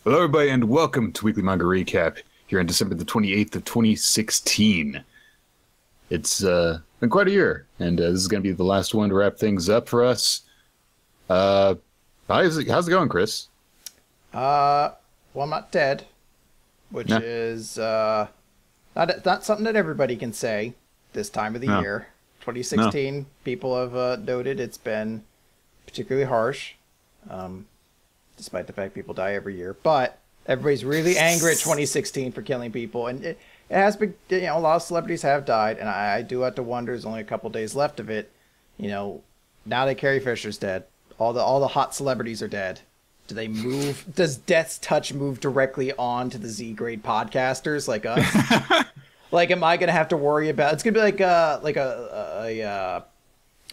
Hello, everybody, and welcome to Weekly Manga Recap here on December the 28th of 2016. It's been quite a year, and this is going to be the last one to wrap things up for us. How's it going, Chris? Well, I'm not dead, which is not something that everybody can say this time of the year. 2016, people have noted it's been particularly harsh. Despite the fact people die every year, but everybody's really angry at 2016 for killing people, and it has been, a lot of celebrities have died, and I do have to wonder. There's only a couple days left of it. Now that Carrie Fisher's dead, all the hot celebrities are dead. Do they move? Does Death's Touch move directly on to the Z grade podcasters like us? Like, am I gonna have to worry about? It's gonna be like a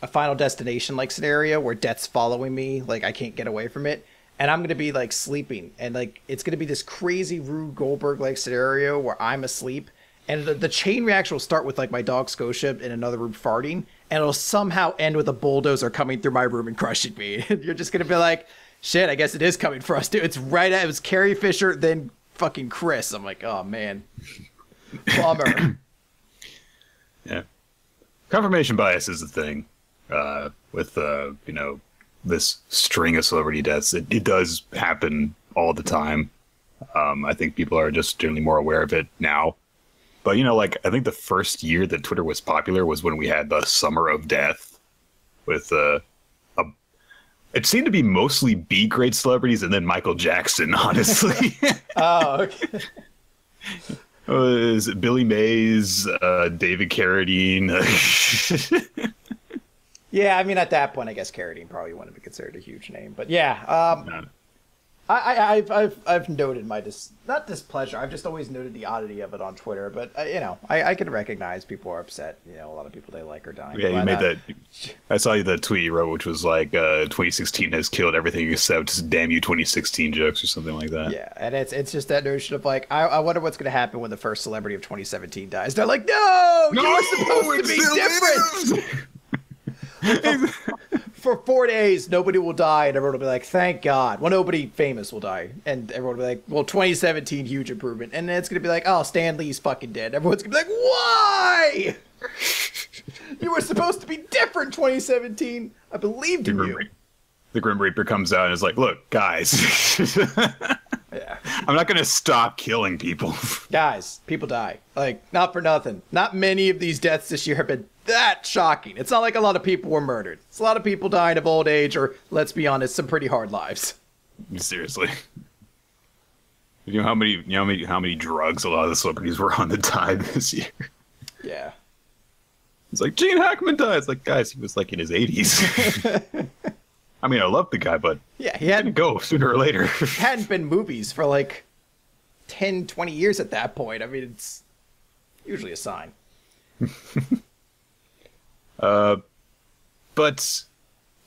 Final Destination like scenario where Death's following me, like I can't get away from it. And I'm going to be, like, sleeping. And, like, it's going to be this crazy Rube Goldberg-like scenario where I'm asleep. And the chain reaction will start with, like, my dog Scotia in another room farting. And it'll somehow end with a bulldozer coming through my room and crushing me. And you're just going to be like, shit, I guess it is coming for us, dude. It was Carrie Fisher, then fucking Chris. I'm like, oh, man. Bummer. Yeah. Confirmation bias is a thing with, this string of celebrity deaths. It does happen all the time. I think people are just generally more aware of it now. But, I think the first year that Twitter was popular was when we had the Summer of Death with it seemed to be mostly B-grade celebrities and then Michael Jackson, honestly. Oh, okay. Is it Billy Mays, David Carradine? Yeah, I mean, at that point, I guess Carradine probably wouldn't be considered a huge name. But yeah, I've noted my not displeasure. I've just always noted the oddity of it on Twitter. But I can recognize people are upset. A lot of people they like are dying. Yeah, you made that. I saw the tweet you wrote, which was like 2016 has killed everything except "damn you 2016" jokes or something like that. Yeah, and it's just that notion of like, I wonder what's going to happen when the first celebrity of 2017 dies. They're like, no, you were supposed to be different. For 4 days, nobody will die, and everyone will be like, thank God. Well, nobody famous will die, and everyone will be like, well, 2017, huge improvement. And then it's going to be like, oh, Stan Lee's fucking dead. Everyone's going to be like, why? You were supposed to be different, 2017. I believed in you. The Grim Reaper comes out and is like, look, guys. Yeah. I'm not going to stop killing people. Guys, people die. Like, not for nothing. Not many of these deaths this year have been that shocking. It's not like a lot of people were murdered. It's a lot of people dying of old age or, let's be honest, some pretty hard lives. Seriously. You know how many drugs a lot of the celebrities were on that died this year? Yeah. It's like, Gene Hackman died. It's like, guys, he was like in his 80s. I mean, I love the guy, but yeah, he hadn't go sooner or later. Hadn't been movies for like 10, 20 years at that point. I mean, it's usually a sign. But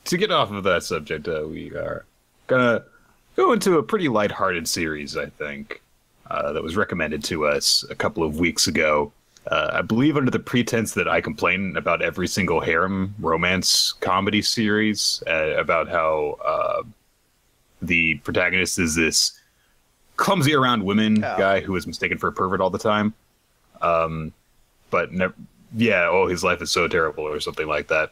to get off of that subject, we are gonna go into a pretty lighthearted series, I think, that was recommended to us a couple of weeks ago. I believe under the pretense that I complain about every single harem romance comedy series, about how the protagonist is this clumsy around women guy who is mistaken for a pervert all the time. But never, his life is so terrible or something like that.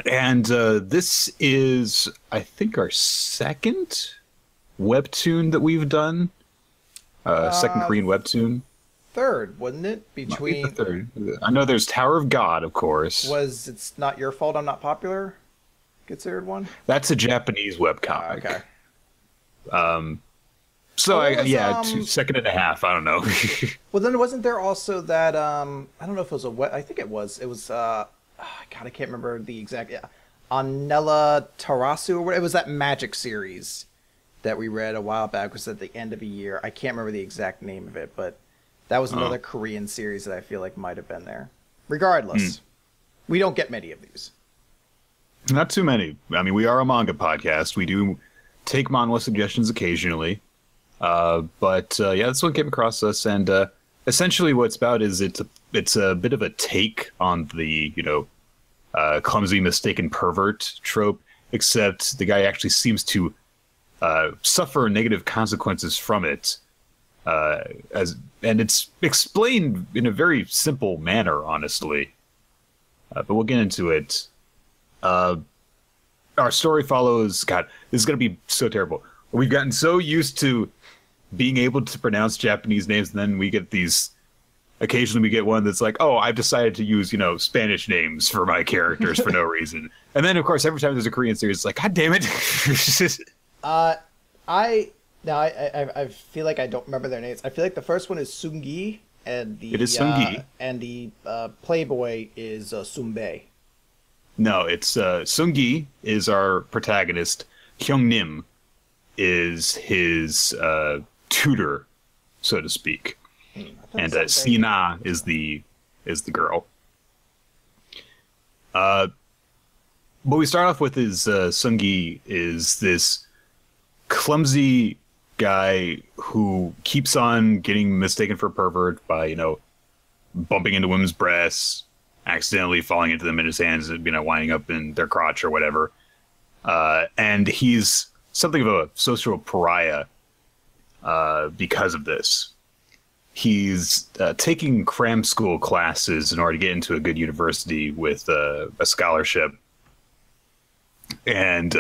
And this is, I think, our second webtoon that we've done. Second Korean webtoon. Third, wasn't it? Between third. I know there's Tower of God, of course. Was It's Not Your Fault I'm Not Popular considered one? That's a Japanese webcomic. Okay. Second and a half. I don't know. Well, then wasn't there also that I don't know if it was I think it was God, I can't remember the exact Anella Tarasu or what. It was that magic series that we read a while back. It was at the end of a year. I can't remember the exact name of it, but that was another Korean series that I feel like might have been there. Regardless, we don't get many of these. Not too many. I mean, we are a manga podcast. We do take manhwa suggestions occasionally. But this one came across us, and essentially what it's about is it's a bit of a take on the, clumsy, mistaken pervert trope, except the guy actually seems to suffer negative consequences from it. And it's explained in a very simple manner, honestly. But we'll get into it. Our story follows... God, this is going to be so terrible. We've gotten so used to being able to pronounce Japanese names, and then we get these... Occasionally we get one that's like, oh, I've decided to use, Spanish names for my characters for no reason. And then, of course, every time there's a Korean series, it's like, God damn it. I feel like I don't remember their names. I feel like the first one is Sungi, and it is Sungi. And the Playboy is Sunbae. No, it's Sungi is our protagonist. Hyungnim is his tutor, so to speak. And Sina is the girl. What we start off with is Sungi is this clumsy guy who keeps on getting mistaken for a pervert by, bumping into women's breasts, accidentally falling into them in his hands, and, winding up in their crotch or whatever. And he's something of a social pariah because of this. He's taking cram school classes in order to get into a good university with a scholarship. And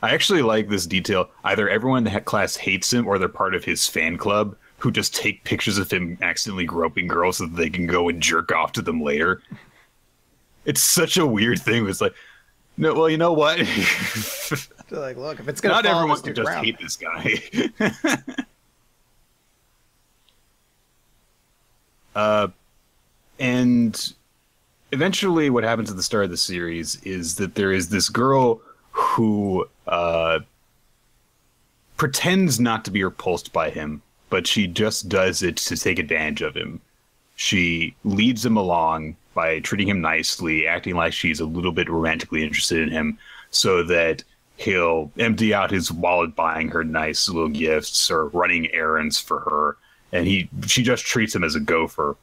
I actually like this detail. Either everyone in the class hates him or they're part of his fan club who just take pictures of him accidentally groping girls so that they can go and jerk off to them later. It's such a weird thing. It's like, no, well, you know what? They're like, look, if it's going to not everyone can just hate this guy. And eventually what happens at the start of the series is that there is this girl who pretends not to be repulsed by him, but she just does it to take advantage of him. She leads him along by treating him nicely, acting like she's a little bit romantically interested in him, so that he'll empty out his wallet buying her nice little gifts or running errands for her. And she just treats him as a gopher.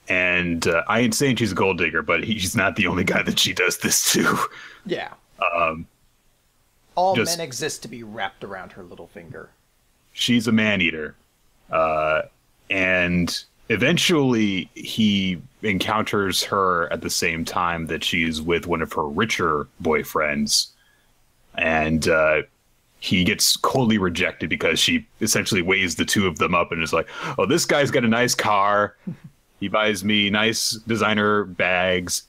And I ain't saying she's a gold digger, but he's not the only guy that she does this to. Yeah. All men exist to be wrapped around her little finger. She's a man-eater. And eventually he encounters her at the same time that she's with one of her richer boyfriends. And he gets coldly rejected because she essentially weighs the two of them up and is like, oh, this guy's got a nice car. He buys me nice designer bags.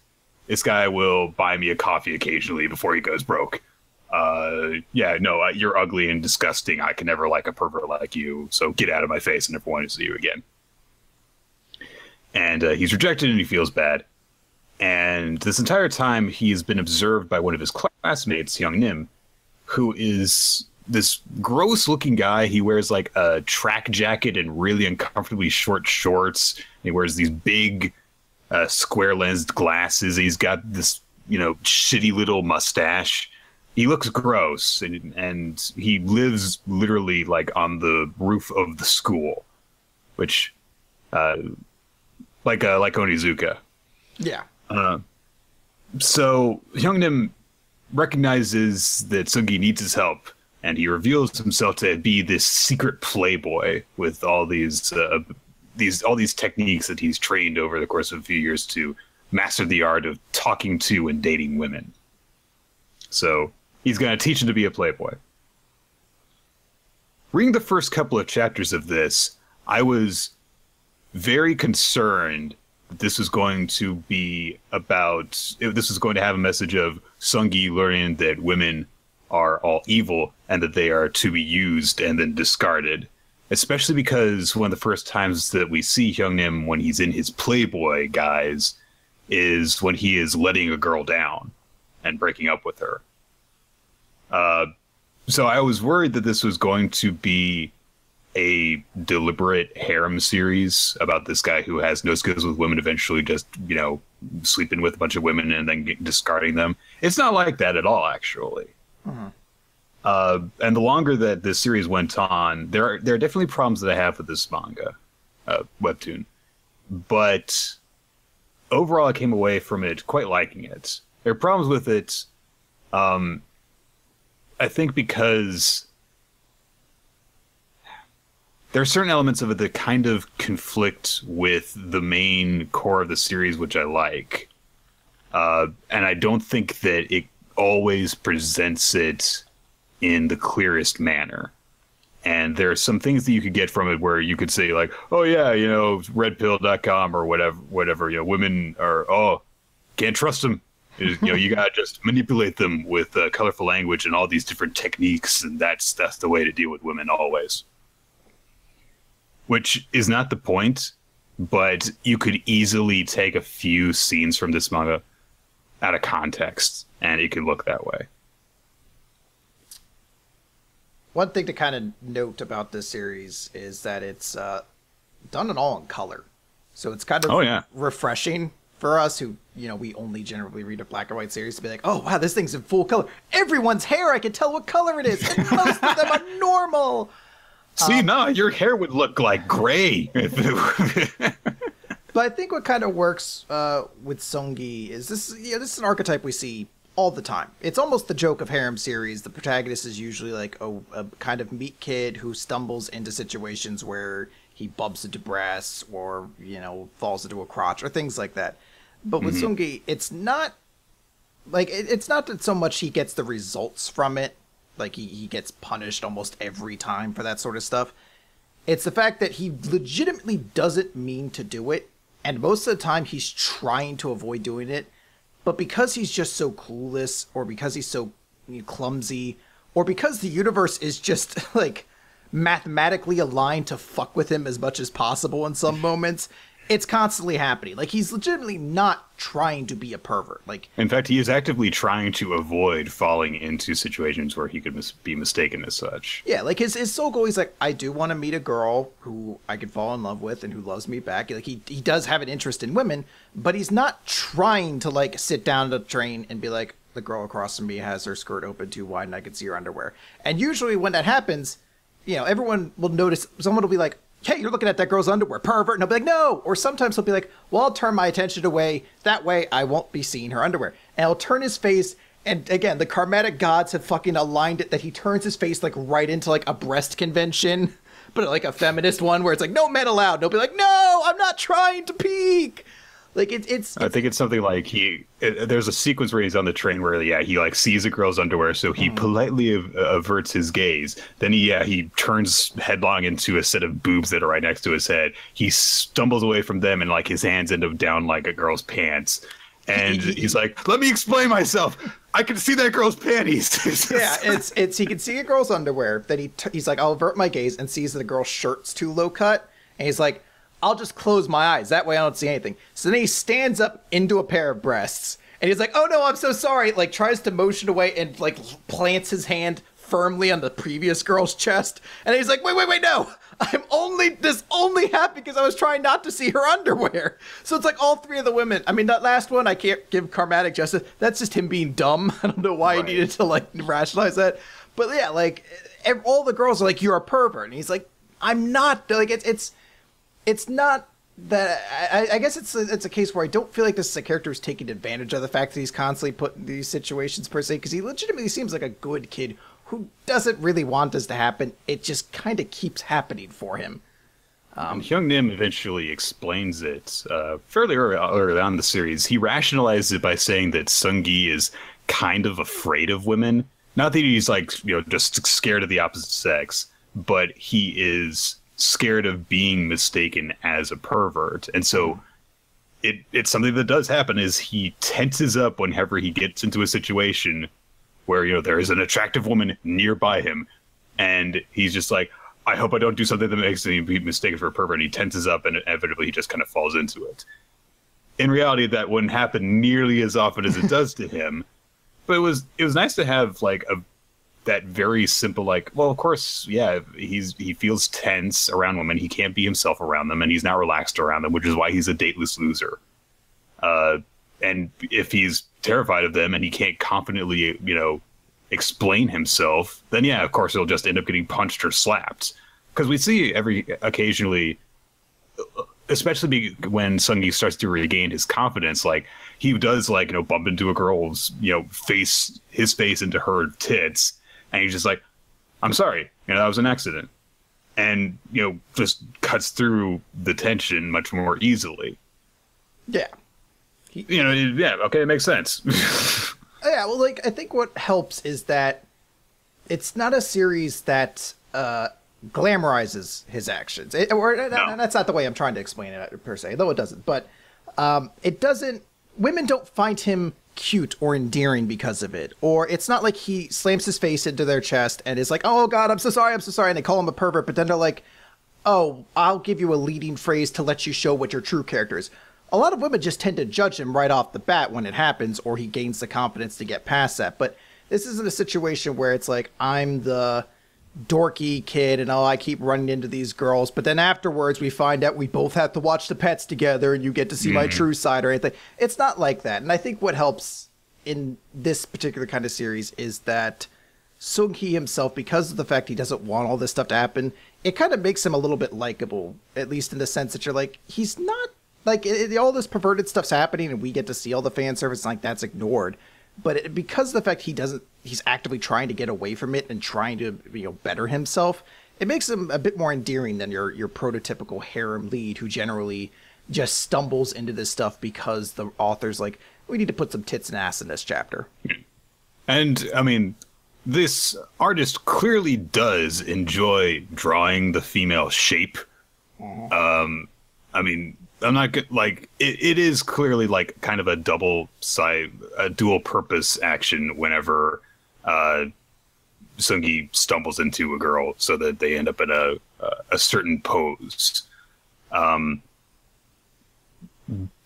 This guy will buy me a coffee occasionally before he goes broke. You're ugly and disgusting. I can never like a pervert like you. So get out of my face. I never want to see you again. And he's rejected and he feels bad. And this entire time he's been observed by one of his classmates, Hyungnim, who is this gross looking guy. He wears like a track jacket and really uncomfortably short shorts. He wears these big square lensed glasses. He's got this, shitty little mustache. He looks gross, and he lives literally like on the roof of the school, which like Onizuka. Yeah. So Hyungnim recognizes that Sungi needs his help, and he reveals himself to be this secret playboy with all these techniques that he's trained over the course of a few years to master the art of talking to and dating women. So he's going to teach him to be a playboy. Reading the first couple of chapters of this, I was very concerned that this was going to be this was going to have a message of Sungi learning that women are all evil and that they are to be used and then discarded. Especially because one of the first times that we see Hyungnim when he's in his playboy guise is when he is letting a girl down and breaking up with her. So I was worried that this was going to be a deliberate harem series about this guy who has no skills with women, eventually just, sleeping with a bunch of women and then discarding them. It's not like that at all, actually. Mm-hmm. And the longer that this series went on, there are definitely problems that I have with this manga, webtoon. But overall, I came away from it quite liking it. There are problems with it, I think because there are certain elements of it that kind of conflict with the main core of the series, which I like. And I don't think that it always presents it in the clearest manner. And there are some things that you could get from it where you could say like, oh yeah, redpill.com or whatever, women are, can't trust them. You gotta just manipulate them with colorful language and all these different techniques. And that's the way to deal with women always. Which is not the point, but you could easily take a few scenes from this manga out of context and it could look that way. One thing to kind of note about this series is that it's done it all in color. So it's kind of refreshing for us who, we only generally read a black and white series to be like, oh, wow, this thing's in full color. Everyone's hair, I can tell what color it is. And most of them are normal. See, your hair would look like gray. But I think what kind of works with Seongi is this is an archetype we see all the time. It's almost the joke of harem series. The protagonist is usually like a kind of meek kid who stumbles into situations where he bumps into breasts or, falls into a crotch or things like that. But with Seongi, it's not like it's not that so much he gets the results from it. Like he gets punished almost every time for that sort of stuff. It's the fact that he legitimately doesn't mean to do it. And most of the time he's trying to avoid doing it. But because he's just so clueless, or because he's so clumsy, or because the universe is just like mathematically aligned to fuck with him as much as possible in some moments, it's constantly happening. Like, he's legitimately not trying to be a pervert. Like, in fact, he is actively trying to avoid falling into situations where he could be mistaken as such. Yeah, like his sole goal, he's like, I do want to meet a girl who I could fall in love with and who loves me back. Like, he does have an interest in women, but he's not trying to, like, sit down at a train and be like, the girl across from me has her skirt open too wide and I can see her underwear. And usually when that happens, everyone will notice, someone will be like, hey, you're looking at that girl's underwear, pervert. And I'll be like, no. Or sometimes he'll be like, well, I'll turn my attention away. That way I won't be seeing her underwear. And he'll turn his face. And again, the karmatic gods have fucking aligned it that he turns his face like right into like a breast convention, but like a feminist one where it's like, no men allowed. And he'll be like, no, I'm not trying to peek. Like it's I think it's something like there's a sequence where he's on the train where he like sees a girl's underwear, so he politely averts his gaze. Then he turns headlong into a set of boobs that are right next to his head. He stumbles away from them and like his hands end up down like a girl's pants. And he's like, let me explain myself. I can see that girl's panties. Yeah, it's he can see a girl's underwear. Then he's like, I'll avert my gaze and sees that the girl's shirt's too low cut, and he's like, I'll just close my eyes. That way I don't see anything. So then he stands up into a pair of breasts. And he's like, oh no, I'm so sorry. Like tries to motion away and like plants his hand firmly on the previous girl's chest. And he's like, wait, no. This only happened because I was trying not to see her underwear. So it's like all three of the women. I mean, that last one, I can't give karmatic justice. That's just him being dumb. I don't know why he needed to like rationalize that. But yeah, like all the girls are like, you're a pervert. And he's like, I'm not. Like it's not that I guess it's a case where I don't feel like this is a character who's taking advantage of the fact that he's constantly put in these situations per se, because he legitimately seems like a good kid who doesn't really want this to happen. It just kind of keeps happening for him. And Hyung Nim eventually explains it fairly early on in the series. He rationalizes it by saying that Seongi is kind of afraid of women. Not that he's like just scared of the opposite sex, but he is scared of being mistaken as a pervert. And so it's something that does happen is he tenses up whenever he gets into a situation where there is an attractive woman nearby him, and he's just like, I hope I don't do something that makes him be mistaken for a pervert. And he tenses up and inevitably he just kind of falls into it. In reality, that wouldn't happen nearly as often as it does to him, but it was nice to have like that very simple, like, well, of course, yeah, he feels tense around women. He can't be himself around them, and he's not relaxed around them, which is why he's a dateless loser. And if he's terrified of them and he can't confidently, explain himself, then yeah, of course, he'll just end up getting punched or slapped. Because we see occasionally, especially when Seongi starts to regain his confidence, like he does, like, bump into a girl's, his face into her tits. And he's just like, I'm sorry, that was an accident. and just cuts through the tension much more easily. Yeah. Okay, it makes sense. Yeah, well, like, I think what helps is that it's not a series that glamorizes his actions. That's not the way I'm trying to explain it, per se, though it doesn't. But it doesn't... Women don't find him cute or endearing because of it. Or it's not like he slams his face into their chest and is like, oh, God, I'm so sorry, and they call him a pervert, but then they're like, oh, I'll give you a leading phrase to let you show what your true character is. A lot of women just tend to judge him right off the bat when it happens, or he gains the confidence to get past that. But this isn't a situation where it's like, I'm the dorky kid and I keep running into these girls, but then afterwards we find out we both have to watch the pets together and you get to see my true side or anything. It's not like that. And I think what helps in this particular kind of series is that Sung-hee himself, because of the fact he doesn't want all this stuff to happen, it kind of makes him a little bit likable, at least in the sense that you're like, he's not like all this perverted stuff's happening and we get to see all the fan service, like that's ignored. But because of the fact he's actively trying to get away from it and trying to better himself, it makes him a bit more endearing than your prototypical harem lead who generally just stumbles into this stuff because the author's like, we need to put some tits and ass in this chapter. And I mean, this artist clearly does enjoy drawing the female shape. I mean, I'm not good. Like it is clearly like kind of a dual purpose action whenever Sung-hee stumbles into a girl so that they end up in a certain pose.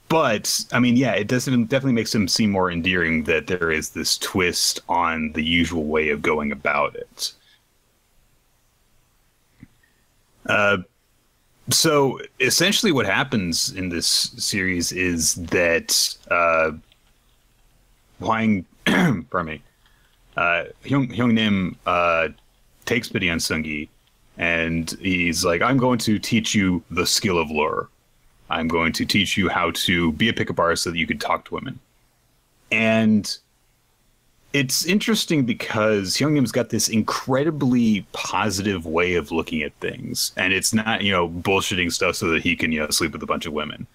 But I mean, yeah, it definitely makes him seem more endearing that there is this twist on the usual way of going about it. So essentially what happens in this series is that Hyung-nim takes pity on Sung-hee and he's like, I'm going to teach you the skill of lure. I'm going to teach you how to be a pickup artist so that you can talk to women. And it's interesting because Hyung-nim's got this incredibly positive way of looking at things. And it's not, bullshitting stuff so that he can, sleep with a bunch of women.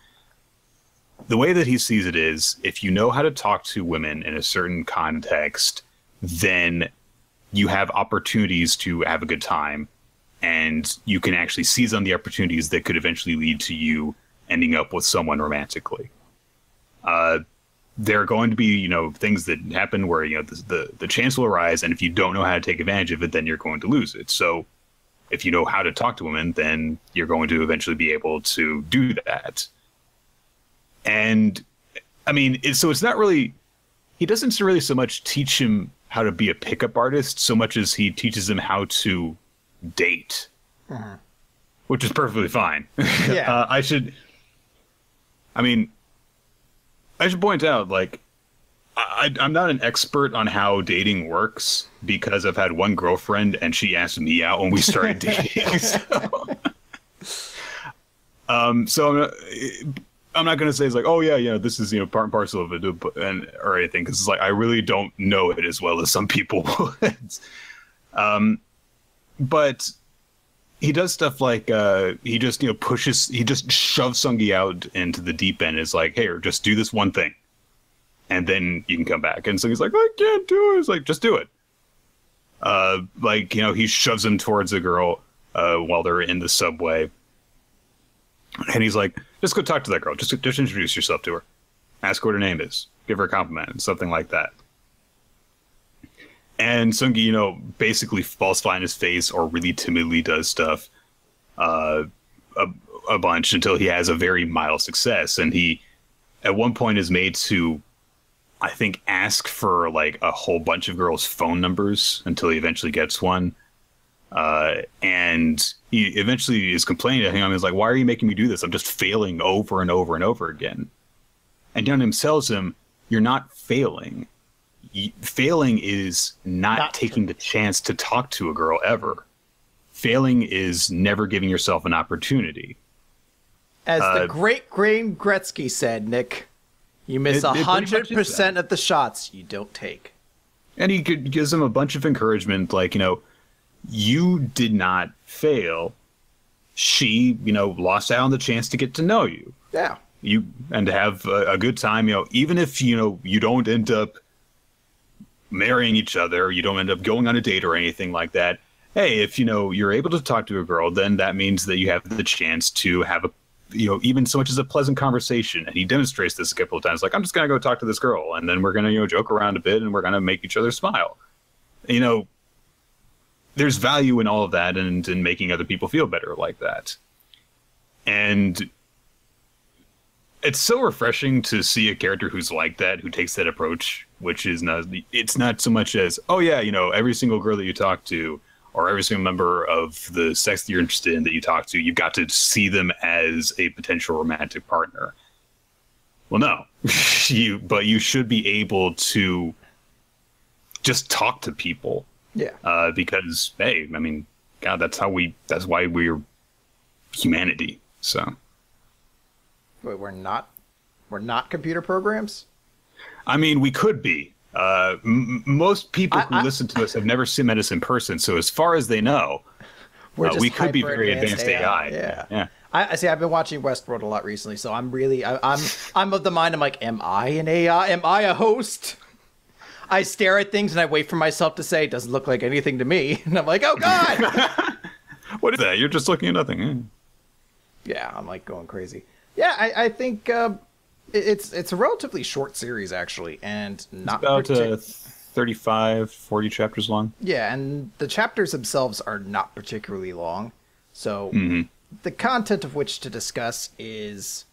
The way that he sees it is, if you know how to talk to women in a certain context, then you have opportunities to have a good time. And you can actually seize on the opportunities that could eventually lead to you ending up with someone romantically. There are going to be, things that happen where, the chance will arise, and if you don't know how to take advantage of it, then you're going to lose it. So if you know how to talk to women, then you're going to eventually be able to do that. And I mean, it's not really, he doesn't really so much teach him how to be a pickup artist so much as he teaches him how to date, which is perfectly fine. Yeah. I should point out, like, I'm not an expert on how dating works because I've had one girlfriend and she asked me out when we started dating. So I'm not going to say it's like, oh yeah, this is, part and parcel of it or anything. Cause it's like, I really don't know it as well as some people would. But he does stuff like, he just, he just shoves Sung-hee out into the deep end. It's like, hey, just do this one thing. And then you can come back. And so he's like, I can't do it. It's like, just do it. He shoves him towards a girl while they're in the subway. And he's like, just go talk to that girl. Just introduce yourself to her. Ask what her name is. Give her a compliment. Something like that. And Sung-hee, basically falls flat on his face or really timidly does stuff a bunch until he has a very mild success. And he, at one point, is made to, I think, ask for like a whole bunch of girls' phone numbers until he eventually gets one. And he eventually is complaining to him. He's like, why are you making me do this? I'm just failing over and over and over again. And Hyun-nim tells him, you're not failing. Failing is not taking the chance to talk to a girl ever. Failing is never giving yourself an opportunity. As the great Wayne Gretzky said, Nick, you miss 100% of the shots you don't take. And he gives him a bunch of encouragement, like, you did not fail. she, lost out on the chance to get to know you. Yeah. And to have a good time, even if, you don't end up marrying each other, you don't end up going on a date or anything like that. Hey, if, you're able to talk to a girl, then that means that you have the chance to have a, even so much as a pleasant conversation. And he demonstrates this a couple of times, like, I'm just going to go talk to this girl, and then we're going to, joke around a bit, and we're going to make each other smile. There's value in all of that, and in making other people feel better like that. And it's so refreshing to see a character who's like that, who takes that approach, which is it's not so much as, oh yeah, every single girl that you talk to, or every single member of the sex that you're interested in that you talk to, you've got to see them as a potential romantic partner. Well, no, but you should be able to just talk to people. Yeah. Because, hey, I mean, God, that's why we're humanity. So. Wait, we're not computer programs? I mean, we could be. Most people who listen to us have never met us in person, so as far as they know, we could be very advanced AI. Yeah. I see. I've been watching Westworld a lot recently, so I'm of the mind. I'm like, am I an AI? Am I a host? I stare at things and I wait for myself to say, "Doesn't look like anything to me," and I'm like, "Oh God!" What is that? You're just looking at nothing. Yeah, I'm like going crazy. Yeah, I think it's a relatively short series actually, and not it's about 35, 40 chapters long. Yeah, and the chapters themselves are not particularly long, so the content of which to discuss is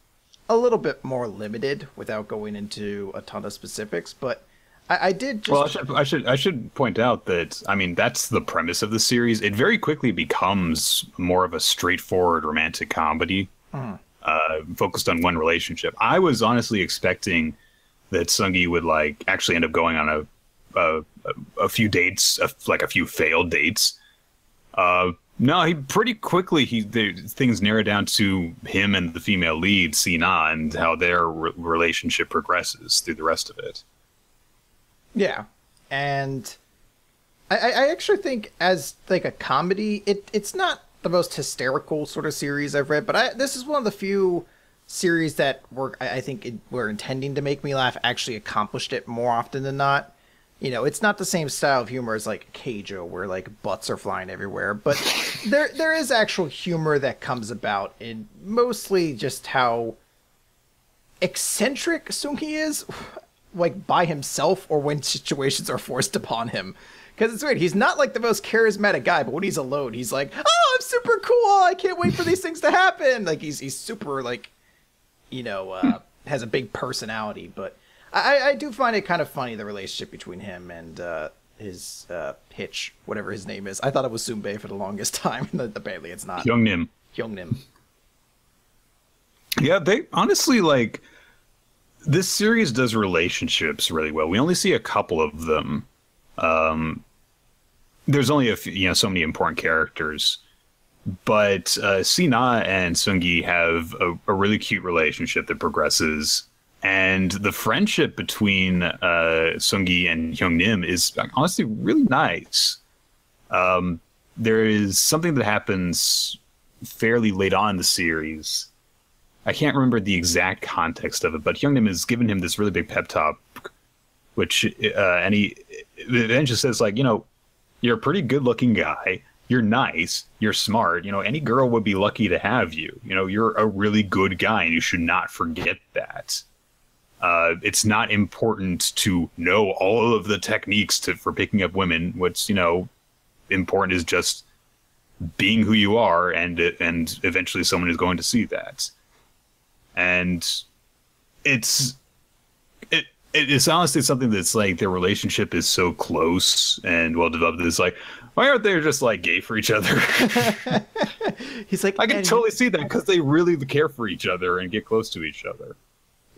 a little bit more limited without going into a ton of specifics. But I did just... Well, I should point out that, I mean, that's the premise of the series. It very quickly becomes more of a straightforward romantic comedy. Focused on one relationship. I was honestly expecting that Sungi would actually end up going on a few dates, like a few failed dates. No, he pretty quickly things narrow down to him and the female lead, Sina, and how their relationship progresses through the rest of it. Yeah, and I actually think as a comedy, it's not the most hysterical sort of series I've read, but this is one of the few series that I think were intending to make me laugh actually accomplished it more often than not. It's not the same style of humor as Keijo, where butts are flying everywhere, but there is actual humor that comes about in mostly just how eccentric Sungi is, by himself or when situations are forced upon him. Because it's weird. He's not the most charismatic guy, but when he's alone, he's like, "Oh, I'm super cool. I can't wait for these things to happen." He's super has a big personality. But I do find it kind of funny, the relationship between him and his Hitch, whatever his name is. I thought it was Sunbae for the longest time. Apparently, it's not. Hyungnim. Yeah, they honestly this series does relationships really well. We only see a couple of them. There's only a few, so many important characters, but Sina and Sungi have a really cute relationship that progresses, and the friendship between Sungi and Hyungnim is honestly really nice. There is something that happens fairly late on in the series. I can't remember the exact context of it, but Hyungnim has given him this really big pep talk, which and he then just says you're a pretty good looking guy, you're nice, you're smart, any girl would be lucky to have you, you're a really good guy and you should not forget that. It's not important to know all of the techniques for picking up women. What's important is just being who you are, and eventually someone is going to see that. And it's honestly something that's their relationship is so close and well developed. It's why aren't they just gay for each other? He's I can totally see that, because they really care for each other and get close to each other.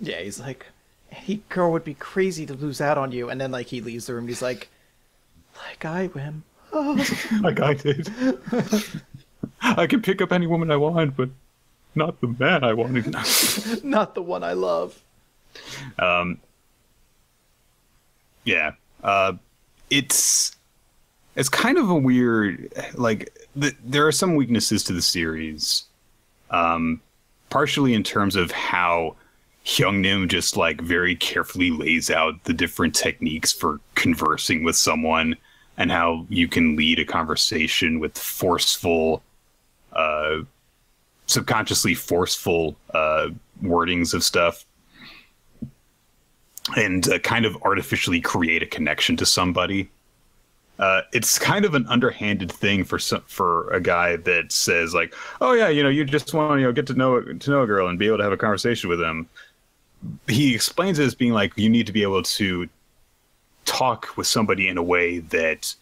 Yeah, he's any girl would be crazy to lose out on you. And then he leaves the room and he's like I am. Oh. Like I did. I can pick up any woman I want, but not the man I wanted. Not the one I love. Yeah. It's it's kind of a weird, like, there are some weaknesses to the series, partially in terms of how Hyungnim just like very carefully lays out the different techniques for conversing with someone and how you can lead a conversation with forceful, subconsciously forceful wordings of stuff, and kind of artificially create a connection to somebody. It's kind of an underhanded thing for a guy that says like, oh yeah, you just want to get to know a girl and be able to have a conversation with them. He explains it as being like, you need to be able to talk with somebody in a way that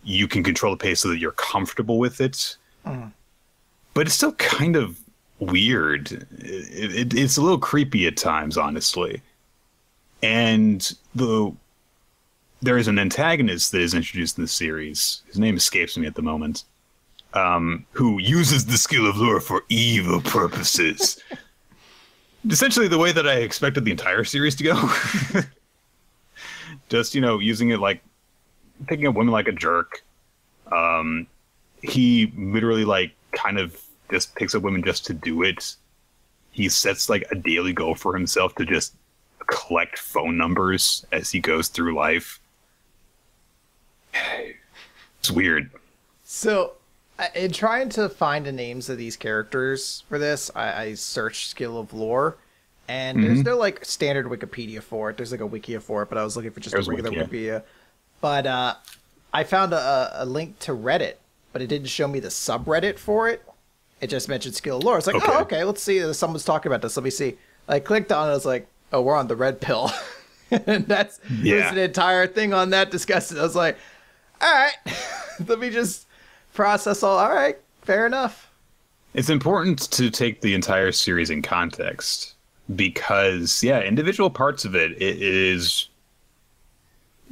you can control the pace so that you're comfortable with it. But it's still kind of weird. It's a little creepy at times, honestly. And there is an antagonist that is introduced in the series. His name escapes me at the moment. Who uses the skill of lore for evil purposes. Essentially the way that I expected the entire series to go. Just, using it like picking up women like a jerk. He literally like kind of just picks up women just to do it. He sets like a daily goal for himself to just collect phone numbers as he goes through life. It's weird. So, in trying to find the names of these characters for this, I searched skill of lore, and there's no like standard Wikipedia for it. There's like a Wikia for it, but I was looking for just a regular Wikia. But I found a link to Reddit, but it didn't show me the subreddit for it. It just mentioned skill of lore. It's like, oh, okay, let's see. Someone's talking about this. Let me see. I clicked on it. I was like, oh, we're on the red pill. And there's an entire thing on that discussing. I was like, all right, let me just process all right, fair enough. It's important to take the entire series in context because, individual parts of it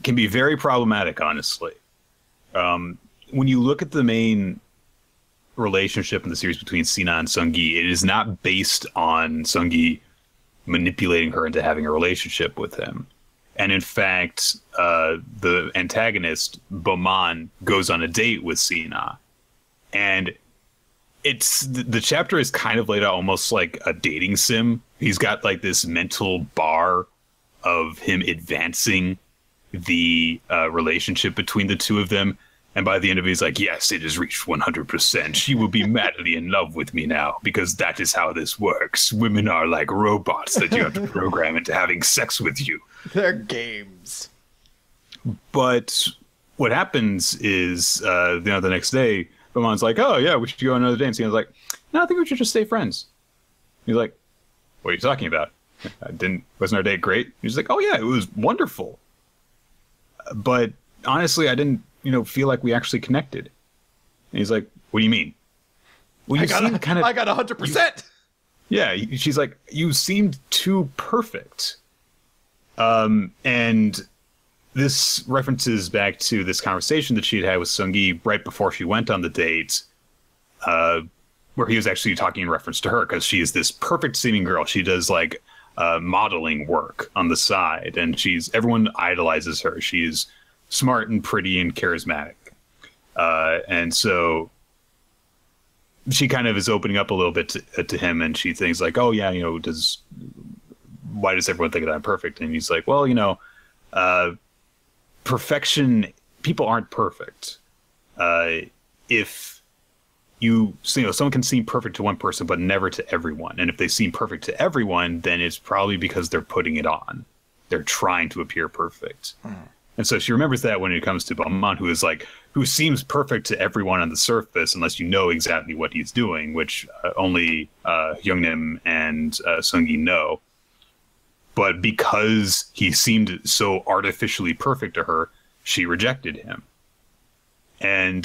can be very problematic, honestly. When you look at the main relationship in the series between Sina and Seunggi, it is not based on Seunggi manipulating her into having a relationship with him. And in fact, the antagonist, Boman, goes on a date with Sina. And the chapter is kind of laid out almost like a dating sim. He's got like this mental bar of him advancing the relationship between the two of them. And by the end of it, he's like, yes, it has reached 100%. She will be madly in love with me now because that is how this works. Women are like robots that you have to program into having sex with you. They're games. But what happens is, the next day, Boman's like, oh, yeah, we should go on another date. And Sina's like, no, I think we should just stay friends. He's like, what are you talking about? Wasn't our date great? He's like, oh, yeah, it was wonderful. But honestly, I didn't feel like we actually connected. And he's like, what do you mean? Well, I got 100%. Yeah, she's like, you seemed too perfect. And this references back to this conversation that she had with Seunggi right before she went on the date, where he was actually talking in reference to her, because she is this perfect seeming girl. She does like modeling work on the side, and everyone idolizes her. She's smart and pretty and charismatic. And so she kind of is opening up a little bit to him, and she thinks like, oh yeah, why does everyone think that I'm perfect? And he's like, well, perfection, people aren't perfect. If someone can seem perfect to one person, but never to everyone. And if they seem perfect to everyone, then it's probably because they're putting it on. They're trying to appear perfect. And so she remembers that when it comes to Balmain, who seems perfect to everyone on the surface, unless you know exactly what he's doing, which only Hyungnim and Seunggi know. But because he seemed so artificially perfect to her, she rejected him. And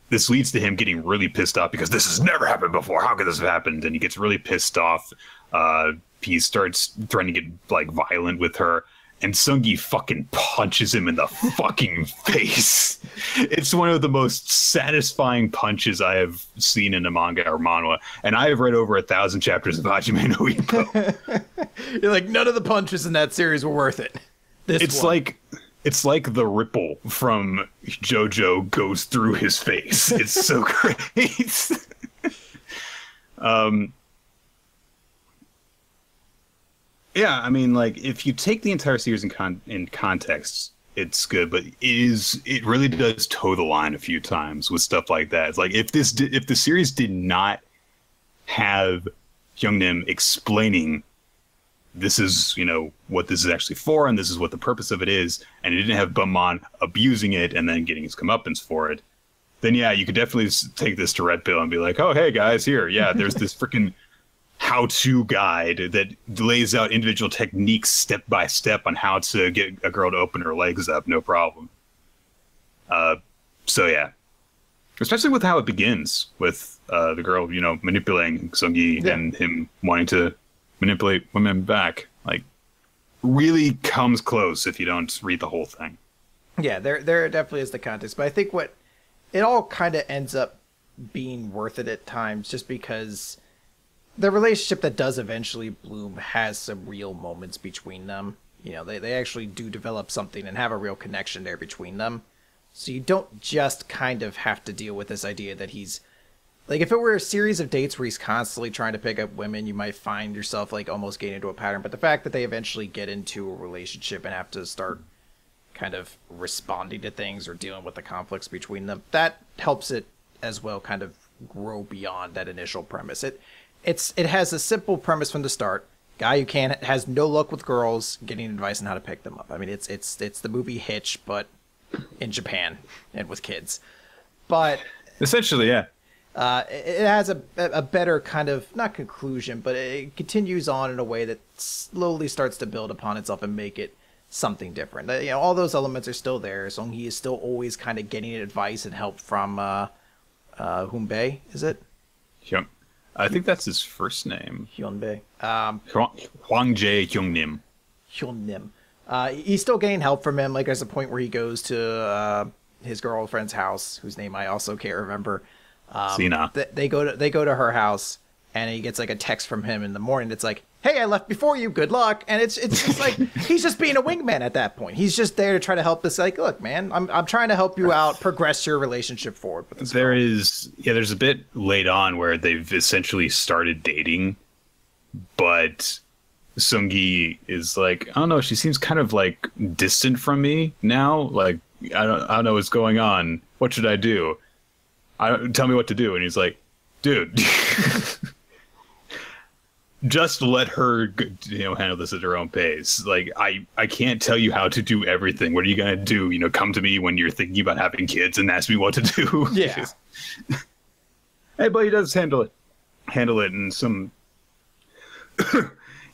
this leads to him getting really pissed off because this has never happened before. How could this have happened? And he gets really pissed off. He starts threatening to get like violent with her. And Seunggi fucking punches him in the fucking face. It's one of the most satisfying punches I have seen in a manga or manhwa. And I have read over 1,000 chapters of Hajime no Ippo. You're like, none of the punches in that series were worth it. it's like the ripple from JoJo goes through his face. It's so great. Yeah, I mean, like, if you take the entire series in context, it's good, but it really does toe the line a few times with stuff like that. It's like if the series did not have Hyungnim explaining this is, what this is actually for, and this is what the purpose of it is, and it didn't have Bumman abusing it and then getting his comeuppance for it, then yeah, you could definitely take this to Red Pill and be like, oh, hey guys, here, yeah, there's this freaking how-to guide that lays out individual techniques step by step on how to get a girl to open her legs up, no problem. So yeah, especially with how it begins with the girl, manipulating Sung-gi and him wanting to manipulate women back. Like, really comes close if you don't read the whole thing. Yeah, there definitely is the context, but I think what it all kind of ends up being worth it at times, just because the relationship that does eventually bloom has some real moments between them. They actually do develop something and have a real connection there between them. So you don't just kind of have to deal with this idea that he's... Like, if it were a series of dates where he's constantly trying to pick up women, you might find yourself, like, almost getting into a pattern. But the fact that they eventually get into a relationship and have to start kind of responding to things or dealing with the conflicts between them, that helps it as well kind of grow beyond that initial premise. It has a simple premise from the start. Guy who has no luck with girls, getting advice on how to pick them up. I mean, it's the movie Hitch, but in Japan and with kids. But essentially, yeah. It has a better kind of, not conclusion, but it continues on in a way that slowly starts to build upon itself and make it something different. All those elements are still there. Song-hee is still always kind of getting advice and help from Hyunbae, is it? Yep. I think that's his first name. Hyunbae. Hwangjae Hyungnim. Hyunnim. He's still getting help from him. Like, there's a point where he goes to his girlfriend's house, whose name I also can't remember. Sina. They go to her house, and he gets like a text from him in the morning. It's like, "Hey, I left before you. Good luck." And it's just like he's just being a wingman at that point. He's just there to try to help this. Like, look, man, I'm trying to help you out, progress your relationship forward with this girl. There's a bit late on where they've essentially started dating, but Sung-gi is like, I don't know, she seems kind of like distant from me now. Like, I don't know what's going on. What should I do? Tell me what to do. And he's like, dude, just let her, handle this at her own pace. Like, I can't tell you how to do everything. What are you going to do? Come to me when you're thinking about having kids and ask me what to do. Yeah. Hey, but he does handle it in some,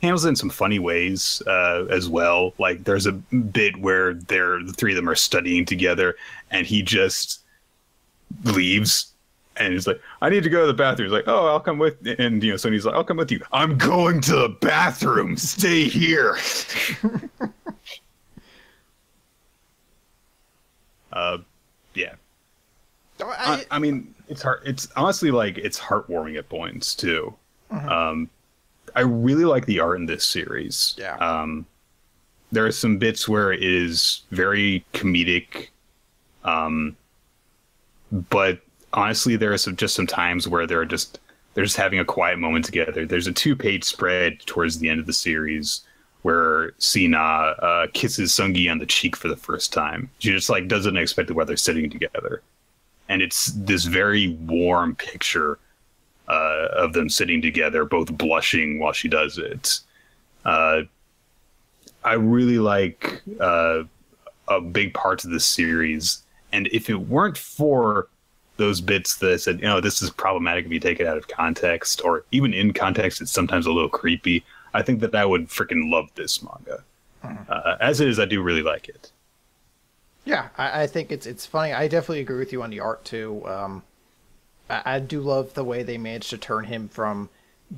handles it in some funny ways as well. Like, there's a bit where the three of them are studying together and he just leaves and he's like, I need to go to the bathroom. He's like, oh, I'll come with, and so he's like, I'll come with you. I'm going to the bathroom. Stay here. Yeah. I mean, it's hard. It's honestly like it's heartwarming at points too. Mm-hmm. I really like the art in this series. Yeah. There are some bits where it is very comedic. But honestly, there are just some times where they're just having a quiet moment together. There's a 2-page spread towards the end of the series where Sina kisses Sung-gi on the cheek for the first time. She just like doesn't expect it while they're sitting together, and it's this very warm picture of them sitting together, both blushing while she does it. I really like a big part of this series. And if it weren't for those bits that said, this is problematic if you take it out of context, or even in context, it's sometimes a little creepy, I think that I would freaking love this manga. As it is, I do really like it. Yeah, I think it's funny. I definitely agree with you on the art, too. I do love the way they managed to turn him from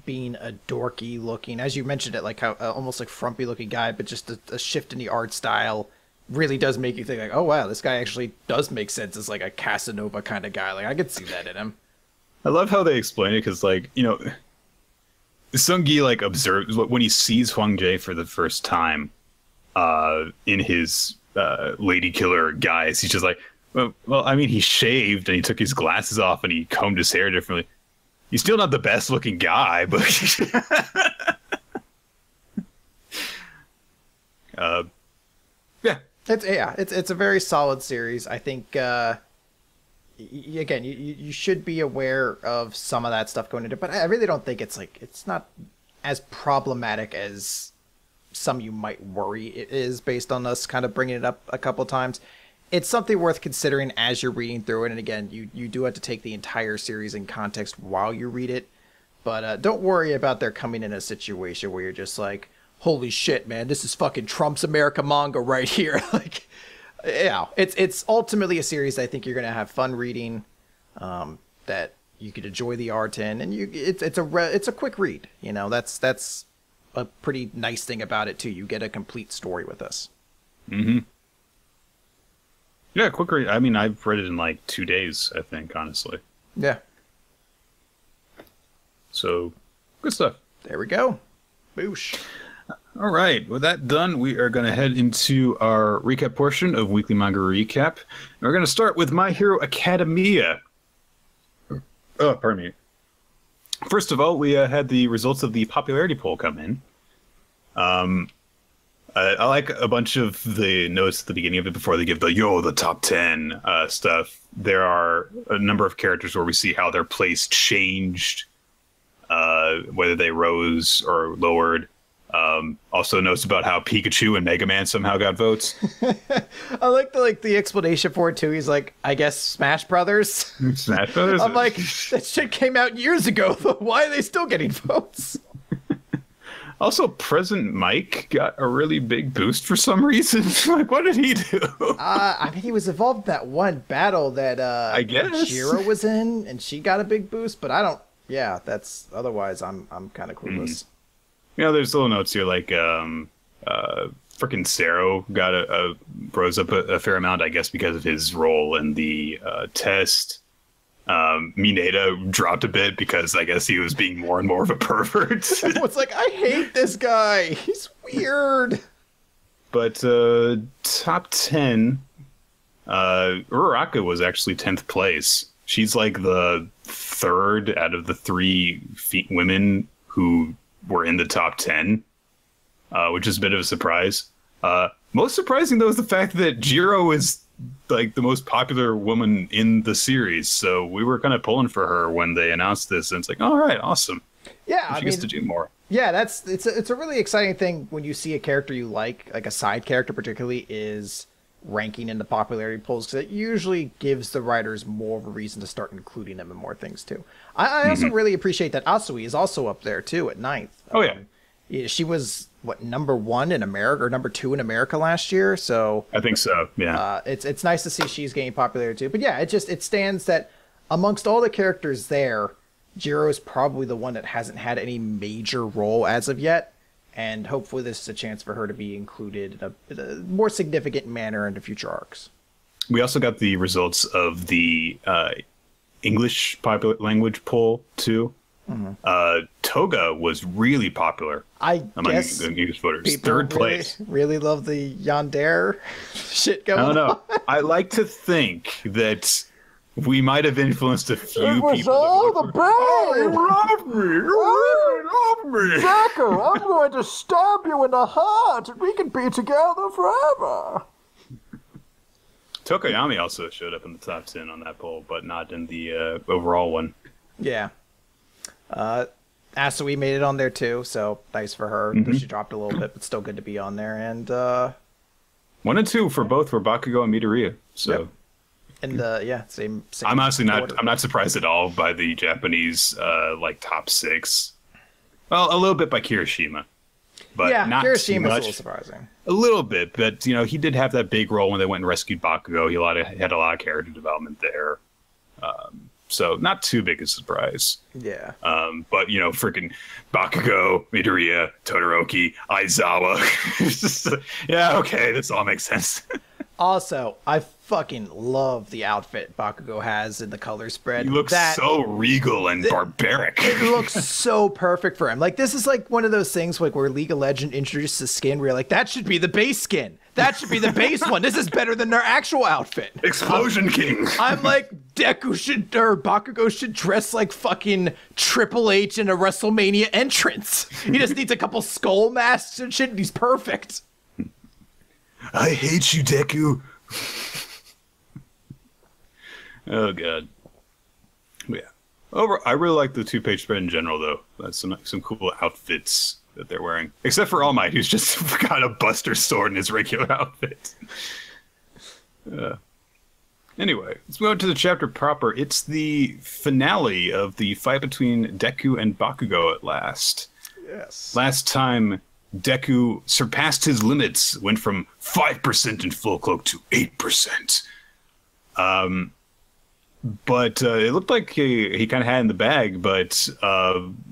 being a dorky looking, as you mentioned it, like how almost like frumpy looking guy, but just a shift in the art style really does make you think like, oh wow, this guy actually does make sense as like a Casanova kind of guy. Like, I could see that in him. I love how they explain it, because like, Sung-gi like observes when he sees Hwang Jae for the first time in his lady killer guys. He's just like, well, I mean, he shaved and he took his glasses off and he combed his hair differently. He's still not the best looking guy, but yeah. It's a very solid series. I think again, you should be aware of some of that stuff going into it, but I really don't think it's not as problematic as some you might worry it is based on us kind of bringing it up a couple times. It's something worth considering as you're reading through it, and again, you do have to take the entire series in context while you read it, but don't worry about there coming in a situation where you're just like, holy shit, man, this is fucking Trump's America manga right here. Like, yeah, it's ultimately a series I think you're gonna have fun reading, that you could enjoy the art in, and it's a quick read. You know, that's a pretty nice thing about it too. You get a complete story with this. Mm-hmm. Yeah, quick read. I mean, I've read it in like 2 days, I think, honestly. Yeah. So, good stuff. There we go. Boosh. All right. With that done, we are going to head into our recap portion of Weekly Manga Recap. And we're going to start with My Hero Academia. Oh, pardon me. First of all, we had the results of the popularity poll come in. I like a bunch of the notes at the beginning of it before they give the top 10 stuff. There are a number of characters where we see how their place changed, whether they rose or lowered. Also notes about how Pikachu and Mega Man somehow got votes. I like the explanation for it too. He's like, I guess Smash Brothers. Smash Brothers? I'm like, that shit came out years ago. Why are they still getting votes? Also, President Mike got a really big boost for some reason. Like, what did he do? I mean, he was involved in that one battle that I guess Jiro was in, and she got a big boost. But I don't. Yeah, that's otherwise. I'm kind of clueless. You know, there's little notes here like frickin' Sero got rose up a fair amount, I guess, because of his role in the test. Mineta dropped a bit because I guess he was being more and more of a pervert. Everyone's like, I hate this guy. He's weird. But top 10, Uraraka was actually 10th place. She's like the third out of the 3 women who were in the top 10, which is a bit of a surprise. Most surprising, though, is the fact that Jiro is like the most popular woman in the series, so we were kind of pulling for her when they announced this, and it's like, all right, awesome. Yeah, she gets to do more. Yeah, it's a really exciting thing when you see a character you like a side character particularly, is ranking in the popularity polls, because it usually gives the writers more of a reason to start including them in more things too. I also really appreciate that Asui is also up there too at 9th. Oh yeah. She was number 1 in America or number 2 in America last year, so I think so. Yeah. It's nice to see she's gaining popularity too. But yeah, it stands that amongst all the characters there, Jiro is probably the one that hasn't had any major role as of yet, and hopefully this is a chance for her to be included in a more significant manner into future arcs. We also got the results of the English popular language poll too. Mm-hmm. Toga was really popular among English voters. Third place. Really love the yandere shit going on. I don't know. I like to think that we might have influenced a few people. It was all the bad. Oh, you love me. You really love me. Jacker, I'm going to stab you in the heart, and we can be together forever. Tokoyami also showed up in the top 10 on that poll, but not in the overall one. Yeah. Asui made it on there too, so nice for her. Mm-hmm. She dropped a little bit, but still good to be on there. And 1 and 2 for both were Bakugo and Midoriya. So, yep. And same. I'm honestly I'm not surprised at all by the Japanese top 6. Well, a little bit by Kirishima, but not Kirishima's too much. A little surprising. A little bit, but he did have that big role when they went and rescued Bakugo. He had a lot of character development there. So not too big a surprise. Yeah. But freaking Bakugo, Midoriya, Todoroki, Aizawa. Yeah, okay, this all makes sense. Also, I fucking love the outfit Bakugo has in the color spread. He looks so regal and barbaric. It looks so perfect for him. Like, this is like one of those things like where League of Legends introduced the skin where you're like, that should be the base skin. That should be the base one. This is better than their actual outfit. Explosion King. I'm like, Bakugo should dress like fucking Triple H in a WrestleMania entrance. He just needs a couple skull masks and shit, and he's perfect. I hate you, Deku. Oh, God. Yeah. I really like the 2-page spread in general, though. That's some cool outfits that they're wearing. Except for All Might, who's just got a Buster Sword in his regular outfit. Anyway, let's move on to the chapter proper. It's the finale of the fight between Deku and Bakugo at last. Yes. Last time, Deku surpassed his limits, went from 5% in full cloak to 8%. But it looked like he kind of had in the bag, but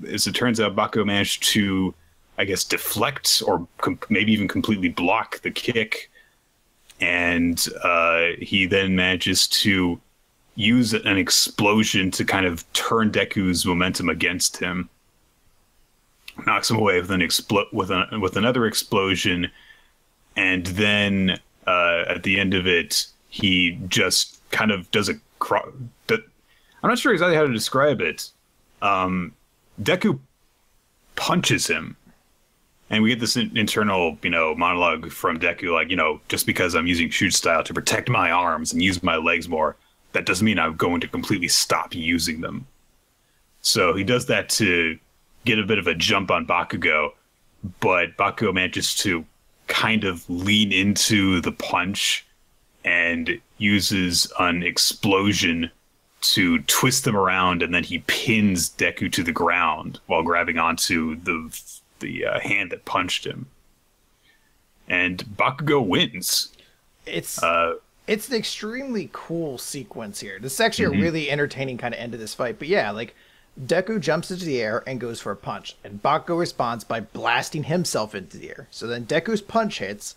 as it turns out, Bakugo managed to, I guess, deflect or maybe even completely block the kick. And he then manages to use an explosion to kind of turn Deku's momentum against him. Knocks him away with with another explosion, and then at the end of it, he just kind of does a I'm not sure exactly how to describe it. Deku punches him, and we get this internal, monologue from Deku, like, just because I'm using shoot style to protect my arms and use my legs more, that doesn't mean I'm going to completely stop using them. So he does that to get a bit of a jump on Bakugo, but Bakugo manages to kind of lean into the punch and uses an explosion to twist them around, and then he pins Deku to the ground while grabbing onto the hand that punched him. And Bakugo wins. It's an extremely cool sequence here. This is actually a really entertaining kind of end to this fight. But yeah, like, Deku jumps into the air and goes for a punch, and Bakugo responds by blasting himself into the air. So then Deku's punch hits,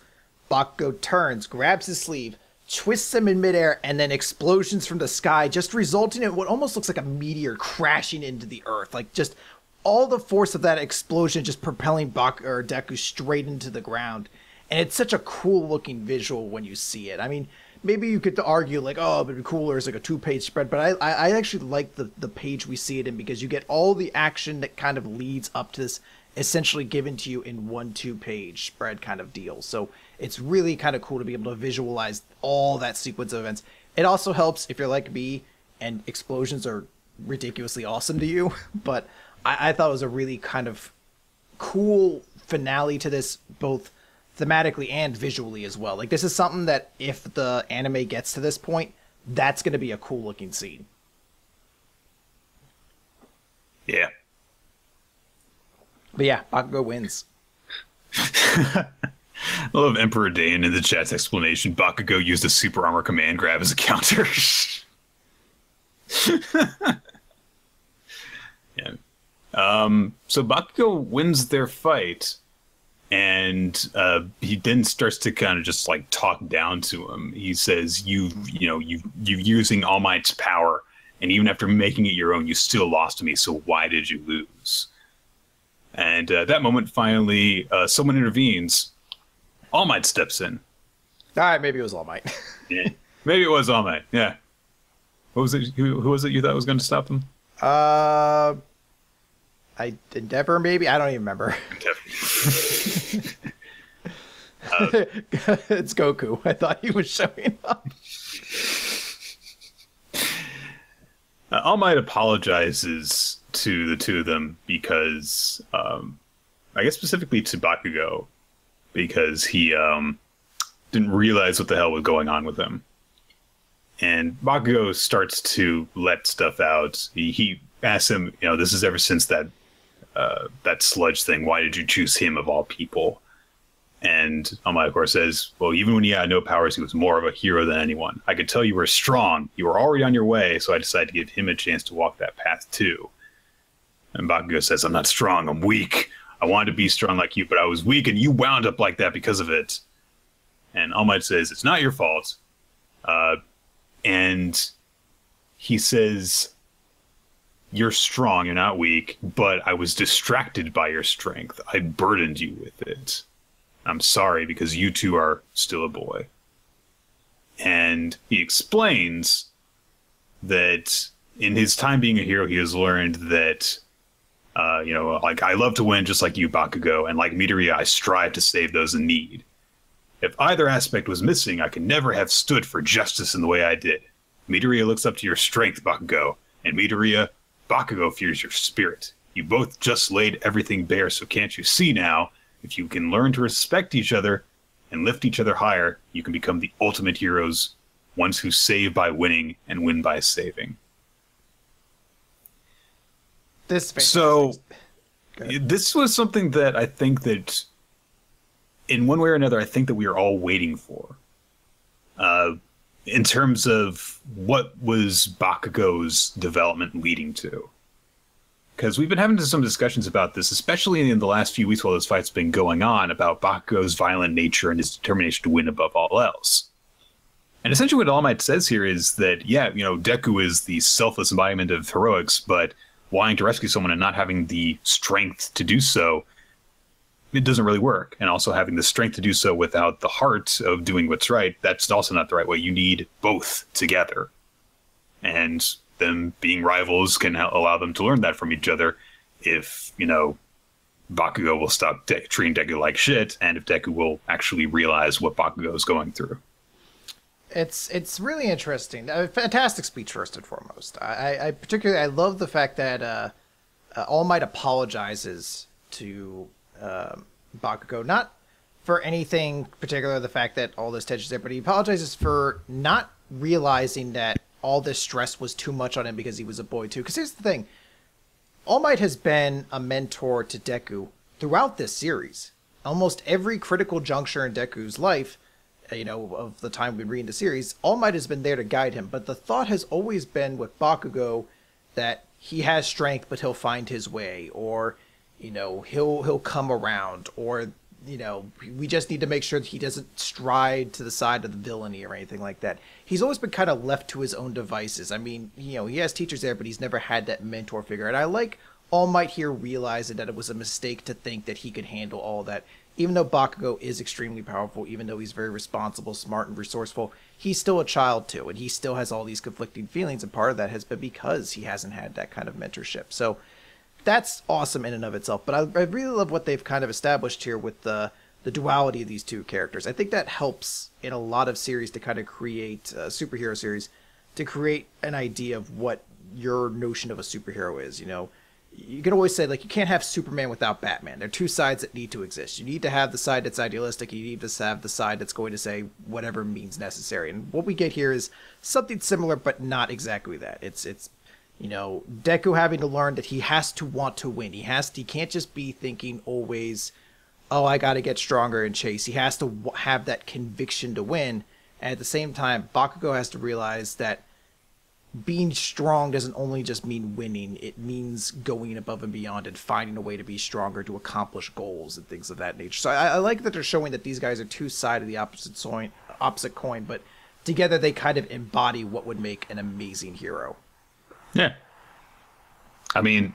Bakugo turns, grabs his sleeve, twists him in midair, and then explosions from the sky, just resulting in what almost looks like a meteor crashing into the earth. Like, just all the force of that explosion just propelling Deku straight into the ground. And it's such a cool looking visual when you see it. I mean, maybe you could argue like, oh, it'd be cooler as like a 2-page spread, but I actually like the page we see it in, because you get all the action that kind of leads up to this essentially given to you in 1-2-page spread kind of deal. So it's really kind of cool to be able to visualize all that sequence of events. It also helps if you're like me and explosions are ridiculously awesome to you, but I thought it was a really kind of cool finale to this, both thematically and visually as well. Like, this is something that if the anime gets to this point, that's going to be a cool looking scene. Yeah. But yeah, Bakugo wins. I love Emperor Dane in the chat's explanation. Bakugo used a super armor command grab as a counter. Yeah. So Bakugo wins their fight, and he then starts to kind of just like talk down to him. He says, "You're using All Might's power, and even after making it your own, you still lost to me. So why did you lose?" And at that moment, finally, someone intervenes. All Might steps in. All right, maybe it was All Might. Yeah, maybe it was All Might. Yeah. What was it? Who was it you thought was going to stop them? Endeavor, maybe? I don't even remember. It's Goku. I thought he was showing up. All Might apologizes to the two of them because, I guess specifically to Bakugo, because he didn't realize what the hell was going on with him. And Bakugo starts to let stuff out. He asks him, this is ever since that sludge thing. Why did you choose him of all people? And All Might, of course, says, well, even when he had no powers, he was more of a hero than anyone. I could tell you were strong. You were already on your way, so I decided to give him a chance to walk that path too. And Bakugo says, I'm not strong, I'm weak. I wanted to be strong like you, but I was weak and you wound up like that because of it. And All Might says, it's not your fault. And he says, you're strong, you're not weak, but I was distracted by your strength. I burdened you with it. I'm sorry, because you two are still a boy. And he explains that in his time being a hero, he has learned that, like, I love to win just like you, Bakugo, and like Midoriya, I strive to save those in need. If either aspect was missing, I could never have stood for justice in the way I did. Midoriya looks up to your strength, Bakugo, and Bakugo fears your spirit. You both just laid everything bare, so can't you see now? If you can learn to respect each other and lift each other higher, you can become the ultimate heroes, ones who save by winning and win by saving. So, this was something that I think that, in one way or another, I think that we are all waiting for. In terms of what was Bakugo's development leading to. Because we've been having some discussions about this, especially in the last few weeks while this fight's been going on, about Bakugo's violent nature and his determination to win above all else. And essentially what All Might says here is that, Deku is the selfless embodiment of heroics, but wanting to rescue someone and not having the strength to do so, it doesn't really work. And also having the strength to do so without the heart of doing what's right, that's also not the right way. You need both together. And them being rivals can allow them to learn that from each other if, Bakugo will stop treating Deku like shit, and if Deku will actually realize what Bakugo is going through. It's really interesting. A fantastic speech, first and foremost. I particularly love the fact that All Might apologizes to Bakugo, not for anything particular, the fact that all this tension's there, but he apologizes for not realizing that all this stress was too much on him because he was a boy too. Because here's the thing, All Might has been a mentor to Deku throughout this series. Almost every critical juncture in Deku's life, of the time we read the series, All Might has been there to guide him. But the thought has always been with Bakugo that he has strength, but he'll find his way, or he'll come around, or we just need to make sure that he doesn't stride to the side of the villainy or anything like that. He's always been kind of left to his own devices. I mean, he has teachers there, but he's never had that mentor figure. And I like All Might here realizing that it was a mistake to think that he could handle all that. Even though Bakugo is extremely powerful, even though he's very responsible, smart, and resourceful, he's still a child too, and he still has all these conflicting feelings, and part of that has been because he hasn't had that kind of mentorship. So that's awesome in and of itself. But I really love what they've kind of established here with the duality of these two characters. I think that helps in a lot of series to kind of create superhero series, to create an idea of what your notion of a superhero is. You can always say, like, you can't have Superman without Batman. They're two sides that need to exist. You need to have the side that's idealistic. You need to have the side that's going to say whatever means necessary. And what we get here is something similar, but not exactly that. It's Deku having to learn that he has to want to win. He can't just be thinking always, oh, I got to get stronger and chase. He has to have that conviction to win. And at the same time, Bakugo has to realize that being strong doesn't only just mean winning. It means going above and beyond and finding a way to be stronger to accomplish goals and things of that nature. So I like that they're showing that these guys are two sides of the opposite coin, but together they kind of embody what would make an amazing hero. Yeah. I mean,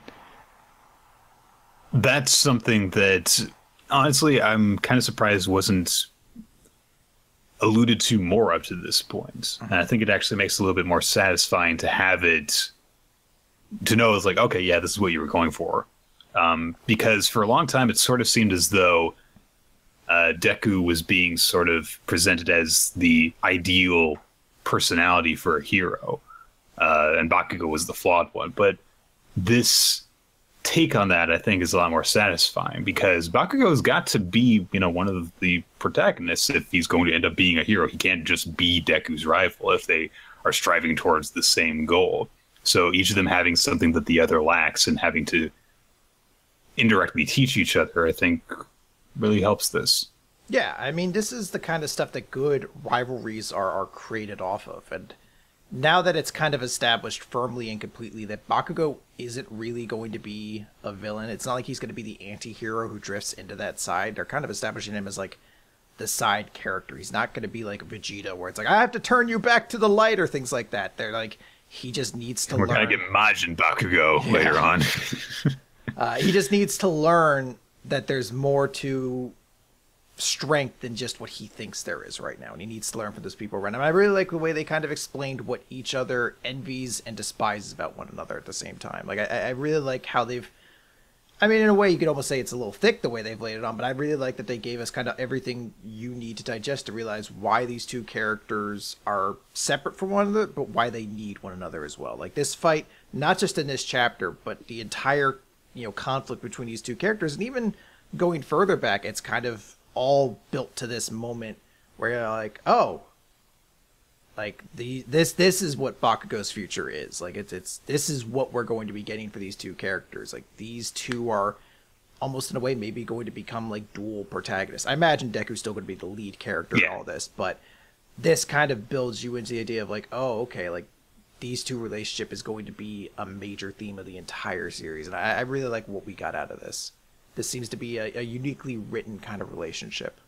that's something that, honestly, I'm kind of surprised wasn't alluded to more up to this point. And I think it actually makes it a little bit more satisfying to have it, to know it's like, okay, yeah, this is what you were going for. Because for a long time, it sort of seemed as though Deku was being sort of presented as the ideal personality for a hero. And Bakugo was the flawed one. But this take on that, I think, is a lot more satisfying, because Bakugo's got to be, one of the protagonists if he's going to end up being a hero. He can't just be Deku's rival if they are striving towards the same goal. So each of them having something that the other lacks and having to indirectly teach each other, I think, really helps this. Yeah, I mean, this is the kind of stuff that good rivalries are created off of. And now that it's kind of established firmly and completely that Bakugo isn't really going to be a villain, it's not like he's going to be the anti-hero who drifts into that side. They're kind of establishing him as like the side character. He's not going to be like Vegeta, where it's like, I have to turn you back to the light, or things like that. They're like, he just needs to learn. We're going to get Majin Bakugo later on. He just needs to learn that there's more to strength than just what he thinks there is right now, and he needs to learn from those people around him. I really like the way they kind of explained what each other envies and despises about one another at the same time. Like, I really like how they've, I mean, in a way, you could almost say it's a little thick the way they've laid it on, but I really like that they gave us kind of everything you need to digest to realize why these two characters are separate from one another, but why they need one another as well. Like, this fight, not just in this chapter, but the entire, conflict between these two characters, and even going further back, it's kind of all built to this moment where you're like, oh, like this is what Bakugo's future is. Like, this is what we're going to be getting for these two characters. Like, these two are almost in a way maybe going to become like dual protagonists. I imagine Deku's still going to be the lead character in all this, but this kind of builds you into the idea of like, oh, okay, like these two relationship is going to be a major theme of the entire series, and I really like what we got out of this. This seems to be a uniquely written kind of relationship.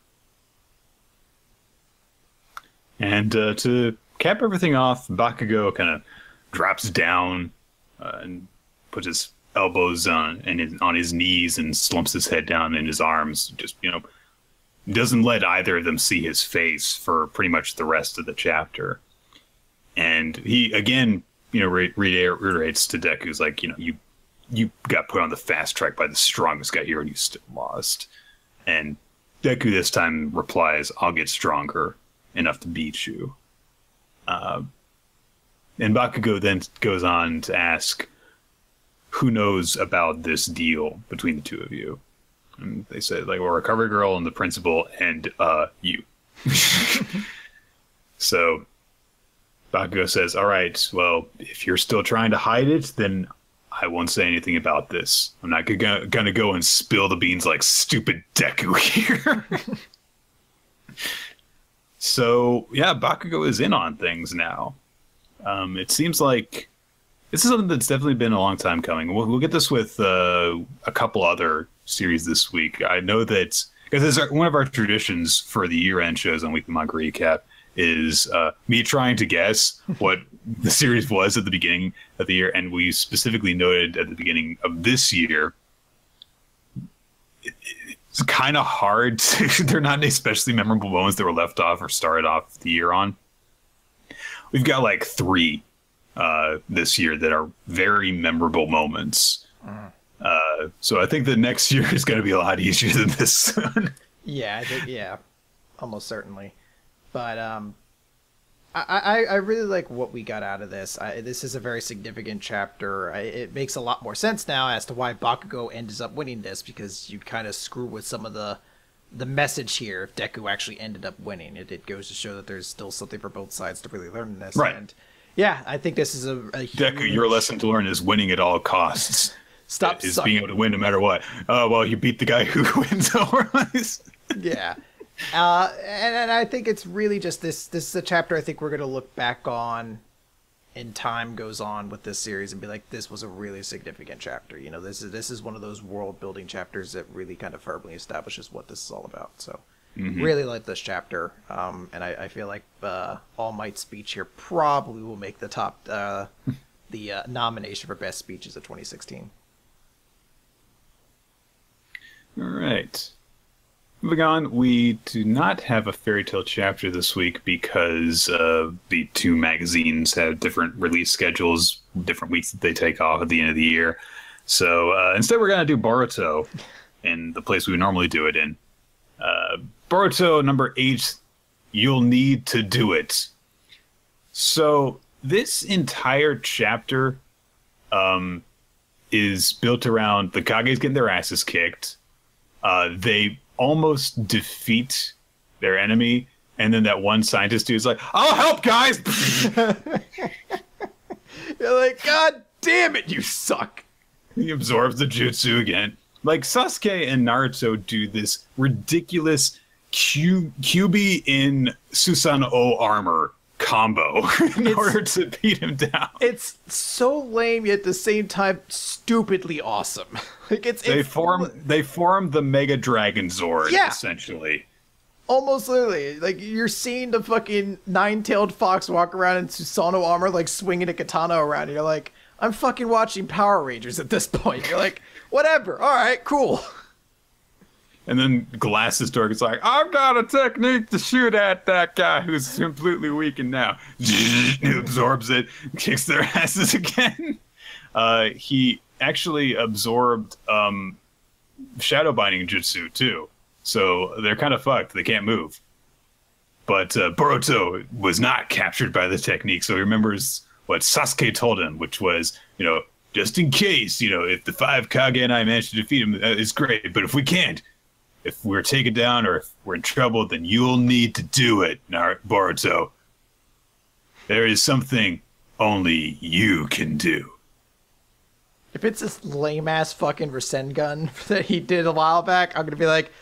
And to cap everything off, Bakugo kind of drops down and puts his elbows on his knees and slumps his head down in his arms. Just, doesn't let either of them see his face for pretty much the rest of the chapter. And he, again, reiterates to Deku's like, you got put on the fast track by the strongest guy here and you still lost. And Deku this time replies, I'll get stronger enough to beat you. And Bakugo then goes on to ask, who knows about this deal between the two of you? And they said, like, well, Recovery Girl and the principal and you. So Bakugo says, all right, well, if you're still trying to hide it, then I won't say anything about this. I'm not gonna go and spill the beans like stupid Deku here. So, yeah, Bakugo is in on things now. It seems like this is something that's definitely been a long time coming. We'll get this with a couple other series this week. I know that, because one of our traditions for the year-end shows on Weekly Manga Recap is me trying to guess what the series was at the beginning of the year, and we specifically noted at the beginning of this year, it's kind of hard they're not especially memorable moments that were left off or started off the year on. We've got like 3 this year that are very memorable moments. So I think the next year is going to be a lot easier than this one. Yeah, I think, almost certainly. But I really like what we got out of this. This is a very significant chapter. It makes a lot more sense now as to why Bakugo ends up winning this, because you'd kind of screw with some of the message here if Deku actually ended up winning. It goes to show that there's still something for both sides to really learn in this. Right. And yeah, I think this is a huge... Deku, your lesson to learn is winning at all costs. Stop is sucking. Being able to win no matter what. Oh, well, you beat the guy who wins always. Yeah. And I think it's really just this is a chapter I think we're going to look back on in time goes on with this series and be like, this was a really significant chapter. This is one of those world building chapters that really kind of firmly establishes what this is all about. So really like this chapter. And I feel like All Might's speech here probably will make the top, the nomination for best speeches of 2016. All right. Moving on, we do not have a fairy tale chapter this week because the 2 magazines have different release schedules, different weeks that they take off at the end of the year. So instead, we're going to do Boruto in the place we normally do it in. Boruto number 8, You'll Need to Do It. So this entire chapter is built around the Kages getting their asses kicked. They almost defeat their enemy, and then that one scientist dude's like, I'll help, guys! You're like, God damn it, you suck! He absorbs the jutsu again. Like, Sasuke and Naruto do this ridiculous Kyuubi in Susanoo armor combo in order to beat him down. It's so lame, yet at the same time stupidly awesome. Like they form the Mega Dragon Zord, essentially. Almost literally. Like, you're seeing the fucking 9-tailed fox walk around in Susanoo armor, like, swinging a katana around, and you're like, I'm fucking watching Power Rangers at this point. You're like, whatever, alright, cool. And then Glasses Dork is like, I've got a technique to shoot at that guy who's completely weakened now. He absorbs it, kicks their asses again. He actually absorbed shadow binding jutsu too. So they're kind of fucked. They can't move. But Boruto was not captured by the technique, so he remembers what Sasuke told him, which was, just in case, if the 5 Kage and I manage to defeat him, it's great. But if we can't, if we're taken down or if we're in trouble, then you'll need to do it, Boruto. There is something only you can do. If it's this lame-ass fucking Rasengan that he did a while back, I'm going to be like,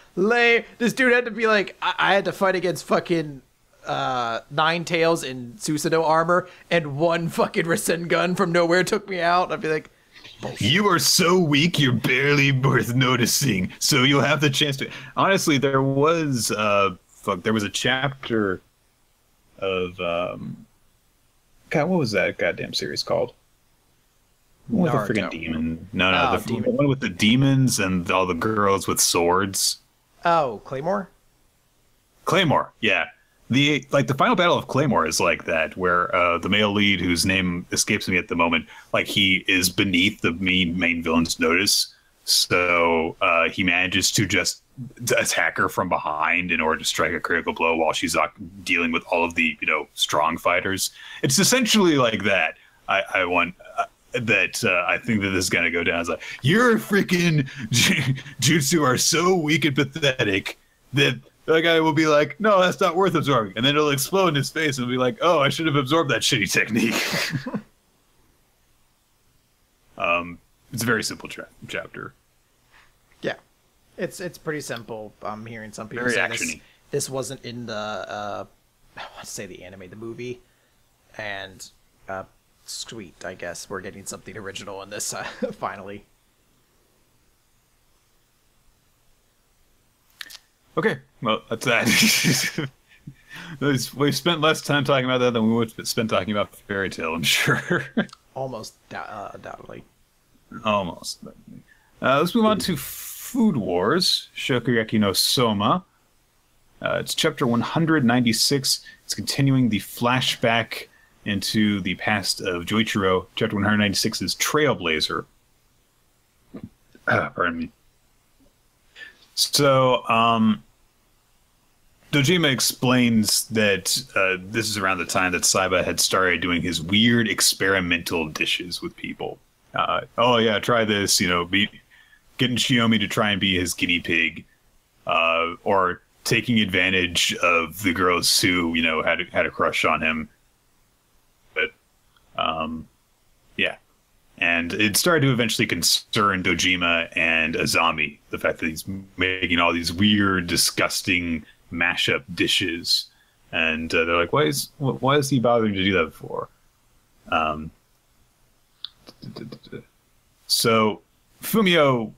this dude had to be like, I had to fight against fucking Nine Tails in Susanoo armor, and one fucking Rasengan from nowhere took me out. I'd be like, bullshit. You are so weak, you're barely worth noticing. So you'll have the chance to. Honestly, there was there was a chapter of God, what was that goddamn series called? With the freaking demon. No, the one with the demons and all the girls with swords. Oh, Claymore? Claymore, yeah. The final battle of Claymore is like that, where the male lead, whose name escapes me at the moment, he is beneath the main villain's notice. So he manages to just attack her from behind in order to strike a critical blow while she's dealing with all of the strong fighters. It's essentially like that. I want. I think that this is going to go down. It's like, your freaking jutsu are so weak and pathetic that the guy will be like, no, that's not worth absorbing. And then it'll explode in his face and be like, oh, I should have absorbed that shitty technique. It's a very simple chapter. Yeah. It's pretty simple. I'm hearing some people very say actiony. This wasn't in the, I want to say the anime, the movie. And, sweet, I guess we're getting something original in this finally. Okay, well, that's that. We've spent less time talking about that than we would spend talking about Fairy Tail, I'm sure. Almost undoubtedly. Almost. Let's move on to Food Wars, Shokugeki no Soma. It's chapter 196. It's continuing the flashback into the past of Joichiro. Chapter 196 is Trailblazer. Pardon me. So, Dojima explains that this is around the time that Saiba had started doing his weird experimental dishes with people. Oh yeah, try this, getting Shiomi to try and be his guinea pig, or taking advantage of the girls who, had a crush on him. But, yeah. And it started to eventually concern Dojima and Azami, the fact that he's making all these weird, disgusting mashup dishes. And they're like, why is he bothering to do that for? So Fumio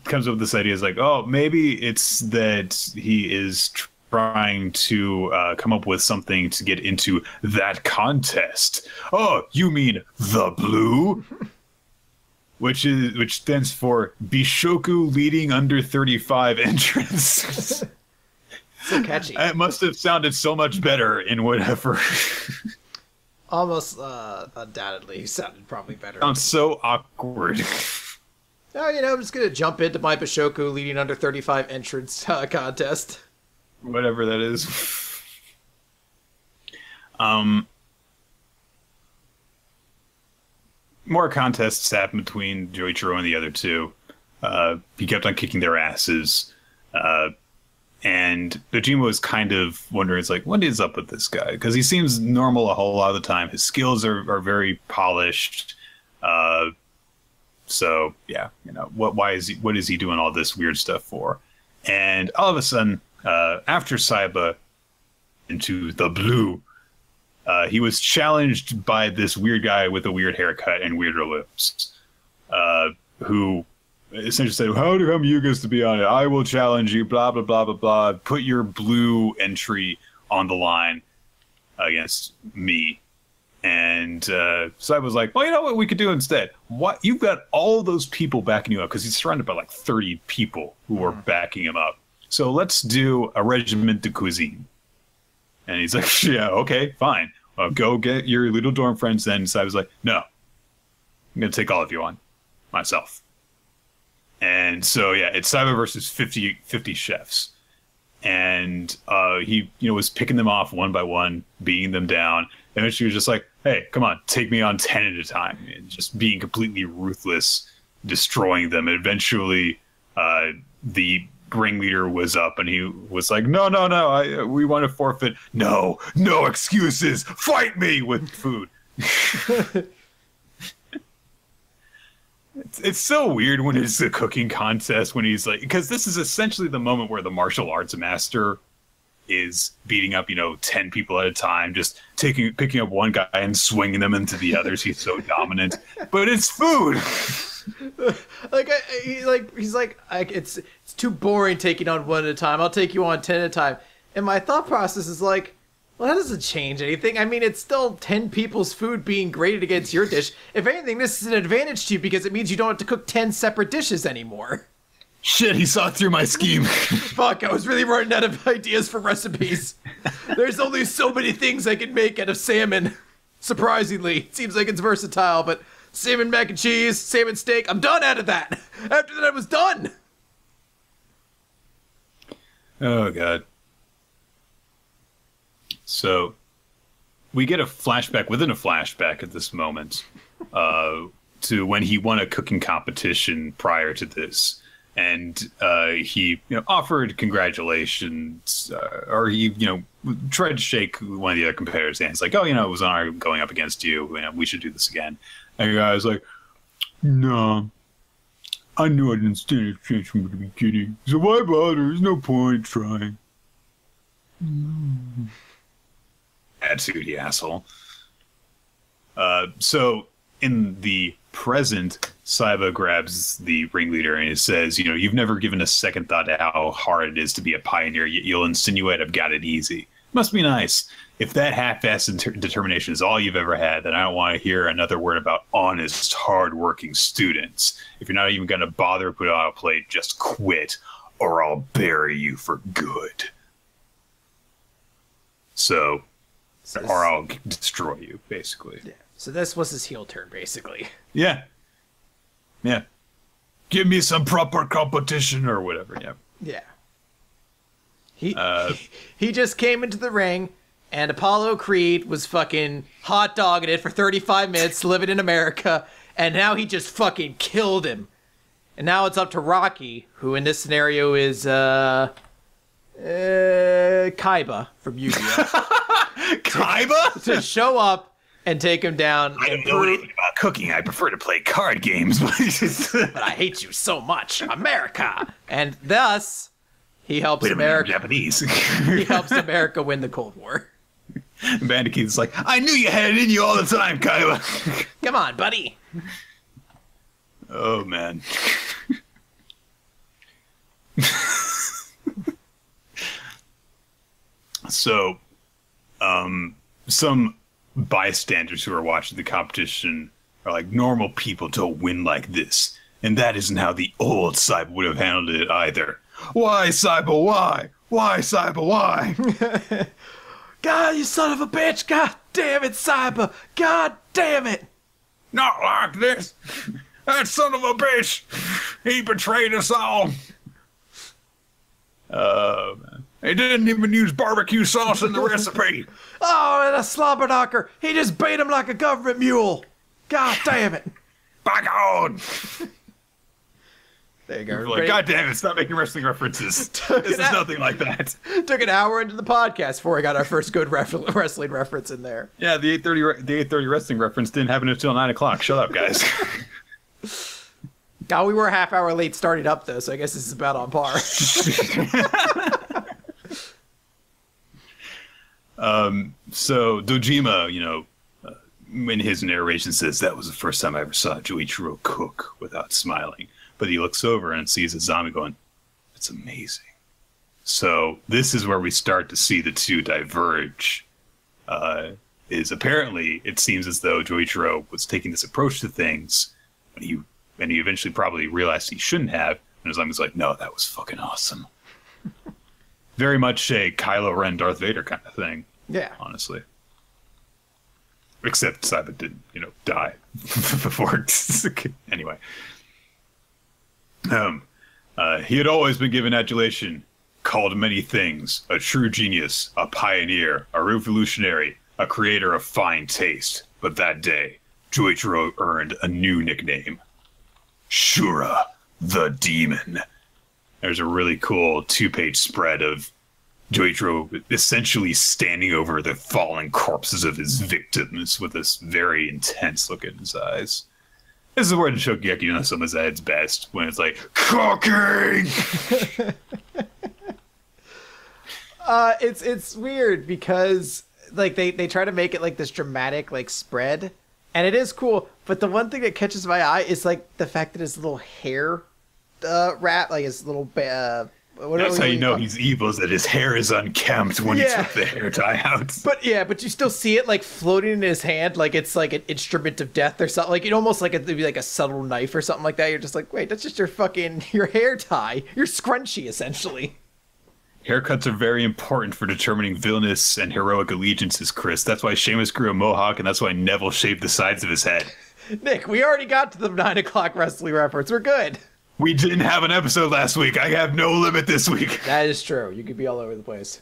comes up with this idea, is like, oh, maybe it's that he is trying to come up with something to get into that contest. Oh, you mean the blue? Which stands for Bishoku leading under 35 entrance. So catchy. It must have sounded so much better in whatever. Almost undoubtedly sounded probably better. Sounds so awkward. Oh, I'm just gonna jump into my Bishoku leading under 35 entrance contest. Whatever that is. More contests happened between Joichiro and the other two. He kept on kicking their asses. And Dojima was kind of wondering, it's like, what is up with this guy? Because he seems normal a whole lot of the time. His skills are very polished. So, yeah, what is he doing all this weird stuff for? And all of a sudden, after Saiba into the blue, he was challenged by this weird guy with a weird haircut and weirder lips, who essentially said, how come you get to be on it? I will challenge you, blah, blah, blah, blah, blah. Put your blue entry on the line against me. And so I was like, well, you know what we could do instead? What, you've got all those people backing you up, because he's surrounded by like 30 people who are backing him up. So let's do a regiment de cuisine. And he's like, yeah, okay, fine. Well, go get your little dorm friends then. So I was like, no, I'm going to take all of you on myself. And so, yeah, it's Saiba versus 50 chefs. And he, was picking them off one by one, beating them down. And then she was just like, hey, come on, take me on 10 at a time. And just being completely ruthless, destroying them. And eventually, the ringleader was up and he was like, no, we want to forfeit. No excuses. Fight me with food. It's so weird when it's a cooking contest, when he's like, because this is essentially the moment where the martial arts master is beating up, 10 people at a time, just picking up one guy and swinging them into the others. He's so dominant, but it's food. He's like, it's too boring taking on one at a time. I'll take you on 10 at a time. And my thought process is like, well, that doesn't change anything. I mean, it's still 10 people's food being graded against your dish. If anything, this is an advantage to you because it means you don't have to cook 10 separate dishes anymore. Shit, he saw through my scheme. Fuck, I was really running out of ideas for recipes. There's only so many things I can make out of salmon. Surprisingly, it seems like it's versatile, but salmon mac and cheese, salmon steak, I'm done out of that. After that, I was done. Oh, God. So, we get a flashback within a flashback at this moment to when he won a cooking competition prior to this. And he offered congratulations, or he tried to shake one of the other competitors' hands, like, oh, it was an honor going up against you. We should do this again. And the guy was like, no, I knew I didn't stand a chance from the beginning. So why bother? There's no point trying. Attitude, you asshole. So in the present, Saiba grabs the ringleader and he says, you've never given a second thought to how hard it is to be a pioneer, yet you'll insinuate I've got it easy. Must be nice. If that half-assed determination is all you've ever had, then I don't want to hear another word about honest, hard-working students. If you're not even going to bother to put it on a plate, just quit, or I'll bury you for good. So or I'll destroy you, basically. Yeah. So this was his heel turn, basically. Yeah. Give me some proper competition or whatever. Yeah. He just came into the ring, and Apollo Creed was fucking hot dogging it for 35 minutes, living in America, and now he just fucking killed him. And now it's up to Rocky, who in this scenario is Kaiba from Yu-Gi-Oh. Kaiba? To show up and take him down. I don't know anything about cooking. I prefer to play card games. But I hate you so much, America. And thus, he helps America. Japanese. He helps America win the Cold War. Bandicoo's like, I knew you had it in you all the time, Kaiba. Come on, buddy. Oh, man. So, some bystanders who are watching the competition are like, normal people don't win like this. And that isn't how the old Saiba would have handled it either. Why, Saiba, why? Why, Saiba, why? God, you son of a bitch. God damn it, Saiba. God damn it. Not like this. That son of a bitch. He betrayed us all. Man. He didn't even use barbecue sauce in the recipe. Oh, and a slobberknocker. He just beat him like a government mule. God damn it. By God. There you go. Like, God damn it, stop making wrestling references. This is nothing like that. Took an hour into the podcast before we got our first good wrestling reference in there. Yeah, the 8:30 wrestling reference didn't happen until 9 o'clock. Shut up, guys. God, we were a half hour late starting up, though, so I guess this is about on par. So Dojima, in his narration says, that was the first time I ever saw Joichiro cook without smiling. But he looks over and sees a zombie going, it's amazing. So this is where we start to see the two diverge. is apparently it seems as though Joichiro was taking this approach to things, and he eventually probably realized he shouldn't have, and his was like, no, that was fucking awesome. Very much a Kylo Ren, Darth Vader kind of thing. Yeah. Honestly. Except Cyber didn't, die before. Anyway. He had always been given adulation, called many things, a true genius, a pioneer, a revolutionary, a creator of fine taste. But that day, Joichiro earned a new nickname. Shura, the Demon. There's a really cool 2-page spread of Joichiro essentially standing over the fallen corpses of his victims with this very intense look in his eyes. This is where the Shokugeki no Soma's at its best, when it's like, cooking! It's weird because like they try to make it like this dramatic like spread, and it is cool, but the one thing that catches my eye is like the fact that his little hair wrap, like his little that's how you know he's evil, is that his hair is unkempt when he took the hair tie out. But you still see it like floating in his hand, like it's like an instrument of death or something. Like it almost like it'd be like a subtle knife or something like that. You're just like, wait, that's just your hair tie, your scrunchie essentially. Haircuts are very important for determining villainous and heroic allegiances, Chris. That's why Sheamus grew a mohawk, and that's why Neville shaved the sides of his head. Nick, we already got to the 9 o'clock wrestling reference. We're good. We didn't have an episode last week. I have no limit this week. That is true. You could be all over the place.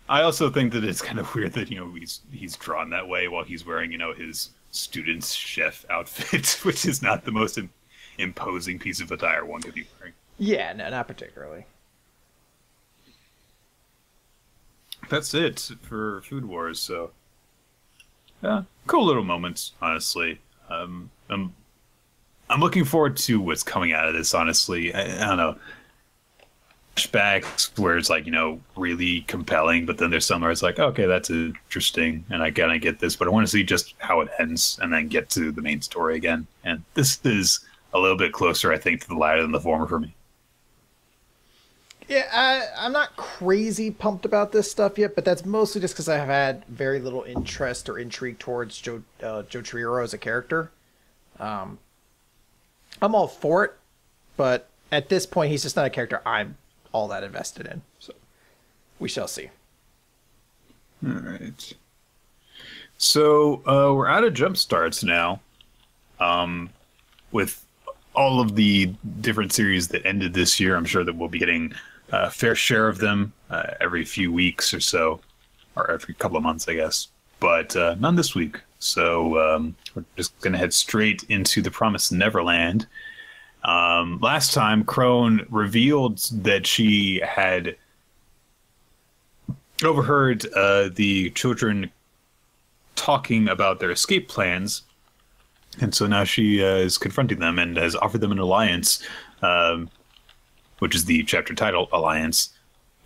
I also think that it's kind of weird that, he's drawn that way while he's wearing, his student's chef outfit, which is not the most imposing piece of attire one could be wearing. Yeah, no, not particularly. That's it for Food Wars, so... Yeah, cool little moments, honestly. I'm looking forward to what's coming out of this, honestly. I don't know. Flashbacks where it's like, really compelling, but then there's some where it's like, okay, that's interesting, and I get this, but I want to see just how it ends and then get to the main story again. And this is a little bit closer, I think, to the latter than the former for me. Yeah, I'm not crazy pumped about this stuff yet, but that's mostly just because I have had very little interest or intrigue towards Joe Chihiro as a character. I'm all for it, but at this point, he's just not a character I'm all that invested in. So we shall see. All right. So we're out of jump starts now, with all of the different series that ended this year. I'm sure that we'll be getting a fair share of them every few weeks or so, or every couple of months, I guess. But none this week. So we're just going to head straight into the Promised Neverland. Last time, Crone revealed that she had overheard the children talking about their escape plans. And so now she is confronting them and has offered them an alliance, which is the chapter title, Alliance.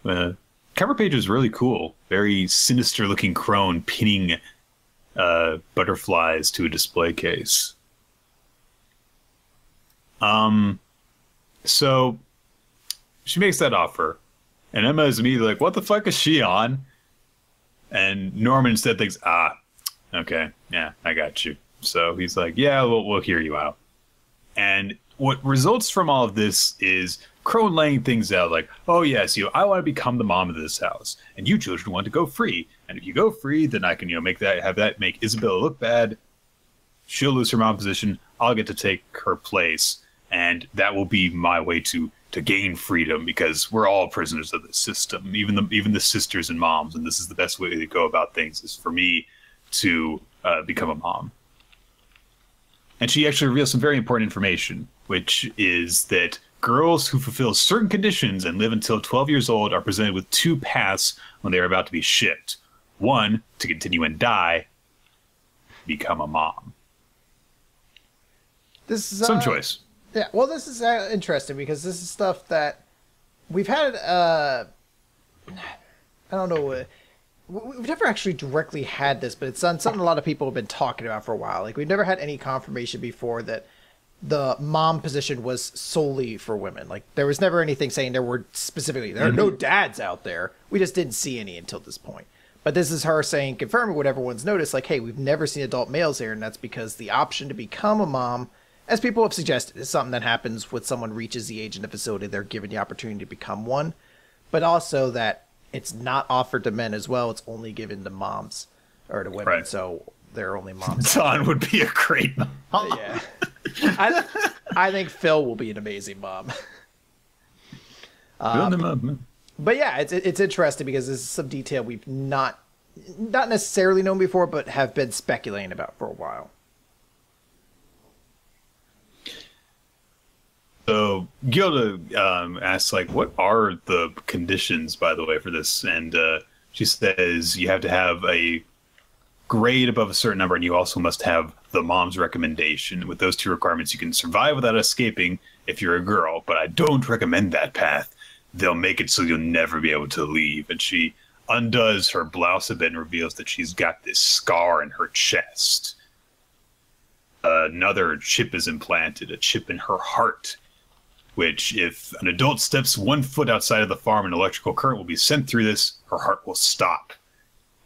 Cover page is really cool. Very sinister-looking crone pinning butterflies to a display case. So she makes that offer, and Emma is immediately like, what the fuck is she on? And Norman instead thinks, okay, yeah, I got you. So he's like, yeah, we'll hear you out. And what results from all of this is Crone laying things out like, oh, yes, I want to become the mom of this house. And you children want to go free. And if you go free, then I can, make Isabella look bad. She'll lose her mom position. I'll get to take her place. And that will be my way to gain freedom, because we're all prisoners of the system, even the sisters and moms. And this is the best way to go about things, is for me to become a mom. And she actually reveals some very important information, which is that girls who fulfill certain conditions and live until 12 years old are presented with 2 paths when they are about to be shipped. One, to continue and die, become a mom. This is some choice. Yeah, well, this is interesting because this is stuff that we've had. I don't know. We've never actually directly had this, but it's something a lot of people have been talking about for a while. Like, we've never had any confirmation before that the mom position was solely for women. Like, there was never anything saying there are no dads out there. We just didn't see any until this point. But this is her saying, confirming what everyone's noticed, like, hey, we've never seen adult males here, and that's because the option to become a mom, as people have suggested, is something that happens when someone reaches the age in a facility, they're given the opportunity to become one, but also that it's not offered to men as well, it's only given to moms, or to women, right. So they're only moms. Dawn would be a great mom. Yeah. I think Phil will be an amazing mom. But yeah, it's interesting because this is some detail we've not necessarily known before, but have been speculating about for a while. So Gilda asks, like, what are the conditions, by the way, for this? And she says you have to have a grade above a certain number, and you also must have the mom's recommendation. With those two requirements, you can survive without escaping if you're a girl, but I don't recommend that path. They'll make it so you'll never be able to leave. And she undoes her blouse a bit and reveals that she's got this scar in her chest. Another chip is implanted, a chip in her heart, which if an adult steps 1 foot outside of the farm, an electrical current will be sent through this, her heart will stop.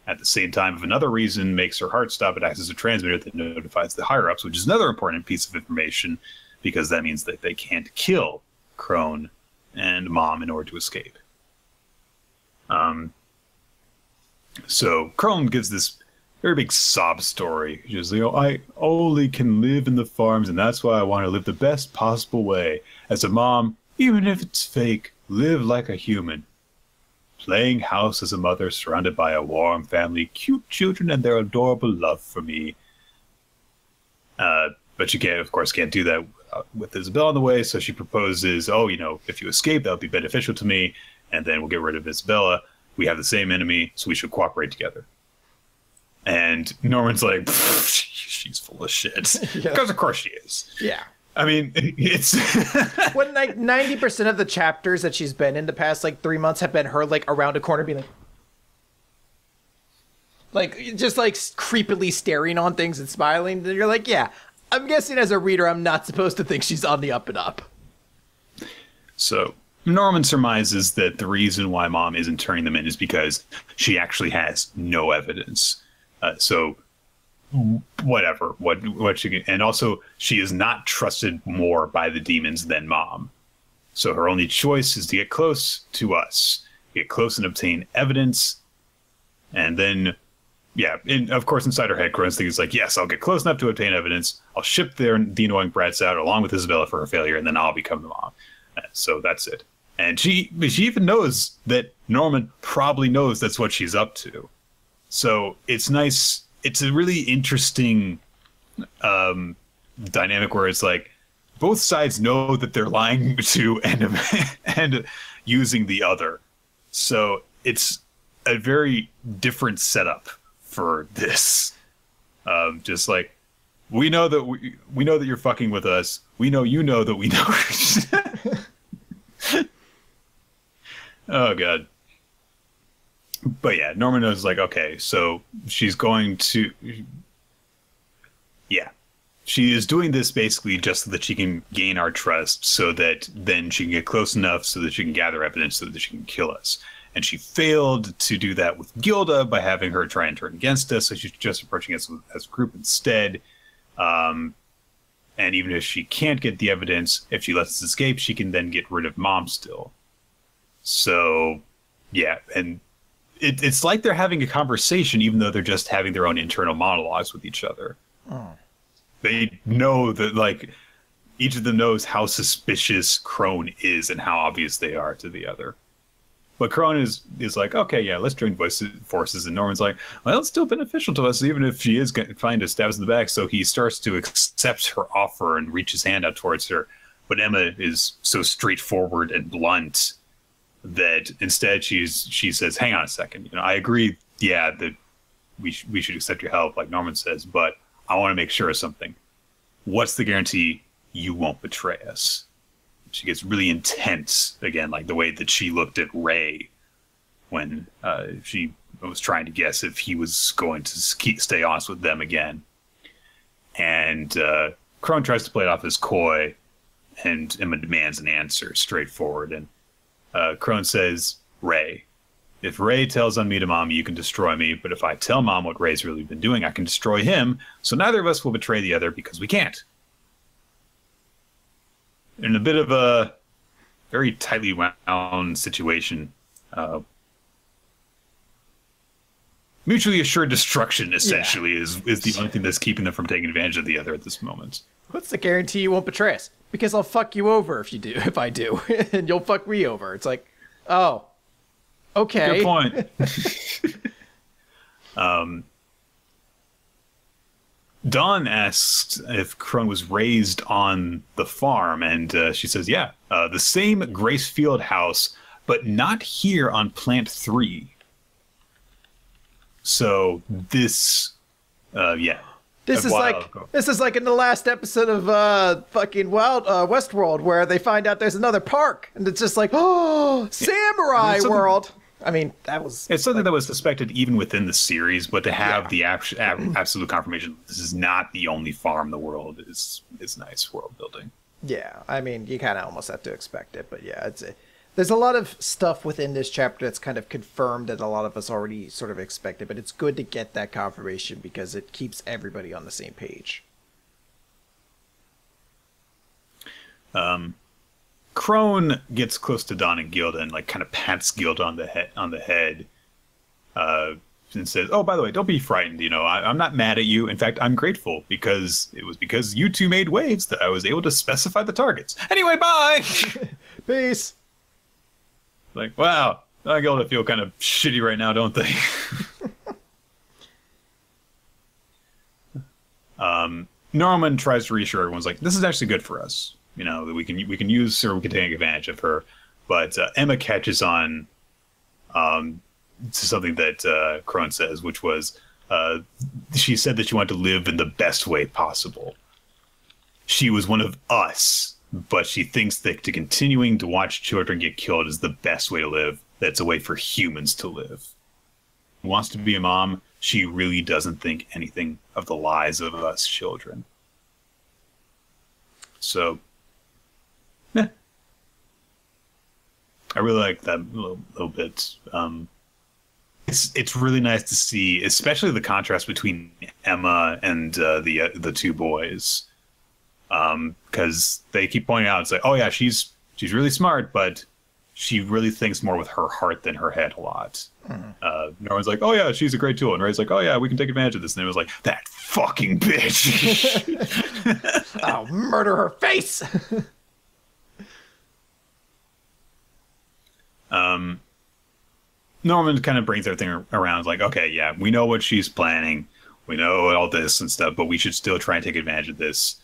At the same time, if another reason makes her heart stop, it acts as a transmitter that notifies the higher-ups, which is another important piece of information, because that means that they can't kill Crone and Mom in order to escape. So Crone gives this very big sob story. She's like, I only can live in the farms, and that's why I want to live the best possible way. As a mom, even if it's fake, live like a human. Playing house as a mother, surrounded by a warm family, cute children, and their adorable love for me. But she can't, of course, can't do that with Isabella on the way, so she proposes, if you escape, that would be beneficial to me, and then we'll get rid of Isabella. We have the same enemy, so we should cooperate together. And Norman's like, she's full of shit. Yeah. Because of course she is. Yeah. I mean, it's... when, 90% of the chapters that she's been in the past, 3 months have been her, around a corner being just, creepily staring on things and smiling. And you're like, yeah, I'm guessing as a reader, I'm not supposed to think she's on the up and up. So Norman surmises that the reason why Mom isn't turning them in is because she actually has no evidence. So whatever, what she can, and also she is not trusted more by the demons than Mom. So her only choice is to get close to us, get close and obtain evidence. And then, yeah, and of course inside her head, Crone's thinking is like, yes, I'll get close enough to obtain evidence. I'll ship the annoying brats out along with Isabella for her failure, and then I'll become the Mom. So that's it. And she even knows that Norman probably knows that's what she's up to. So it's nice. It's a really interesting dynamic where it's like both sides know that they're lying to and using the other. So it's a very different setup for this. Just like we know that we know that you're fucking with us. We know you know that we know. Oh god. But yeah, Norman knows, okay, so she's going to... Yeah. She is doing this basically just so that she can gain our trust, so that then she can get close enough so that she can gather evidence so that she can kill us. And she failed to do that with Gilda by having her try and turn against us, so she's just approaching us as a group instead. And even if she can't get the evidence, if she lets us escape, she can then get rid of Mom still. So, yeah, and... It's like they're having a conversation, even though they're just having their own internal monologues with each other. Oh. They know that, each of them knows how suspicious Crone is and how obvious they are to the other. But Crone is like, okay, yeah, let's join forces. And Norman's like, well, it's still beneficial to us, even if she is trying to stab us in the back. So he starts to accept her offer and reach his hand out towards her. But Emma is so straightforward and blunt that instead she says, hang on a second, I agree, yeah, that we should accept your help, like Norman says, but I want to make sure of something. What's the guarantee you won't betray us? She gets really intense again, like the way that she looked at Ray when she was trying to guess if he was going to stay honest with them again. And Crone tries to play it off as coy, and Emma demands an answer straightforward, and Crone says, Ray, If Ray tells on me to Mom, you can destroy me. But if I tell Mom what Ray's really been doing, I can destroy him. So neither of us will betray the other because we can't. In a bit of a very tightly wound situation, mutually assured destruction essentially is the only thing that's keeping them from taking advantage of the other at this moment. What's the guarantee you won't betray us? Because I'll fuck you over if I do, and you'll fuck me over. It's like, oh, okay. Good point. Dawn asks if Crone was raised on the farm, and she says, yeah, the same Gracefield house, but not here on Plant 3. So this, yeah. This is like in the last episode of fucking Westworld, where they find out there's another park, and it's just like, oh, Samurai World. I mean, it's something that was suspected even within the series, but to have the absolute confirmation this is not the only farm in the world is nice world building. Yeah, I mean, you kind of almost have to expect it, but yeah, there's a lot of stuff within this chapter that's kind of confirmed that a lot of us already sort of expected, but it's good to get that confirmation because it keeps everybody on the same page. Crone gets close to Dawn and Gilda and like kind of pats Gilda on the head, and says, "Oh, by the way, don't be frightened. You know, I'm not mad at you. In fact, I'm grateful because it was because you two made waves that I was able to specify the targets. Anyway, bye." Peace. Like, wow, I Gilda feel kind of shitty right now, don't they? Norman tries to reassure everyone's like, this is actually good for us. You know, that we can use her, we can take advantage of her. But Emma catches on to something that Crone says, which was she said that she wanted to live in the best way possible. She was one of us, but she thinks that continuing to watch children get killed is the best way to live. That's a way for humans to live. Wants to be a mom. She really doesn't think anything of the lives of us children. So, yeah. I really like that little bit. It's really nice to see, especially the contrast between Emma and the two boys, because they keep pointing out, it's like, oh yeah, she's really smart, but she really thinks more with her heart than her head a lot. Norman's like, oh yeah, she's a great tool, and Ray's like, oh yeah, we can take advantage of this, and it was like, that fucking bitch. I'll murder her face. Norman kind of brings everything around, like, okay, yeah, we know what she's planning, we know all this and stuff, but we should still try and take advantage of this.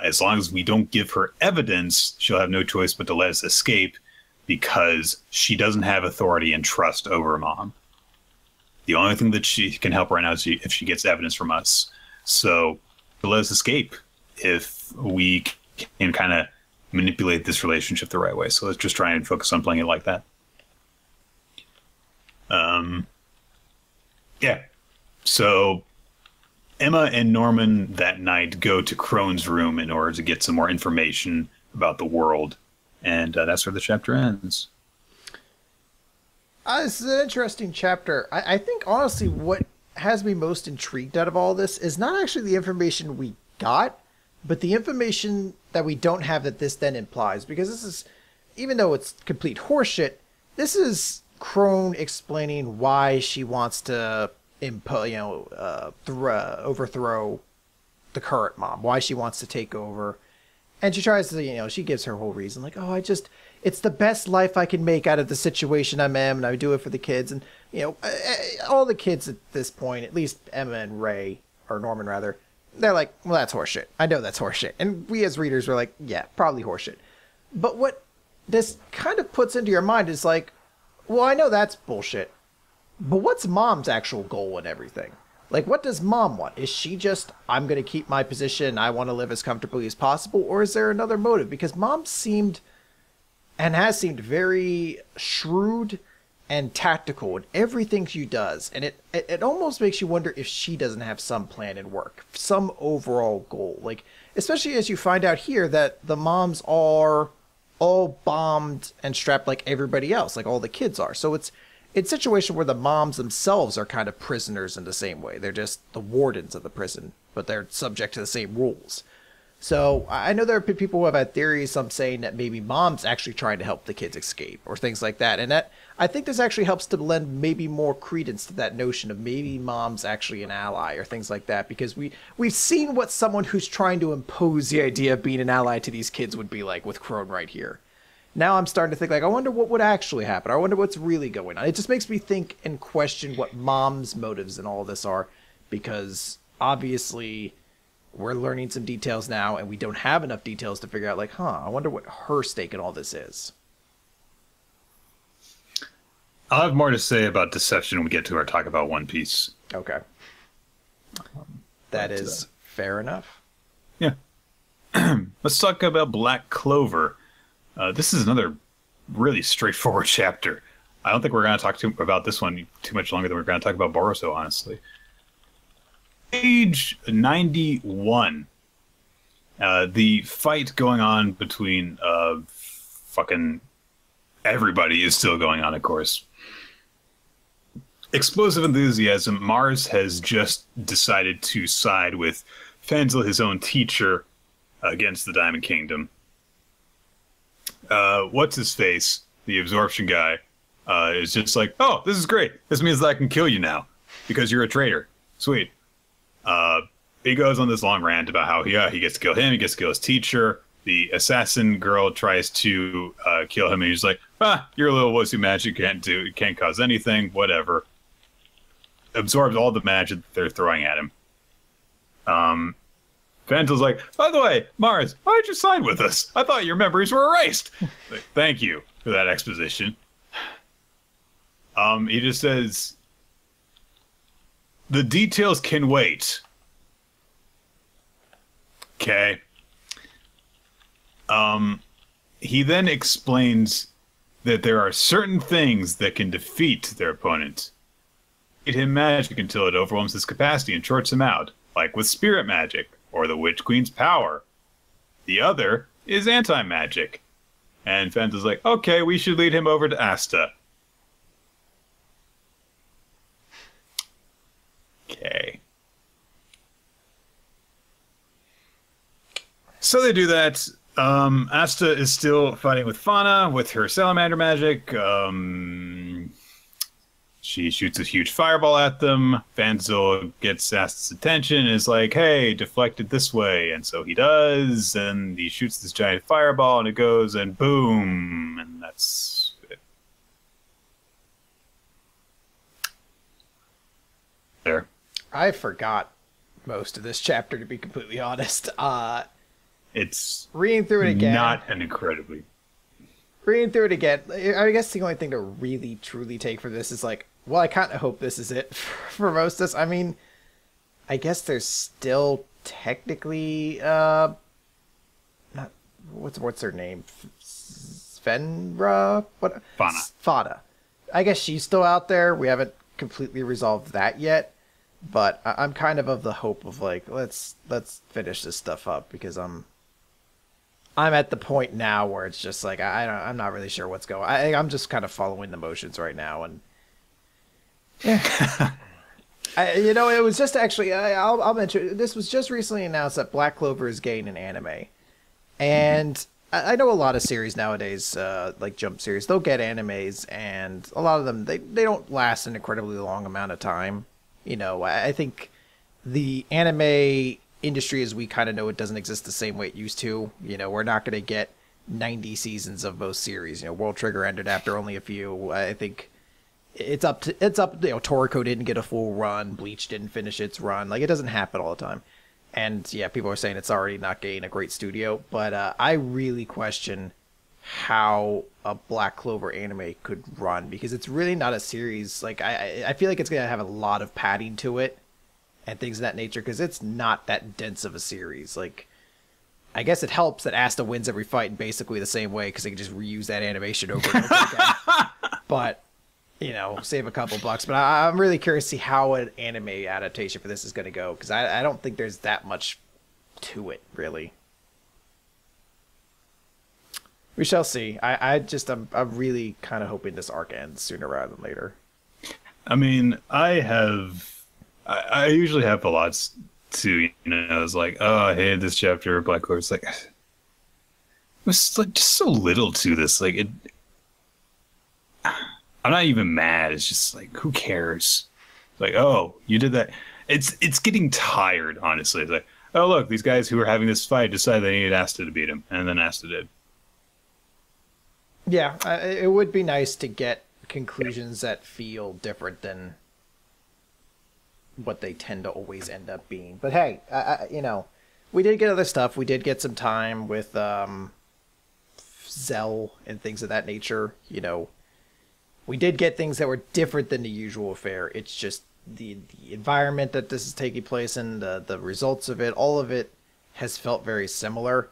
As long as we don't give her evidence, she'll have no choice but to let us escape, because she doesn't have authority and trust over Mom. The only thing that she can help right now is if she gets evidence from us. So let us escape if we can kind of manipulate this relationship the right way. So let's just try and focus on playing it like that. Yeah. So Emma and Norman that night go to Crone's room in order to get some more information about the world. And that's where the chapter ends. This is an interesting chapter. I think, honestly, what has me most intrigued out of all this is not actually the information we got, but the information that we don't have that this then implies. Because this is, even though it's complete horseshit, this is Crone explaining why she wants to overthrow the current mom, why she wants to take over. And she tries to, she gives her whole reason, like, oh, it's the best life I can make out of the situation I'm in, and I do it for the kids. And, all the kids at this point, at least Emma and Ray, or Norman rather, they're like, well, that's horseshit. I know that's horseshit. And we as readers were like, yeah, probably horseshit. But what this kind of puts into your mind is like, well, I know that's bullshit, but what's Mom's actual goal and everything? Like, what does Mom want? Is she just, I'm going to keep my position, I want to live as comfortably as possible? Or is there another motive? Because Mom seemed, and has seemed, very shrewd and tactical in everything she does. And it almost makes you wonder if she doesn't have some plan in work, some overall goal. Like, especially as you find out here that the moms are all bombed and strapped like everybody else, like all the kids are. So it's it's a situation where the moms themselves are kind of prisoners in the same way. They're just the wardens of the prison, but they're subject to the same rules. So I know there are people who have had theories, some saying that maybe mom's actually trying to help the kids escape or things like that. And that, I think this actually helps to lend maybe more credence to that notion of maybe mom's actually an ally or things like that, because we've seen what someone who's trying to impose the idea of being an ally to these kids would be like with Crone right here. Now I'm starting to think, like, I wonder what would actually happen. I wonder what's really going on. It just makes me think and question what mom's motives in all of this are, because obviously we're learning some details now, and we don't have enough details to figure out, like, I wonder what her stake in all this is. I'll have more to say about deception when we get to our talk about One Piece. Okay. That is fair enough. Yeah. Let's talk about Black Clover. This is another really straightforward chapter. I don't think we're going to talk about this one too much longer than we're going to talk about Boruto, honestly. Page 91. The fight going on between fucking everybody is still going on, of course. Explosive enthusiasm. Mars has just decided to side with Fenzil, his own teacher, against the Diamond Kingdom. What's his face? The absorption guy is just like, oh, this is great. This means that I can kill you now because you're a traitor. Sweet. He goes on this long rant about how he gets to kill him, he gets to kill his teacher. The assassin girl tries to kill him, and he's like, you're a little wussy magic, can't cause anything, whatever. Absorbs all the magic that they're throwing at him. Fenzil's like, by the way, Mars, why did you sign with us? I thought your memories were erased. Like, thank you for that exposition. He just says, the details can wait. Okay. He then explains that there are certain things that can defeat their opponent. Feed him magic until it overwhelms his capacity and shorts him out, like with spirit magic or the Witch Queen's power. The other is anti-magic. And Fenzil's like, okay, we should lead him over to Asta. Okay. So they do that. Asta is still fighting with Fauna with her salamander magic. She shoots a huge fireball at them. Fenzil gets Asta's attention and is like, hey, deflect it this way. And so he does. And he shoots this giant fireball and it goes and boom. And that's it. There. I forgot most of this chapter, to be completely honest. It's reading through it again. Not an incredibly. Reading through it again, I guess the only thing to really, truly take from this is like, well, I kind of hope this is it for most of this. I mean, I guess there's still technically, not, what's her name? Svenra? What? Fauna. Fada. I guess she's still out there. We haven't completely resolved that yet. But I'm kind of the hope of like, let's finish this stuff up, because I'm at the point now where it's just like I'm not really sure what's going. I'm just kind of following the motions right now, and yeah. It was just actually I'll mention, this was just recently announced that Black Clover is getting an anime, and I know a lot of series nowadays, like Jump series, they'll get animes, and a lot of them they don't last an incredibly long amount of time. I think the anime industry as we kind of know it doesn't exist the same way it used to. We're not going to get 90 seasons of most series. World Trigger ended after only a few. I think it's up. Toriko didn't get a full run. Bleach didn't finish its run. Like, it doesn't happen all the time. And yeah, people are saying it's already not getting a great studio. But I really question how a Black Clover anime could run, because it's really not a series. Like, I feel like it's going to have a lot of padding to it and things of that nature, because it's not that dense of a series. Like, I guess it helps that Asta wins every fight in basically the same way, because they can just reuse that animation over and over again. But, save a couple bucks. But I'm really curious to see how an anime adaptation for this is going to go, because I don't think there's that much to it, really. We shall see. I'm really kind of hoping this arc ends sooner rather than later. I mean, I usually have a lot to, you know, it's like, oh, I hated this chapter of Black Clover. It's like, there's like just so little to this. Like, I'm not even mad. It's just like, who cares? Like, oh, you did that. It's getting tired, honestly. It's like, oh, look, these guys who were having this fight decided they needed Asta to beat him, and then Asta did. Yeah, it would be nice to get conclusions that feel different than what they tend to always end up being. But hey, you know, we did get other stuff. We did get some time with Zell and things of that nature. You know, we did get things that were different than the usual fare. It's just the environment that this is taking place in, the results of it, all of it has felt very similar.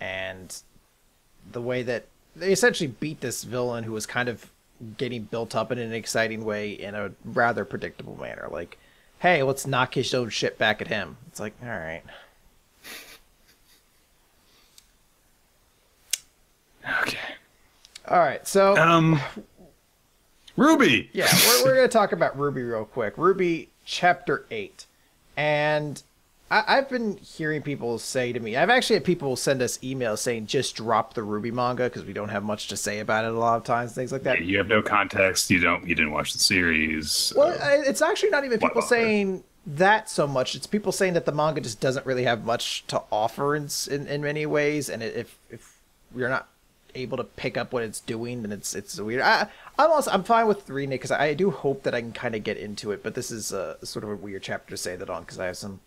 And the way that they essentially beat this villain who was kind of getting built up in an exciting way in a rather predictable manner. Like, hey, let's knock his own shit back at him. It's like, all right. Okay. All right, so RWBY. Yeah, we're going to talk about RWBY real quick. RWBY Chapter 8. And I've been hearing people say to me, I've actually had people send us emails saying just drop the RWBY manga because we don't have much to say about it a lot of times, things like that. Yeah, you have no context. You didn't watch the series. Well, it's actually not even people saying that so much. It's people saying that the manga just doesn't really have much to offer in many ways. And if you're not able to pick up what it's doing, then it's weird. I'm fine with reading it because I do hope that I can kind of get into it, but this is sort of a weird chapter to say that on because I have some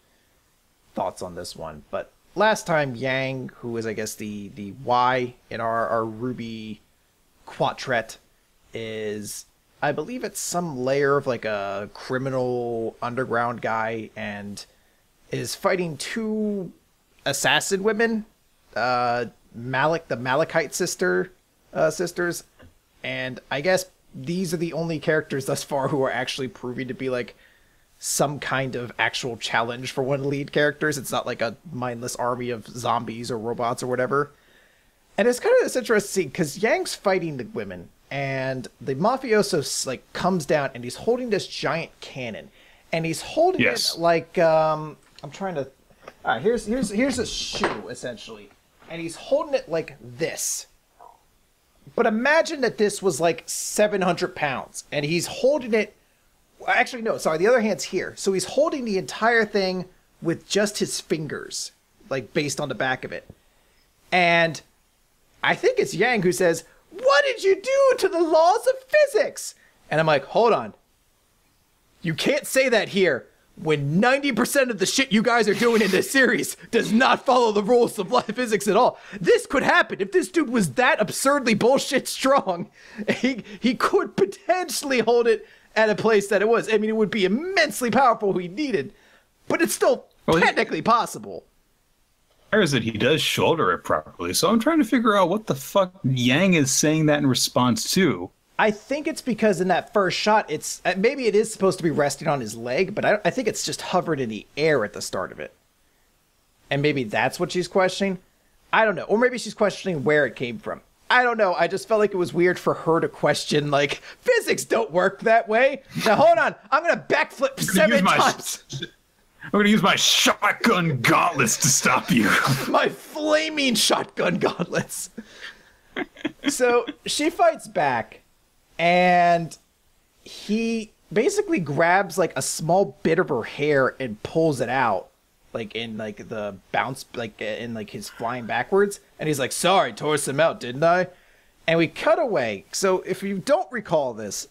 thoughts on this one. But last time, Yang, who is I guess the Y in our RWBY quartet, is, I believe it's some layer of like a criminal underground guy, and is fighting two assassin women, the Malachite sisters, and I guess these are the only characters thus far who are actually proving to be like some kind of actual challenge for one of the lead characters. It's not like a mindless army of zombies or robots or whatever. And it's kind of this interesting because Yang's fighting the women, and the mafioso like comes down and he's holding this giant cannon, and he's holding it like I'm trying to. All right, here's a shoe essentially. And he's holding it like this. But imagine that this was like 700 pounds. And he's holding it... Actually, no, sorry, the other hand's here. So he's holding the entire thing with just his fingers, like based on the back of it. And I think it's Yang who says, "What did you do to the laws of physics?" And I'm like, hold on. You can't say that here, when 90% of the shit you guys are doing in this series does not follow the rules of physics at all. This could happen. If this dude was that absurdly bullshit strong, he could potentially hold it at a place that it was. I mean, it would be immensely powerful if he needed, but it's still technically possible. Is that he does shoulder it properly, so I'm trying to figure out what the fuck Yang is saying that in response to. I think it's because in that first shot, it's maybe it is supposed to be resting on his leg, but I think it's just hovered in the air at the start of it. And maybe that's what she's questioning. I don't know. Or maybe she's questioning where it came from. I don't know. I just felt like it was weird for her to question, like, physics don't work that way. Now, hold on. I'm going to backflip 7 times. I'm going to use my shotgun gauntlets to stop you. My flaming shotgun gauntlets. So she fights back. And he basically grabs like a small bit of her hair and pulls it out, like in like the bounce, like in like his flying backwards. And he's like, "Sorry, tore some out, didn't I?" And we cut away. So if you don't recall this,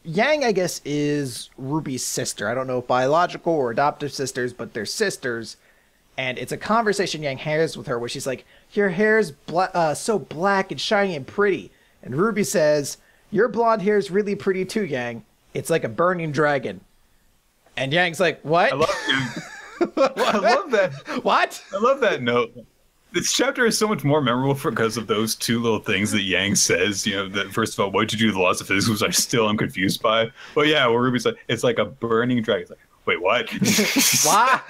Yang, I guess, is RWBY's sister. I don't know if biological or adoptive sisters, but they're sisters. And it's a conversation Yang has with her where she's like, "Your hair's so black and shiny and pretty." And RWBY says, "Your blonde hair is really pretty too, Yang. It's like a burning dragon." And Yang's like, "What?" I love that. What? I love that note. This chapter is so much more memorable because of those two little things that Yang says. You know, that first of all, what did you do to the laws of physics, which I still am confused by. But yeah, where RWBY's like, it's like a burning dragon. It's like, wait, what? What?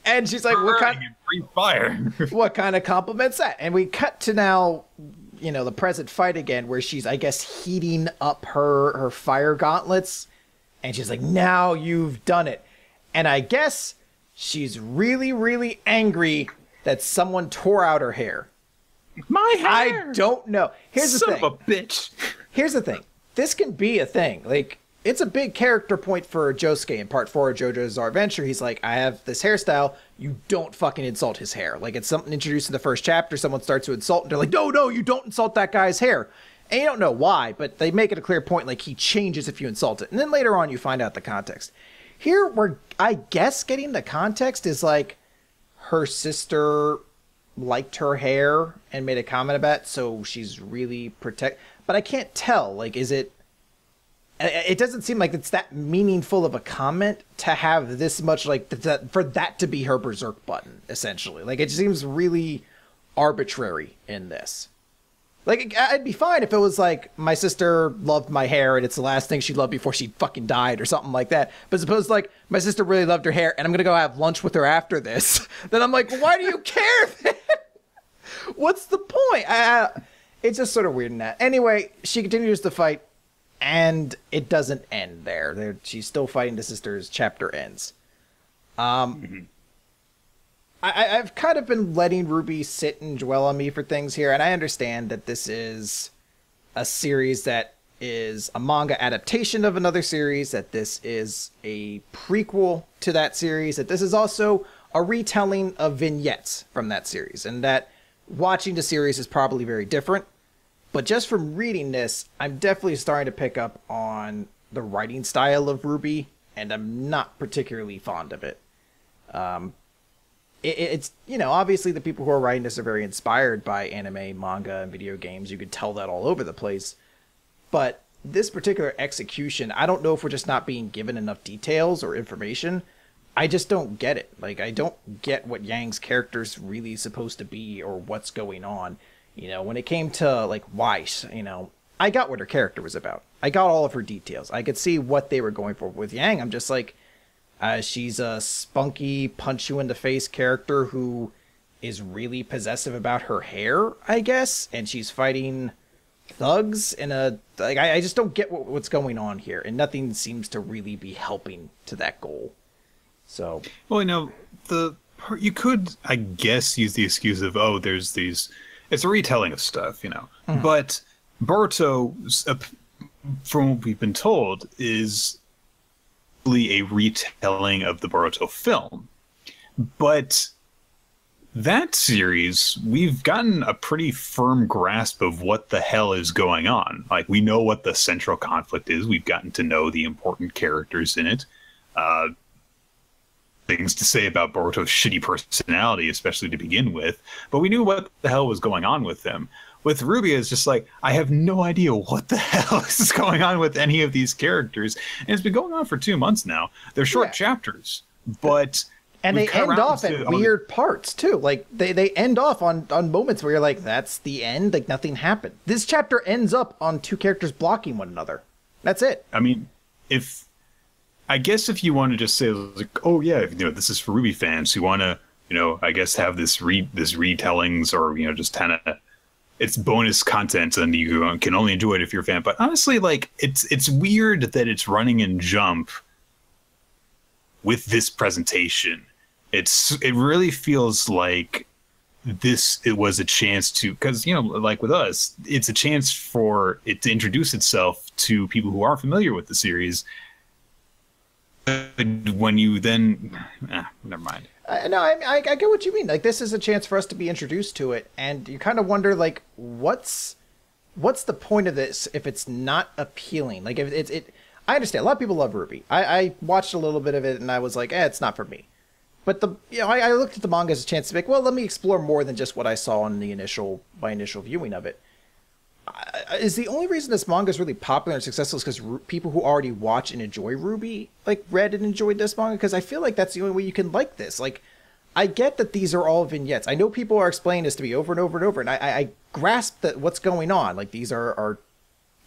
And she's like, "What kind? Free fire. What kind of compliment's that?" And we cut to now, you know, the present fight again, where she's, I guess, heating up her fire gauntlets, And she's like, now you've done it. And I guess she's really, really angry that someone tore out her hair. My hair! I don't know. Here's the thing. Son of a bitch. Here's the thing. This can be a thing. Like, it's a big character point for Josuke in part 4 of JoJo's Bizarre Adventure. He's like, I have this hairstyle. You don't fucking insult his hair. Like, it's something introduced in the first chapter. Someone starts to insult, and they're like, no, you don't insult that guy's hair. And you don't know why, but they make it a clear point, like, he changes if you insult it. And then later on, you find out the context. Here, we're, I guess, getting the context is, like, her sister liked her hair and made a comment about it, so she's really but I can't tell, like, is it doesn't seem like it's that meaningful of a comment to have this much, like, for that to be her berserk button, essentially. Like, it seems really arbitrary in this. Like, I'd be fine if it was like, my sister loved my hair and it's the last thing she loved before she fucking died or something like that. But suppose, like, my sister really loved her hair and I'm going to go have lunch with her after this. Then I'm like, why do you care then? What's the point? It's just sort of weird in that. Anyway, she continues to fight and it doesn't end there. She's still fighting the sisters. Chapter ends. I've kind of been letting RWBY sit and dwell on me for things here, and I understand that this is a series that is a manga adaptation of another series, that this is a prequel to that series, that this is also a retelling of vignettes from that series, and that watching the series is probably very different. But just from reading this, I'm definitely starting to pick up on the writing style of RWBY, and I'm not particularly fond of it. It's, you know, obviously the people who are writing this are very inspired by anime, manga, and video games. You could tell that all over the place. But this particular execution, I don't know if we're just not being given enough details or information. I just don't get it. Like, I don't get what Yang's character's really supposed to be or what's going on. You know, when it came to, like, Weiss, you know, I got what her character was about. I got all of her details. I could see what they were going for. With Yang, I'm just like, she's a spunky, punch-you-in-the-face character who is really possessive about her hair, I guess, and she's fighting thugs in a... Like, I just don't get what's going on here, and nothing seems to really be helping to that goal. So... Well, you know, you could, I guess, use the excuse of, oh, there's these... It's a retelling of stuff, you know. Mm-hmm. But Boruto, from what we've been told, is... a retelling of the Boruto film. But that series, we've gotten a pretty firm grasp of what the hell is going on. Like, we know what the central conflict is. We've gotten to know the important characters in it. Things to say about Boruto's shitty personality, especially to begin with. But we knew what the hell was going on with him. With RWBY, it's just like, I have no idea what the hell is going on with any of these characters. And it's been going on for 2 months now. They're short chapters, but... And they end off at weird parts, too. Like, they end off on moments where you're like, that's the end? Like, nothing happened. This chapter ends up on 2 characters blocking one another. That's it. I mean, I guess if you want to just say, like, oh, yeah, you know, this is for RWBY fans who want to, you know, I guess have this retellings or, you know, just kind of... It's bonus content, and you can only enjoy it if you're a fan. But honestly, like, it's weird that it's running in Jump with this presentation. It really feels like it was a chance to, because, you know, like with us, it's a chance for it to introduce itself to people who aren't familiar with the series. When you then, never mind. No, I get what you mean. Like, this is a chance for us to be introduced to it, and you kind of wonder, like, what's the point of this if it's not appealing? Like, if I understand a lot of people love RWBY. I watched a little bit of it, and I was like, it's not for me. But I looked at the manga as a chance to be like, well, let me explore more than just what I saw in my initial viewing of it. Is the only reason this manga is really popular and successful is because people who already watch and enjoy RWBY, like, read and enjoyed this manga? Because I feel like that's the only way you can like this. Like, I get that these are all vignettes. I know people are explaining this to me over and over and over, and I grasp that what's going on. Like, these are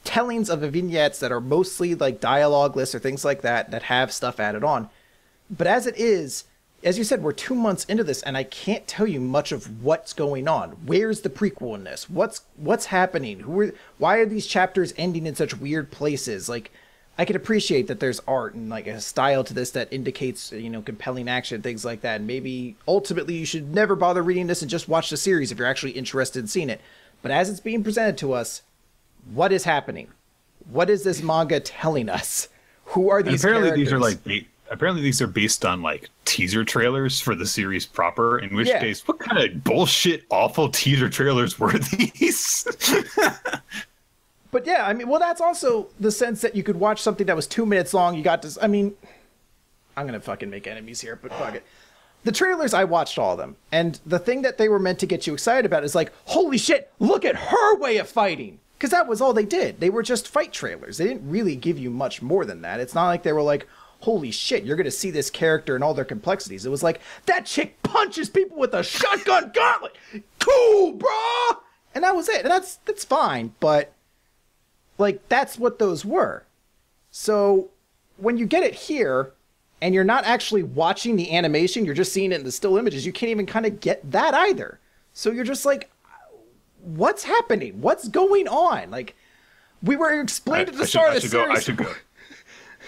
tellings of the vignettes that are mostly, like, dialogueless or things like that have stuff added on. But as it is, as you said, we're 2 months into this, and I can't tell you much of what's going on. Where's the prequel in this? What's happening? Why are these chapters ending in such weird places? Like, I can appreciate that there's art and like a style to this that indicates, compelling action, things like that. And maybe ultimately you should never bother reading this and just watch the series if you're actually interested in seeing it. But as it's being presented to us, what is happening? What is this manga telling us? Who are these characters? Apparently these are based on like teaser trailers for the series proper, in which case, what kind of bullshit, awful teaser trailers were these? But yeah, I mean, well, that's also the sense that you could watch something that was 2 minutes long. You got to, I mean, I'm going to fucking make enemies here, but fuck it. The trailers, I watched all of them. And the thing that they were meant to get you excited about is like, holy shit, look at her way of fighting. Because that was all they did. They were just fight trailers. They didn't really give you much more than that. It's not like they were like, holy shit, you're going to see this character and all their complexities. It was like, that chick punches people with a shotgun gauntlet. Cool, bro. And that was it. And that's fine. But, like, that's what those were. So, when you get it here, and you're not actually watching the animation, you're just seeing it in the still images, you can't even kind of get that either. So you're just like, what's happening? What's going on? Like, we were explained at the start of the series.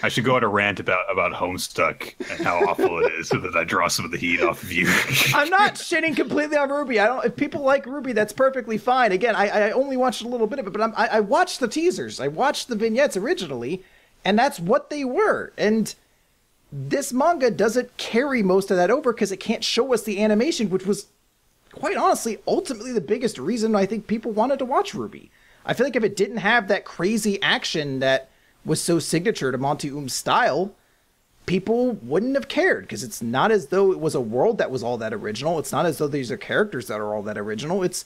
I should go on a rant about Homestuck and how awful it is, so that I draw some of the heat off of you. I'm not shitting completely on RWBY. If people like RWBY, that's perfectly fine. Again, I only watched a little bit of it, but I watched the teasers. I watched the vignettes originally, and that's what they were. And this manga doesn't carry most of that over because it can't show us the animation, which was, quite honestly, ultimately the biggest reason I think people wanted to watch RWBY. I feel like if it didn't have that crazy action that was so signature to Monty Oum's style, people wouldn't have cared, because it's not as though it was a world that was all that original. It's not as though these are characters that are all that original. It's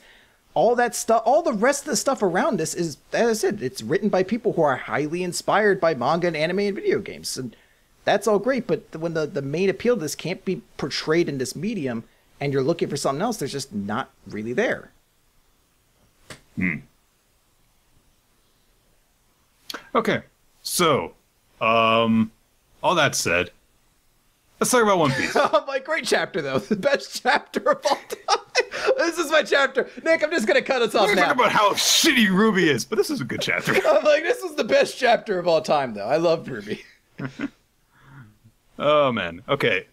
all that stuff. All the rest of the stuff around this is, as I said, it's written by people who are highly inspired by manga and anime and video games. And that's all great, but when the main appeal of this can't be portrayed in this medium and you're looking for something else, there's just not really there. Okay. So, all that said, let's talk about One Piece. Oh, my great chapter, though. The best chapter of all time. This is my chapter. Nick, I'm just going to cut us off now. We're talking about how shitty RWBY is, but this is a good chapter. I'm like, this was the best chapter of all time, though. I loved RWBY. Oh, man. Okay.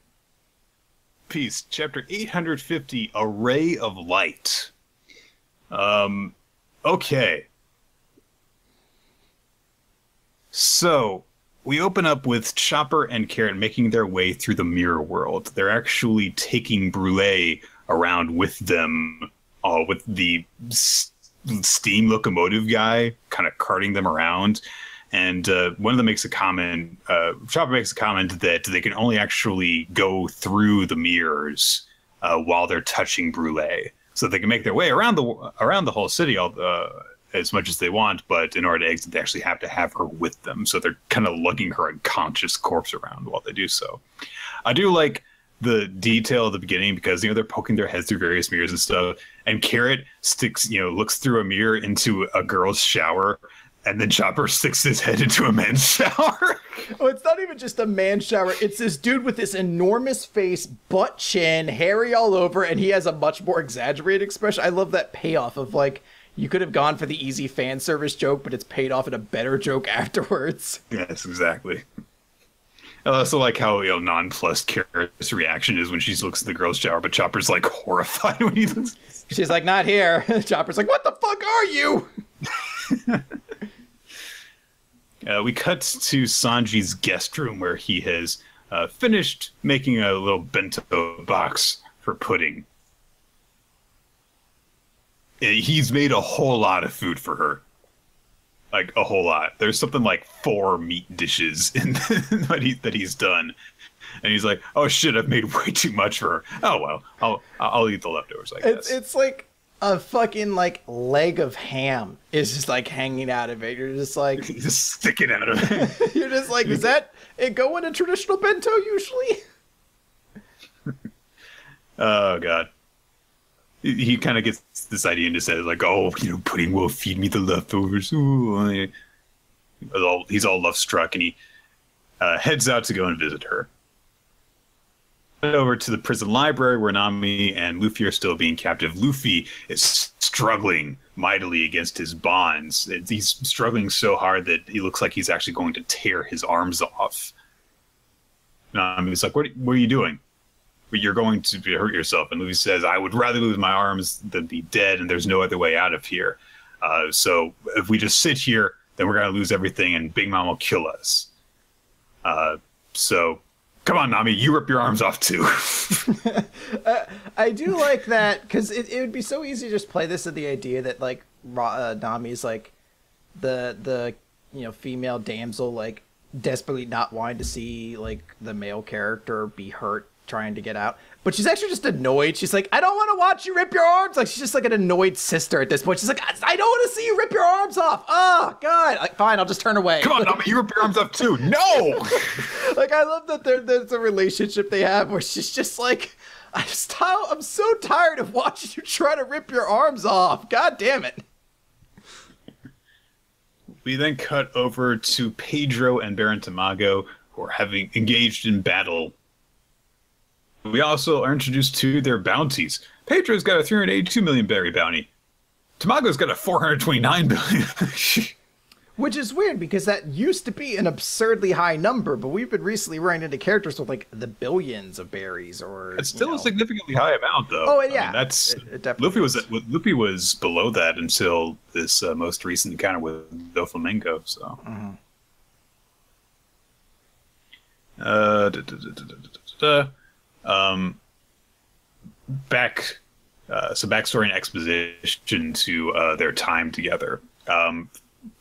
Piece, chapter 850, A Ray of Light. Okay. So, we open up with Chopper and Carrot making their way through the mirror world. They're actually taking Brûlé around with them, with the steam locomotive guy kind of carting them around. And one of them makes a comment, Chopper makes a comment that they can only actually go through the mirrors while they're touching Brûlé. So they can make their way around the whole city as much as they want, but in order to exit, they actually have to have her with them. So they're kind of lugging her unconscious corpse around while they do so. I do like the detail at the beginning because, they're poking their heads through various mirrors and stuff. And Carrot looks through a mirror into a girl's shower, and then Chopper sticks his head into a man's shower. Oh, it's not even just a man's shower. It's this dude with this enormous face, butt chin, hairy all over, and he has a much more exaggerated expression. I love that payoff of, like, you could have gone for the easy fan service joke, but it's paid off in a better joke afterwards. Yes, exactly. I also like how nonplussed Carrot's reaction is when she looks at the girl's shower, but Chopper's like horrified when he looks. She's like, not here. Chopper's like, what the fuck are you? We cut to Sanji's guest room where he has finished making a little bento box for Pudding. He's made a whole lot of food for her. Like, a whole lot. There's something like 4 meat dishes that he's done. And he's like, oh shit, I've made way too much for her. Oh well, I'll eat the leftovers, I guess. It's like a fucking, like, leg of ham is just, like, hanging out of it. You're just like... just sticking out of it. You're just like, is that it go in a traditional bento usually? Oh, God. He kind of gets this idea into says like, oh, Pudding will feed me the leftovers. Ooh. He's all love struck, and he heads out to go and visit her. over to the prison library where Nami and Luffy are still being captive. Luffy is struggling mightily against his bonds. He's struggling so hard that he looks like he's actually going to tear his arms off. Nami's like, what are you doing? You're going to hurt yourself. And Luffy says, I would rather lose my arms than be dead, and there's no other way out of here. So if we just sit here, then we're going to lose everything, and Big Mom will kill us. So come on, Nami, you rip your arms off too. I do like that, because it would be so easy to just play this with the idea that, like, Nami's, like, the female damsel, like, desperately not wanting to see, like, the male character be hurt trying to get out. But she's actually just annoyed. She's like, I don't want to watch you rip your arms. Like, she's just like an annoyed sister at this point. She's like, I don't want to see you rip your arms off. Oh, God. Like, fine, I'll just turn away. Come on, Nami, you rip your arms off too. No! Like, I love that there's a relationship they have where she's just like, I'm so tired of watching you try to rip your arms off. God damn it. We then cut over to Pedro and Baron Tamago, who are having engaged in battle. We also are introduced to their bounties. Pedro's got a 382 million berry bounty. Tamago's got a 429 billion. Which is weird, because that used to be an absurdly high number, but we've been recently running into characters with, like, the billions of berries, or... It's still a significantly high amount, though. Oh, yeah. I mean, that's... It definitely Luffy was below that until this most recent encounter with Doflamingo, so... Mm-hmm. Backstory and exposition to their time together.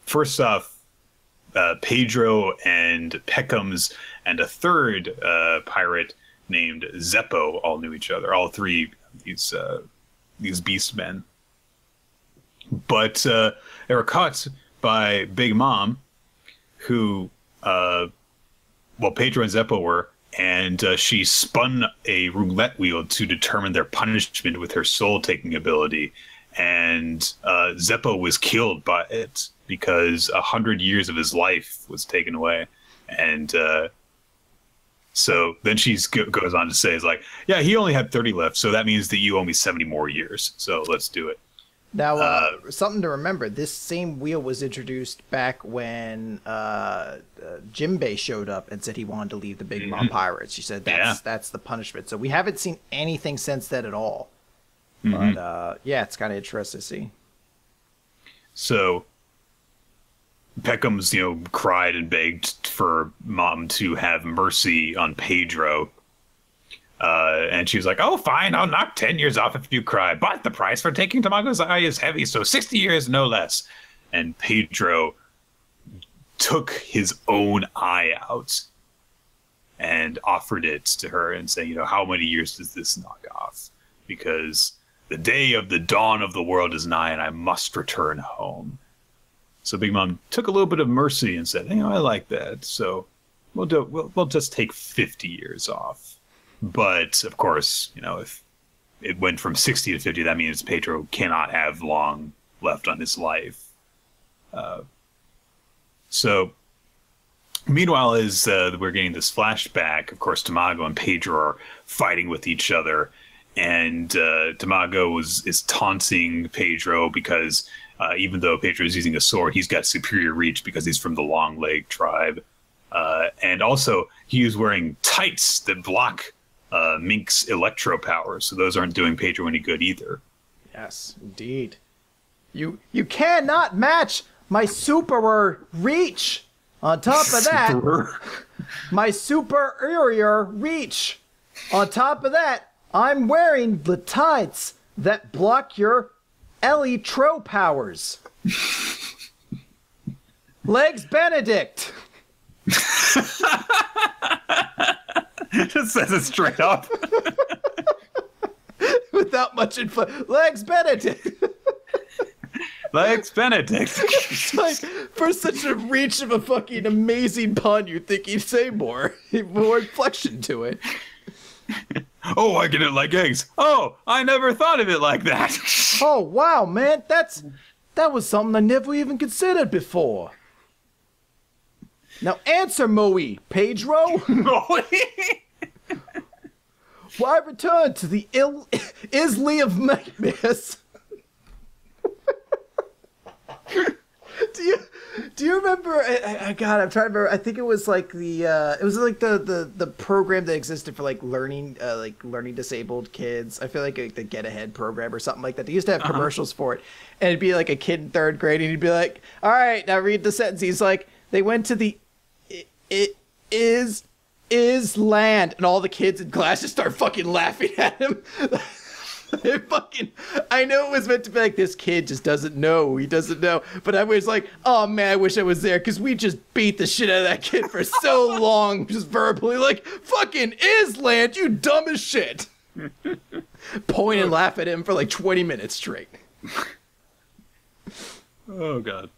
First off, Pedro and Peckham's and a third pirate named Zeppo all knew each other. All three these beast men, but they were caught by Big Mom, who Pedro and Zeppo were. And she spun a roulette wheel to determine their punishment with her soul-taking ability. And Zeppo was killed by it because 100 years of his life was taken away. And so then she goes on to say, is like, yeah, he only had 30 left, so that means that you owe me 70 more years. So let's do it. Now, something to remember, this same wheel was introduced back when Jinbei showed up and said he wanted to leave the Big Mom Pirates. She said that's the punishment. So we haven't seen anything since then at all. Mm-hmm. But, yeah, it's kind of interesting to see. So Peckham's, cried and begged for Mom to have mercy on Pedro. And she was like, oh, fine, I'll knock 10 years off if you cry. But the price for taking Tamago's eye is heavy, so 60 years, no less. And Pedro took his own eye out and offered it to her and said, how many years does this knock off? Because the day of the dawn of the world is nigh, and I must return home. So Big Mom took a little bit of mercy and said, I like that. So we'll just take 50 years off. But, of course, if it went from 60 to 50, that means Pedro cannot have long left on his life. So, meanwhile, as we're getting this flashback, of course, Tamago and Pedro are fighting with each other. And Tamago is taunting Pedro because even though Pedro is using a sword, he's got superior reach because he's from the Long Leg tribe. And also, he was wearing tights that block Mink's electro powers, so those aren't doing Pedro any good either. Yes, indeed. You cannot match my super reach. On top of that, my superior reach. On top of that, I'm wearing the tights that block your electro powers. Legs Benedict. Just says it straight up. Without much info. Legs Benedict. Legs Benedict. It's like, for such a reach of a fucking amazing pun, you'd think he'd say more inflection to it. Oh, I get it like eggs. Oh, I never thought of it like that. Oh, wow, man. That was something I never even considered before. Now answer, Moe. Pedro? Why return to the Isley of Nightmares? Do you remember? God, I'm trying to remember. I think it was like the program that existed for like learning disabled kids. I feel like the Get Ahead program or something like that. They used to have commercials for it, and it'd be like a kid in 3rd grade, and he'd be like, "All right, now read the sentence." He's like, "They went to the is land," and all the kids in class just start fucking laughing at him. I know it was meant to be like, this kid just doesn't know. He doesn't know. But I was like, oh man, I wish I was there, because we just beat the shit out of that kid for so long, just verbally, like, fucking Island, you dumb as shit. Point and laugh at him for like 20 minutes straight. Oh god.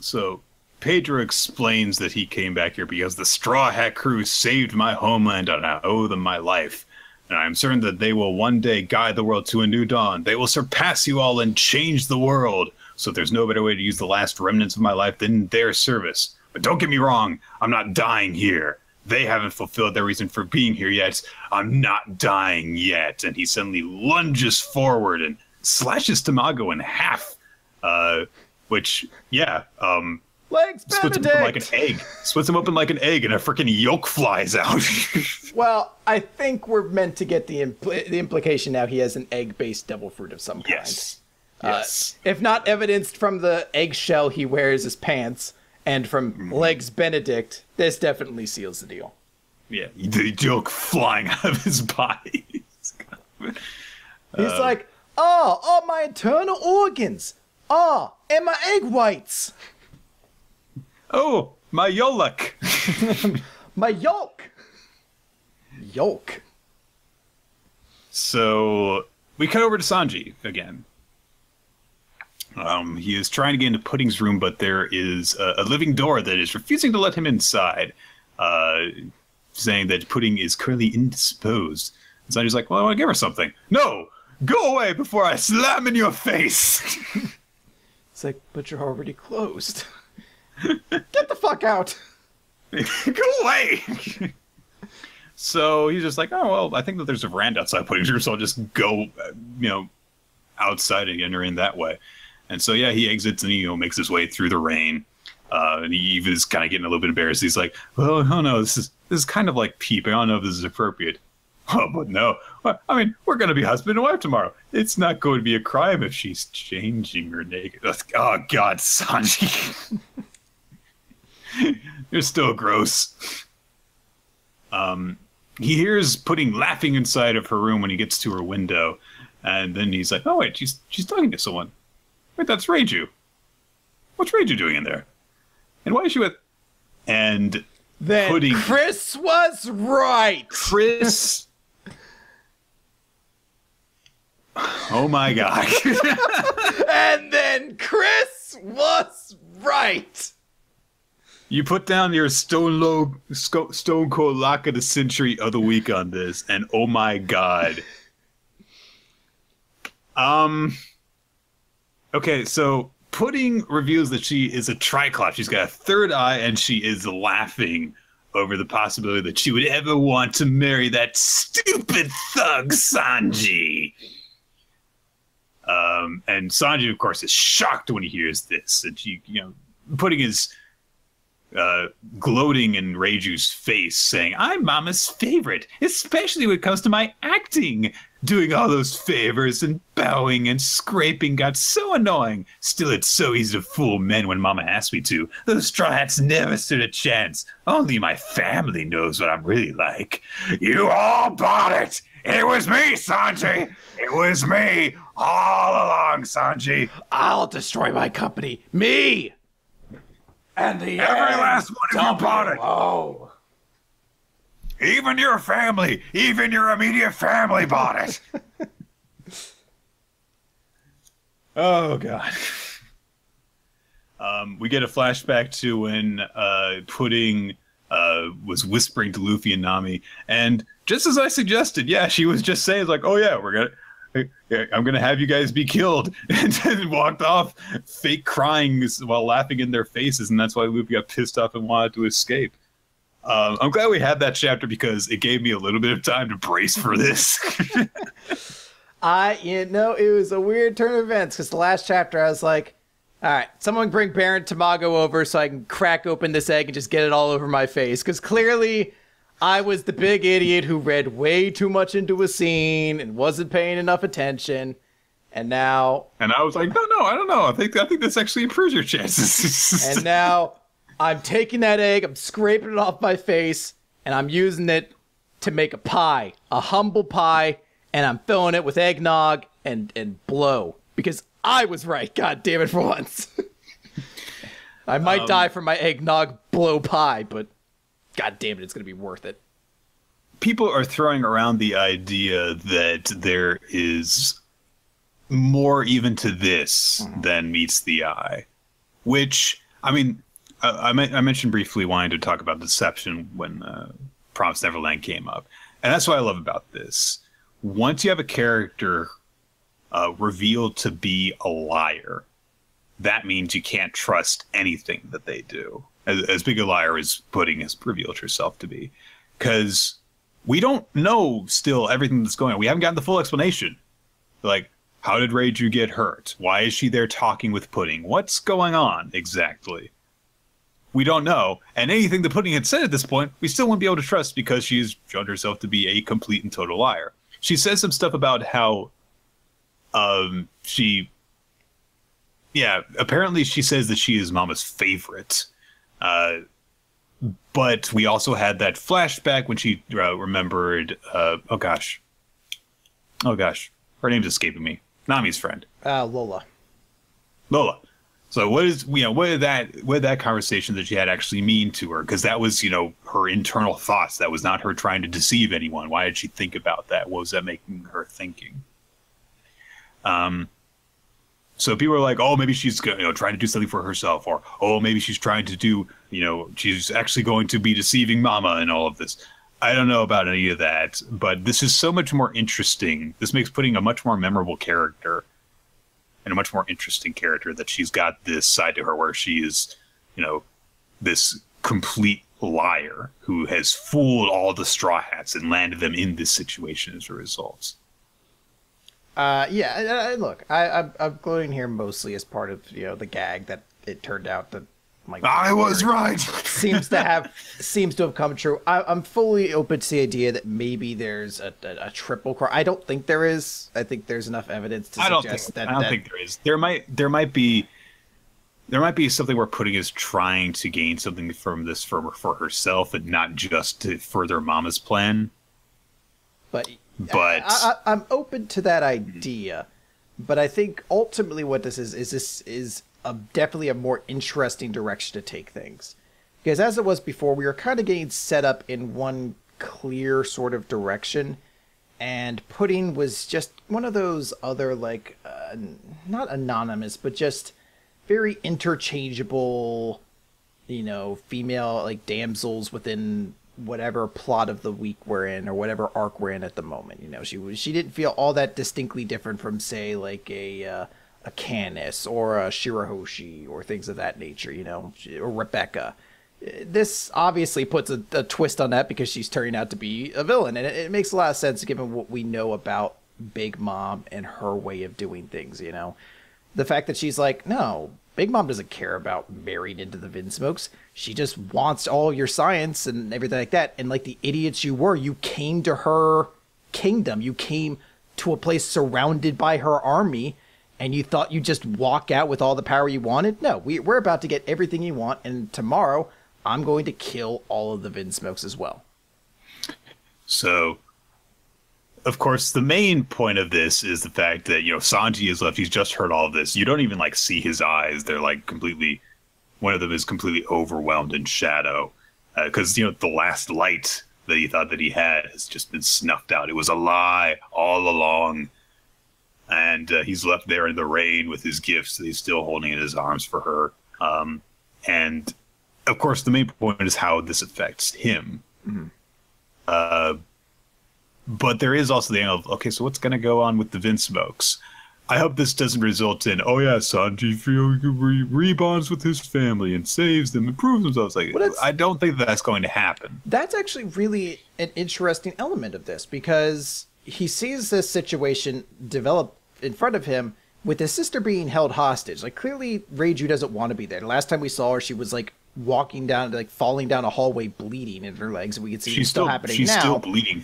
So Pedro explains that he came back here because the Straw Hat Crew saved my homeland and I owe them my life. And I am certain that they will one day guide the world to a new dawn. They will surpass you all and change the world. So there's no better way to use the last remnants of my life than their service. But don't get me wrong, I'm not dying here. They haven't fulfilled their reason for being here yet. I'm not dying yet. And he suddenly lunges forward and slashes Tamago in half. Which, yeah, Legs splits him open like an egg. Splits him open like an egg, and a freaking yolk flies out. Well, I think we're meant to get the implication now he has an egg-based devil fruit of some kind. Yes. If not evidenced from the eggshell he wears as pants and from Legs Benedict, this definitely seals the deal. Yeah, the yolk flying out of his body. He's like, all my internal organs. And my egg whites. Oh, my yolk. My yolk. Yolk. So we cut over to Sanji again. He is trying to get into Pudding's room, but there is a living door that is refusing to let him inside, saying that Pudding is currently indisposed. And Sanji's like, well, I want to give her something. No, go away before I slam in your face. It's like, but you're already closed. Get the fuck out. Go away. So he's just like, oh, well, I think that there's a veranda outside Pudding's room, so I'll just go, outside and enter in that way. And so, yeah, he exits and he makes his way through the rain. And he is kind of getting a little bit embarrassed. He's like, well, I don't know, this is kind of like peeping. I don't know if this is appropriate. Oh, but no. I mean, we're going to be husband and wife tomorrow. It's not going to be a crime if she's changing her naked. Oh, God, Sanji. You're still gross. He hears Pudding laughing inside of her room when he gets to her window. And then he's like, oh, wait, she's talking to someone. Wait, that's Reiju. What's Reiju doing in there? And why is she with... And then Pudding... Chris was right. Chris... Oh, my God. And then Chris was right. You put down your Stone Cold Lock of the Century of the Week on this, and oh my god. Okay, so Pudding reveals that she is a Triclops. She's got a third eye, and she is laughing over the possibility that she would ever want to marry that stupid thug Sanji. And Sanji, of course, is shocked when he hears this. And she, Pudding is gloating in Reiju's face, saying, I'm Mama's favorite, especially when it comes to my acting. Doing all those favors and bowing and scraping got so annoying. Still, it's so easy to fool men when Mama asked me to. Those Straw Hats never stood a chance. Only my family knows what I'm really like. You all bought it. It was me, Sanji. It was me all along, Sanji. I'll destroy my company. Me! And the every last one of you bought it. Oh. Even your family, even your immediate family bought it. Oh, God. We get a flashback to when Pudding was whispering to Luffy and Nami. And just as I suggested, yeah, she was just saying, like, oh, yeah, I'm going to have you guys be killed. And then walked off, fake crying while laughing in their faces. And that's why Luffy got pissed off and wanted to escape. I'm glad we had that chapter because it gave me a little bit of time to brace for this. It was a weird turn of events because the last chapter I was like, all right, someone bring Baron Tamago over so I can crack open this egg and just get it all over my face. Because clearly I was the big idiot who read way too much into a scene and wasn't paying enough attention. And now... And I was like, no, I don't know. I think this actually improves your chances. And now I'm taking that egg, I'm scraping it off my face, and I'm using it to make a pie. A humble pie, and I'm filling it with eggnog and blow. Because I was right, god damn it, for once. I might die for my eggnog blow pie, but god damn it, it's going to be worth it. People are throwing around the idea that there is more even to this than meets the eye. Which, I mean, I mentioned briefly wanting to talk about deception when Promised Neverland came up. And that's what I love about this. Once you have a character revealed to be a liar, that means you can't trust anything that they do. As big a liar as Pudding has revealed herself to be. Because we don't know still everything that's going on. We haven't gotten the full explanation. Like, how did Reiju get hurt? Why is she there talking with Pudding? What's going on exactly? We don't know. And anything that Pudding had said at this point, we still wouldn't be able to trust because she's shown herself to be a complete and total liar. She says some stuff about how apparently she says that she is Mama's favorite. But we also had that flashback when she remembered, oh gosh, her name's escaping me. Nami's friend. Lola. So what did that conversation that she had actually mean to her? Because that was, her internal thoughts. That was not her trying to deceive anyone. Why did she think about that? What was that making her thinking? So people are like, oh, maybe she's trying to do something for herself, or oh, maybe she's trying to do, she's actually going to be deceiving Mama and all of this. I don't know about any of that, but this is so much more interesting. This makes Pudding a much more memorable character and a much more interesting character, that she's got this side to her where she is, this complete liar who has fooled all the Straw Hats and landed them in this situation as a result. Look, I'm gloating here mostly as part of the gag that it turned out that I was right. seems to have come true. I'm fully open to the idea that maybe there's a triple cross. I don't think there is. I think there's enough evidence to suggest that. I don't think there is. There might be something where Pudding is trying to gain something from this for herself and not just to further Mama's plan. But I'm open to that idea. But I think ultimately what this is definitely a more interesting direction to take things. Because as it was before, we were kind of getting set up in one clear sort of direction. And Pudding was just one of those other, not anonymous, but just very interchangeable, female, damsels within whatever plot of the week we're in or whatever arc we're in at the moment. She didn't feel all that distinctly different from, say, a Canis or a Shirahoshi or things of that nature, or Rebecca. This obviously puts a twist on that because she's turning out to be a villain, and it makes a lot of sense given what we know about Big Mom and her way of doing things. The fact that she's like, no, Big Mom doesn't care about marrying into the Vinsmokes. She just wants all your science and everything like that. And like the idiots you were, you came to her kingdom. You came to a place surrounded by her army, and you thought you'd just walk out with all the power you wanted? No, we're about to get everything you want, and tomorrow I'm going to kill all of the Vinsmokes as well. So, of course, the main point of this is the fact that, Sanji is left. He's just heard all of this. You don't even, see his eyes. They're, completely... One of them is completely overwhelmed in shadow. Because, the last light that he thought that he had has just been snuffed out. It was a lie all along. And he's left there in the rain with his gifts that he's still holding in his arms for her. And, of course, the main point is how this affects him. Mm-hmm. But there is also the angle of, okay, so what's going to go on with the Vinsmokes? I hope this doesn't result in, oh yeah, Sanji rebonds with his family and saves them and proves himself. Like, I don't think that's going to happen. That's actually really an interesting element of this, because he sees this situation develop in front of him with his sister being held hostage. Like, clearly Reiju doesn't want to be there. The last time we saw her, she was like walking down, like falling down a hallway, bleeding in her legs, and we can see it's still happening now. She's still bleeding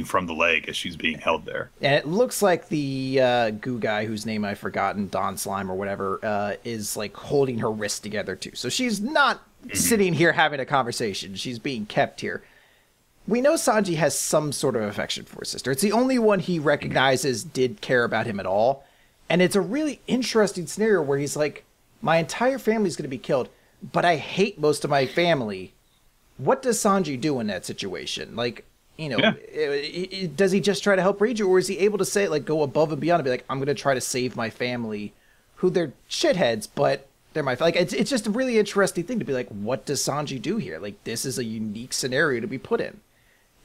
from the leg as she's being held there. And it looks like the goo guy, whose name I've forgotten, Don Slime or whatever, is like holding her wrist together too. So she's not sitting here having a conversation. She's being kept here. We know Sanji has some sort of affection for his sister. It's the only one he recognizes did care about him at all. And it's a really interesting scenario where he's like, my entire family's going to be killed, but I hate most of my family. What does Sanji do in that situation? Like, you know, does he just try to help Reiju, or is he able to say, like, go above and beyond and be like, I'm going to try to save my family, who they're shitheads, but they're my, like, it's just a really interesting thing to be like, what does Sanji do here? Like, this is a unique scenario to be put in.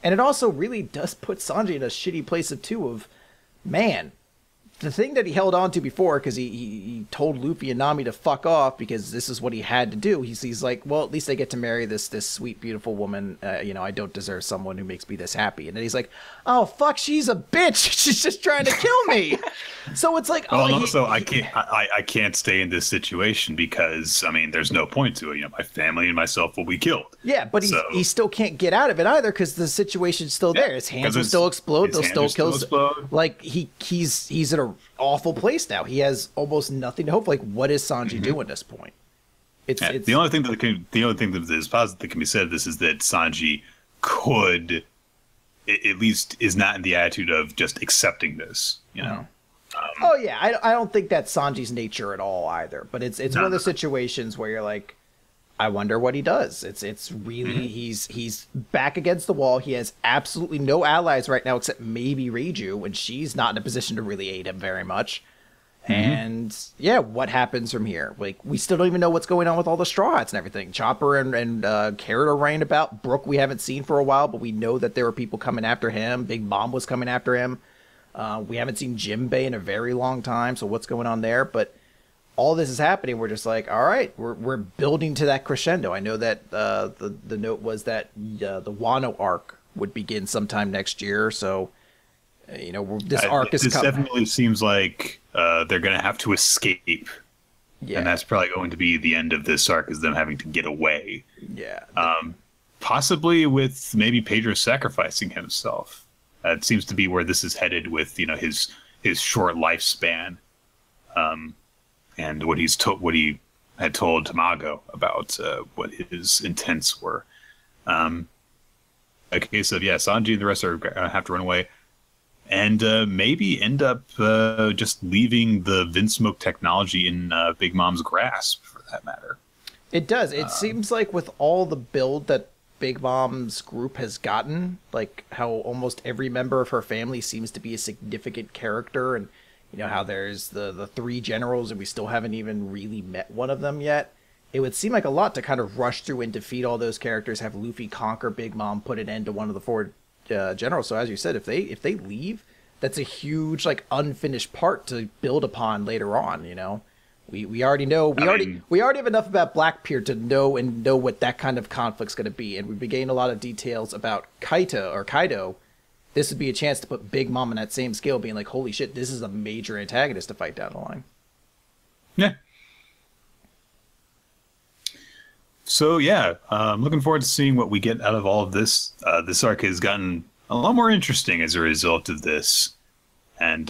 And it also really does put Sanji in a shitty place of man, the thing that he held on to before, because he told Luffy and Nami to fuck off because this is what he had to do. He's like, well, at least I get to marry this sweet, beautiful woman. You know, I don't deserve someone who makes me this happy. And then he's like, oh, fuck, she's a bitch. She's just trying to kill me. So it's like, I can't stay in this situation because, I mean, there's no point to it. You know, my family and myself will be killed. Yeah, but he still can't get out of it either because the situation's still there. His hands will still explode. They'll still kill. Like, he's in a awful place now. He has almost nothing to hope. Like, what is Sanji do at this point? It's the only thing that is positive that can be said of this is that Sanji could, at least, is not in the attitude of just accepting this. You know. Oh yeah, I don't think that's Sanji's nature at all either. But it's one of those situations where you're like, I wonder what he does. It's really he's back against the wall. He has absolutely no allies right now except maybe Reiju, and she's not in a position to really aid him very much. And yeah, what happens from here? Like, we still don't even know what's going on with all the Straw Hats and everything. Chopper and Carrot are running about. Brook we haven't seen for a while, but we know that there were people coming after him. Big Mom was coming after him. We haven't seen Jinbei in a very long time, so what's going on there? But all this is happening. We're just like, all right, we're building to that crescendo. I know that the note was that the Wano arc would begin sometime next year. So, you know, this arc is coming. This definitely seems like they're going to have to escape. Yeah. And that's probably going to be the end of this arc, is them having to get away. Yeah. Possibly with maybe Pedro sacrificing himself. It seems to be where this is headed with, you know, his short lifespan. And what he had told Tamago about what his intents were. A case of, Sanji and the rest are going to have to run away. And maybe end up just leaving the Vinsmoke technology in Big Mom's grasp, for that matter. It does. It seems like with all the build that Big Mom's group has gotten, like how almost every member of her family seems to be a significant character, and you know how there's the three generals and we still haven't even really met one of them yet. It would seem like a lot to kind of rush through and defeat all those characters, have Luffy conquer Big Mom, put an end to one of the four generals. So as you said, if they leave, that's a huge like unfinished part to build upon later on. You know, we already know we already have enough about Blackbeard to know what that kind of conflict's going to be, and we've been getting a lot of details about Kaido. This would be a chance to put Big Mom on that same scale, being like, holy shit, this is a major antagonist to fight down the line. Yeah. So yeah, I'm looking forward to seeing what we get out of all of this. This arc has gotten a lot more interesting as a result of this. And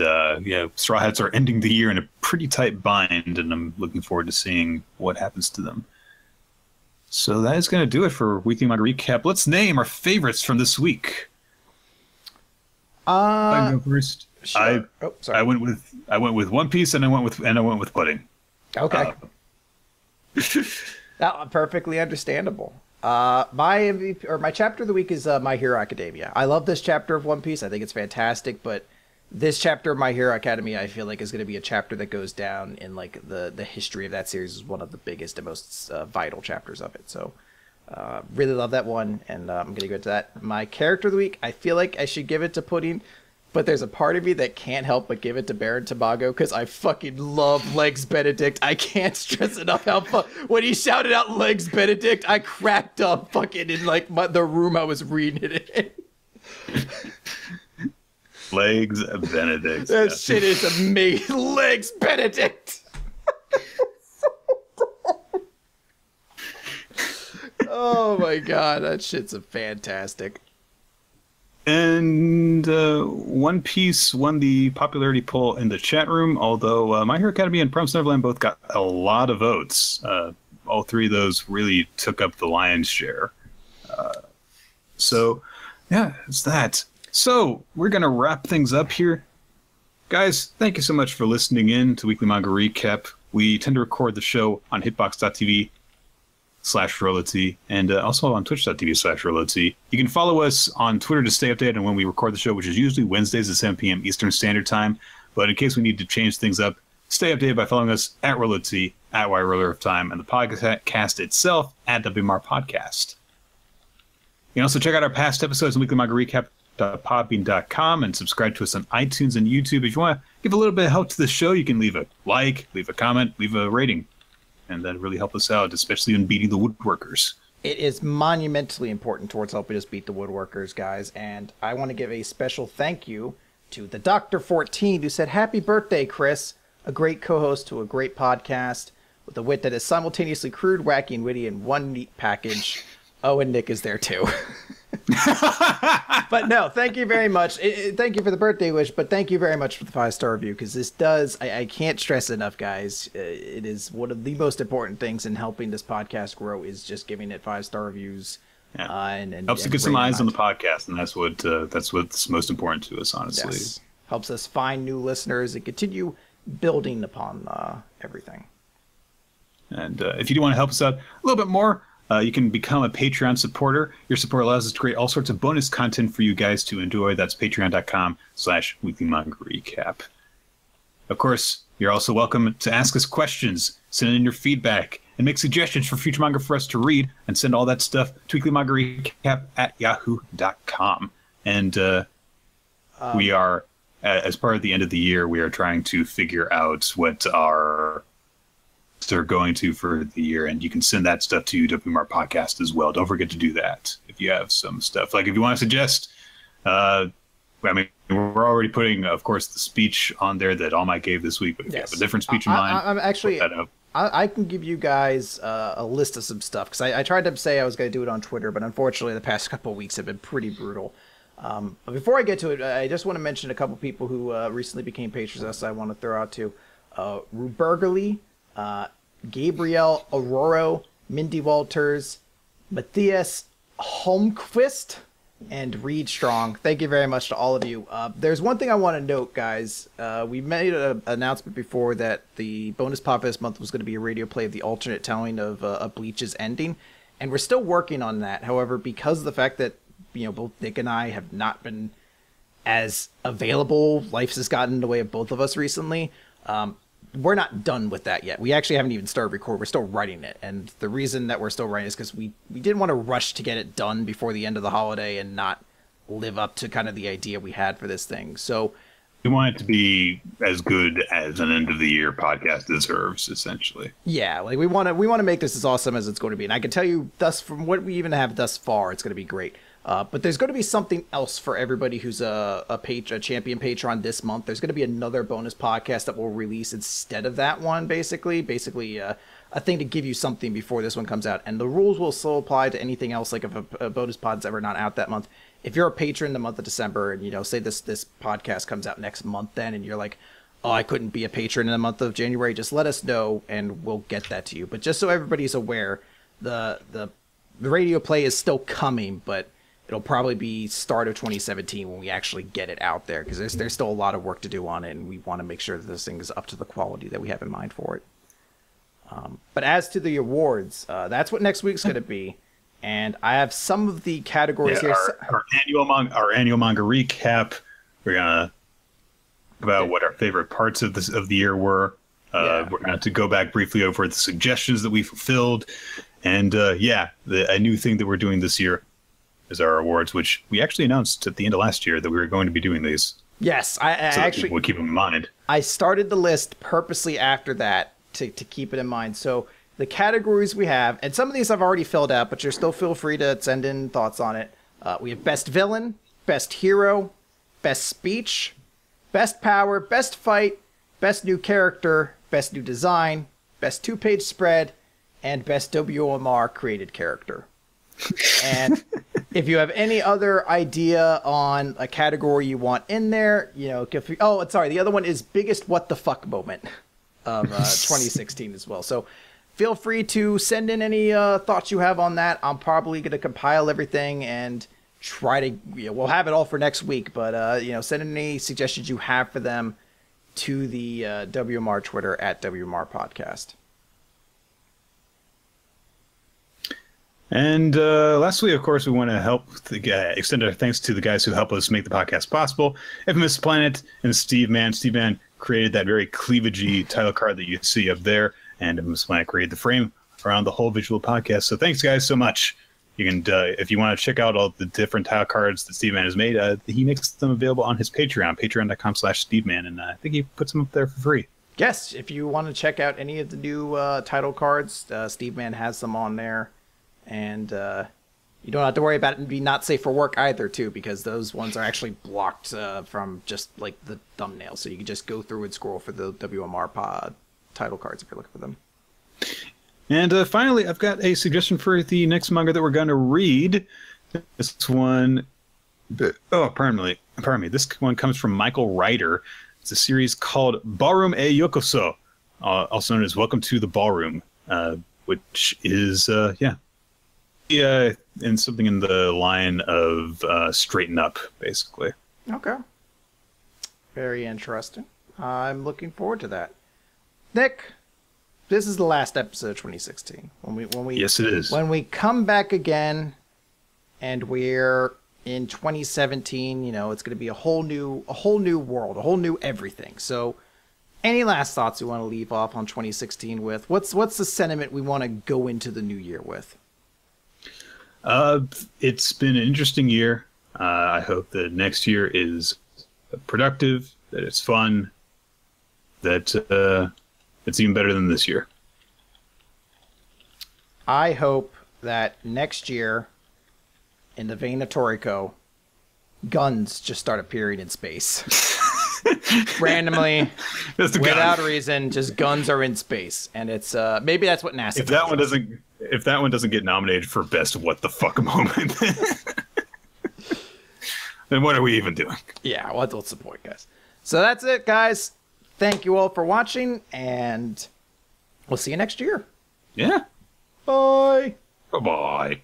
Straw Hats are ending the year in a pretty tight bind, and I'm looking forward to seeing what happens to them. So that is going to do it for Weekly Manga Recap. Let's name our favorites from this week. I go first. Sure. I went with One Piece, and I went with Pudding. Okay. Perfectly understandable. My MVP, or my chapter of the week is My Hero Academia. I love this chapter of One Piece. I think it's fantastic, but this chapter of My Hero Academia, I feel like, is going to be a chapter that goes down in like the history of that series as one of the biggest and most vital chapters of it. So really love that one, and I'm going to go to that. My character of the week, I feel like I should give it to Pudding. but there's a part of me that can't help but give it to Baron Tamago because I fucking love Legs Benedict. I can't stress enough how when he shouted out Legs Benedict, I cracked up fucking in like the room I was reading it in. Legs Benedict. That shit is amazing. Legs Benedict. Oh my god, that shit's fantastic. And One Piece won the popularity poll in the chat room, although My Hero Academia and Promised Neverland both got a lot of votes. All three of those really took up the lion's share. So, yeah, it's that. So, we're going to wrap things up here. Guys, thank you so much for listening in to Weekly Manga Recap. We tend to record the show on hitbox.tv/Rolity and also on twitch.tv/Rolity. You can follow us on Twitter to stay updated on when we record the show, which is usually Wednesdays at 7 p.m. Eastern Standard Time. But in case we need to change things up, stay updated by following us at Rolity, at Roller of Time, and the podcast itself at WMR Podcast. You can also check out our past episodes on Weekly Manga Recap.podbean.com and subscribe to us on iTunes and YouTube. If you want to give a little bit of help to the show, you can leave a like, leave a comment, leave a rating. And that really help us out, especially in beating the woodworkers. It is monumentally important towards helping us beat the woodworkers, guys. And I want to give a special thank you to the Dr. 14, who said, "Happy birthday, Chris. A great co-host to a great podcast with a wit that is simultaneously crude, wacky, and witty in one neat package." Oh, and Nick is there too. But no, thank you very much. Thank you for the birthday wish, but thank you very much for the 5-star review, because this does, I can't stress enough, guys. It is one of the most important things in helping this podcast grow is just giving it 5-star reviews. Yeah. And helps to get some eyes on the podcast, and that's what's most important to us, honestly. Yes. Helps us find new listeners and continue building upon everything. And if you do want to help us out a little bit more, you can become a Patreon supporter. Your support allows us to create all sorts of bonus content for you guys to enjoy. That's patreon.com/Weekly Manga Recap. Of course, you're also welcome to ask us questions, send in your feedback, and make suggestions for future manga for us to read, and send all that stuff to weeklymangarecap@yahoo.com. And we are, as part of the end of the year, we are trying to figure out what our are going to for the year, and you can send that stuff to WMR Podcast as well. Don't forget to do that if you have some stuff. Like if you want to suggest, I mean, we're already putting, of course, the speech on there that All Might gave this week, but if you have a different speech in mind, I'm actually, I can give you guys a list of some stuff, because I tried to say I was going to do it on Twitter, but unfortunately the past couple of weeks have been pretty brutal. But before I get to it, I just want to mention a couple people who recently became patrons I want to throw out to. Rubergerly, Gabriel Aurora, Mindy Walters, Matthias Holmquist, and Reed Strong. Thank you very much to all of you. There's one thing I want to note, guys. We made an announcement before that the bonus pop this month was going to be a radio play of the alternate telling of Bleach's ending, and we're still working on that. However, because of the fact that both Nick and I have not been as available, life has gotten in the way of both of us recently. We're not done with that yet. We actually haven't even started recording. We're still writing it. And the reason that we're still writing is because we didn't want to rush to get it done before the end of the holiday and not live up to kind of the idea we had for this thing. So we want it to be as good as an end of the year podcast deserves, essentially. Yeah, like we want to make this as awesome as it's going to be. And I can tell you from what we even have thus far, it's going to be great. But there's going to be something else for everybody who's a champion patron this month. There's going to be another bonus podcast that we'll release instead of that one, basically a thing to give you something before this one comes out. And the rules will still apply to anything else, like if a bonus pod's ever not out that month. If you're a patron the month of December and, say this podcast comes out next month then, and you're like, oh, I couldn't be a patron in the month of January, just let us know and we'll get that to you. But just so everybody's aware, the radio play is still coming, but it'll probably be start of 2017 when we actually get it out there, because there's still a lot of work to do on it, and we want to make sure that this thing is up to the quality that we have in mind for it. But as to the awards, that's what next week's going to be, and I have some of the categories here. Our annual manga recap. We're gonna talk about what our favorite parts of the year were. We're gonna have to go back briefly over the suggestions that we fulfilled, and a new thing that we're doing this year is our awards, which we actually announced at the end of last year that we were going to be doing these. Yes, I actually would keep them in mind. I started the list purposely after that to keep it in mind. So the categories we have, and some of these I've already filled out, but you're still feel free to send in thoughts on it. We have best villain, best hero, best speech, best power, best fight, best new character, best new design, best 2-page spread, and best WMR created character. And if you have any other idea on a category you want in there, the other one is biggest what the fuck moment of 2016 as well. So feel free to send in any thoughts you have on that. I'm probably going to compile everything and try to, we'll have it all for next week, but send in any suggestions you have for them to the WMR Twitter at WMR Podcast. And lastly, of course, we want to extend our thanks to the guys who help us make the podcast possible. Infamous Planet and Steve Man. Steve Man created that very cleavagey title card that you see up there, and Infamous Planet created the frame around the whole visual podcast. So thanks, guys, so much. You can, if you want to check out all the different title cards that Steve Man has made, he makes them available on his Patreon, patreon.com/SteveMan, and I think he puts them up there for free. Yes, if you want to check out any of the new title cards, Steve Man has them on there. And you don't have to worry about it being not safe for work either, too, because those ones are actually blocked from just like the thumbnail. So you can just go through and scroll for the WMR pod title cards if you're looking for them. And finally, I've got a suggestion for the next manga that we're going to read. This one, pardon me. This one comes from Michael Ryder. It's a series called Ballroom e Yokoso, also known as Welcome to the Ballroom, which is, and something in the line of Straighten Up, basically. Okay. Very interesting. I'm looking forward to that. Nick, this is the last episode of 2016. Yes, it is. When we come back again, and we're in 2017, it's going to be a whole new world, a whole new everything. So, any last thoughts you want to leave off on 2016 with? What's the sentiment we want to go into the new year with? It's been an interesting year. I hope that next year is productive, that it's fun, that it's even better than this year. I hope that next year, in the vein of Toriko, guns just start appearing in space. Randomly, without reason, just guns are in space, and it's maybe that's what NASA. If that one doesn't get nominated for best what the fuck moment, then what are we even doing? Yeah, what's the point, guys? So that's it, guys. Thank you all for watching, and we'll see you next year. Yeah. Bye. Bye-bye.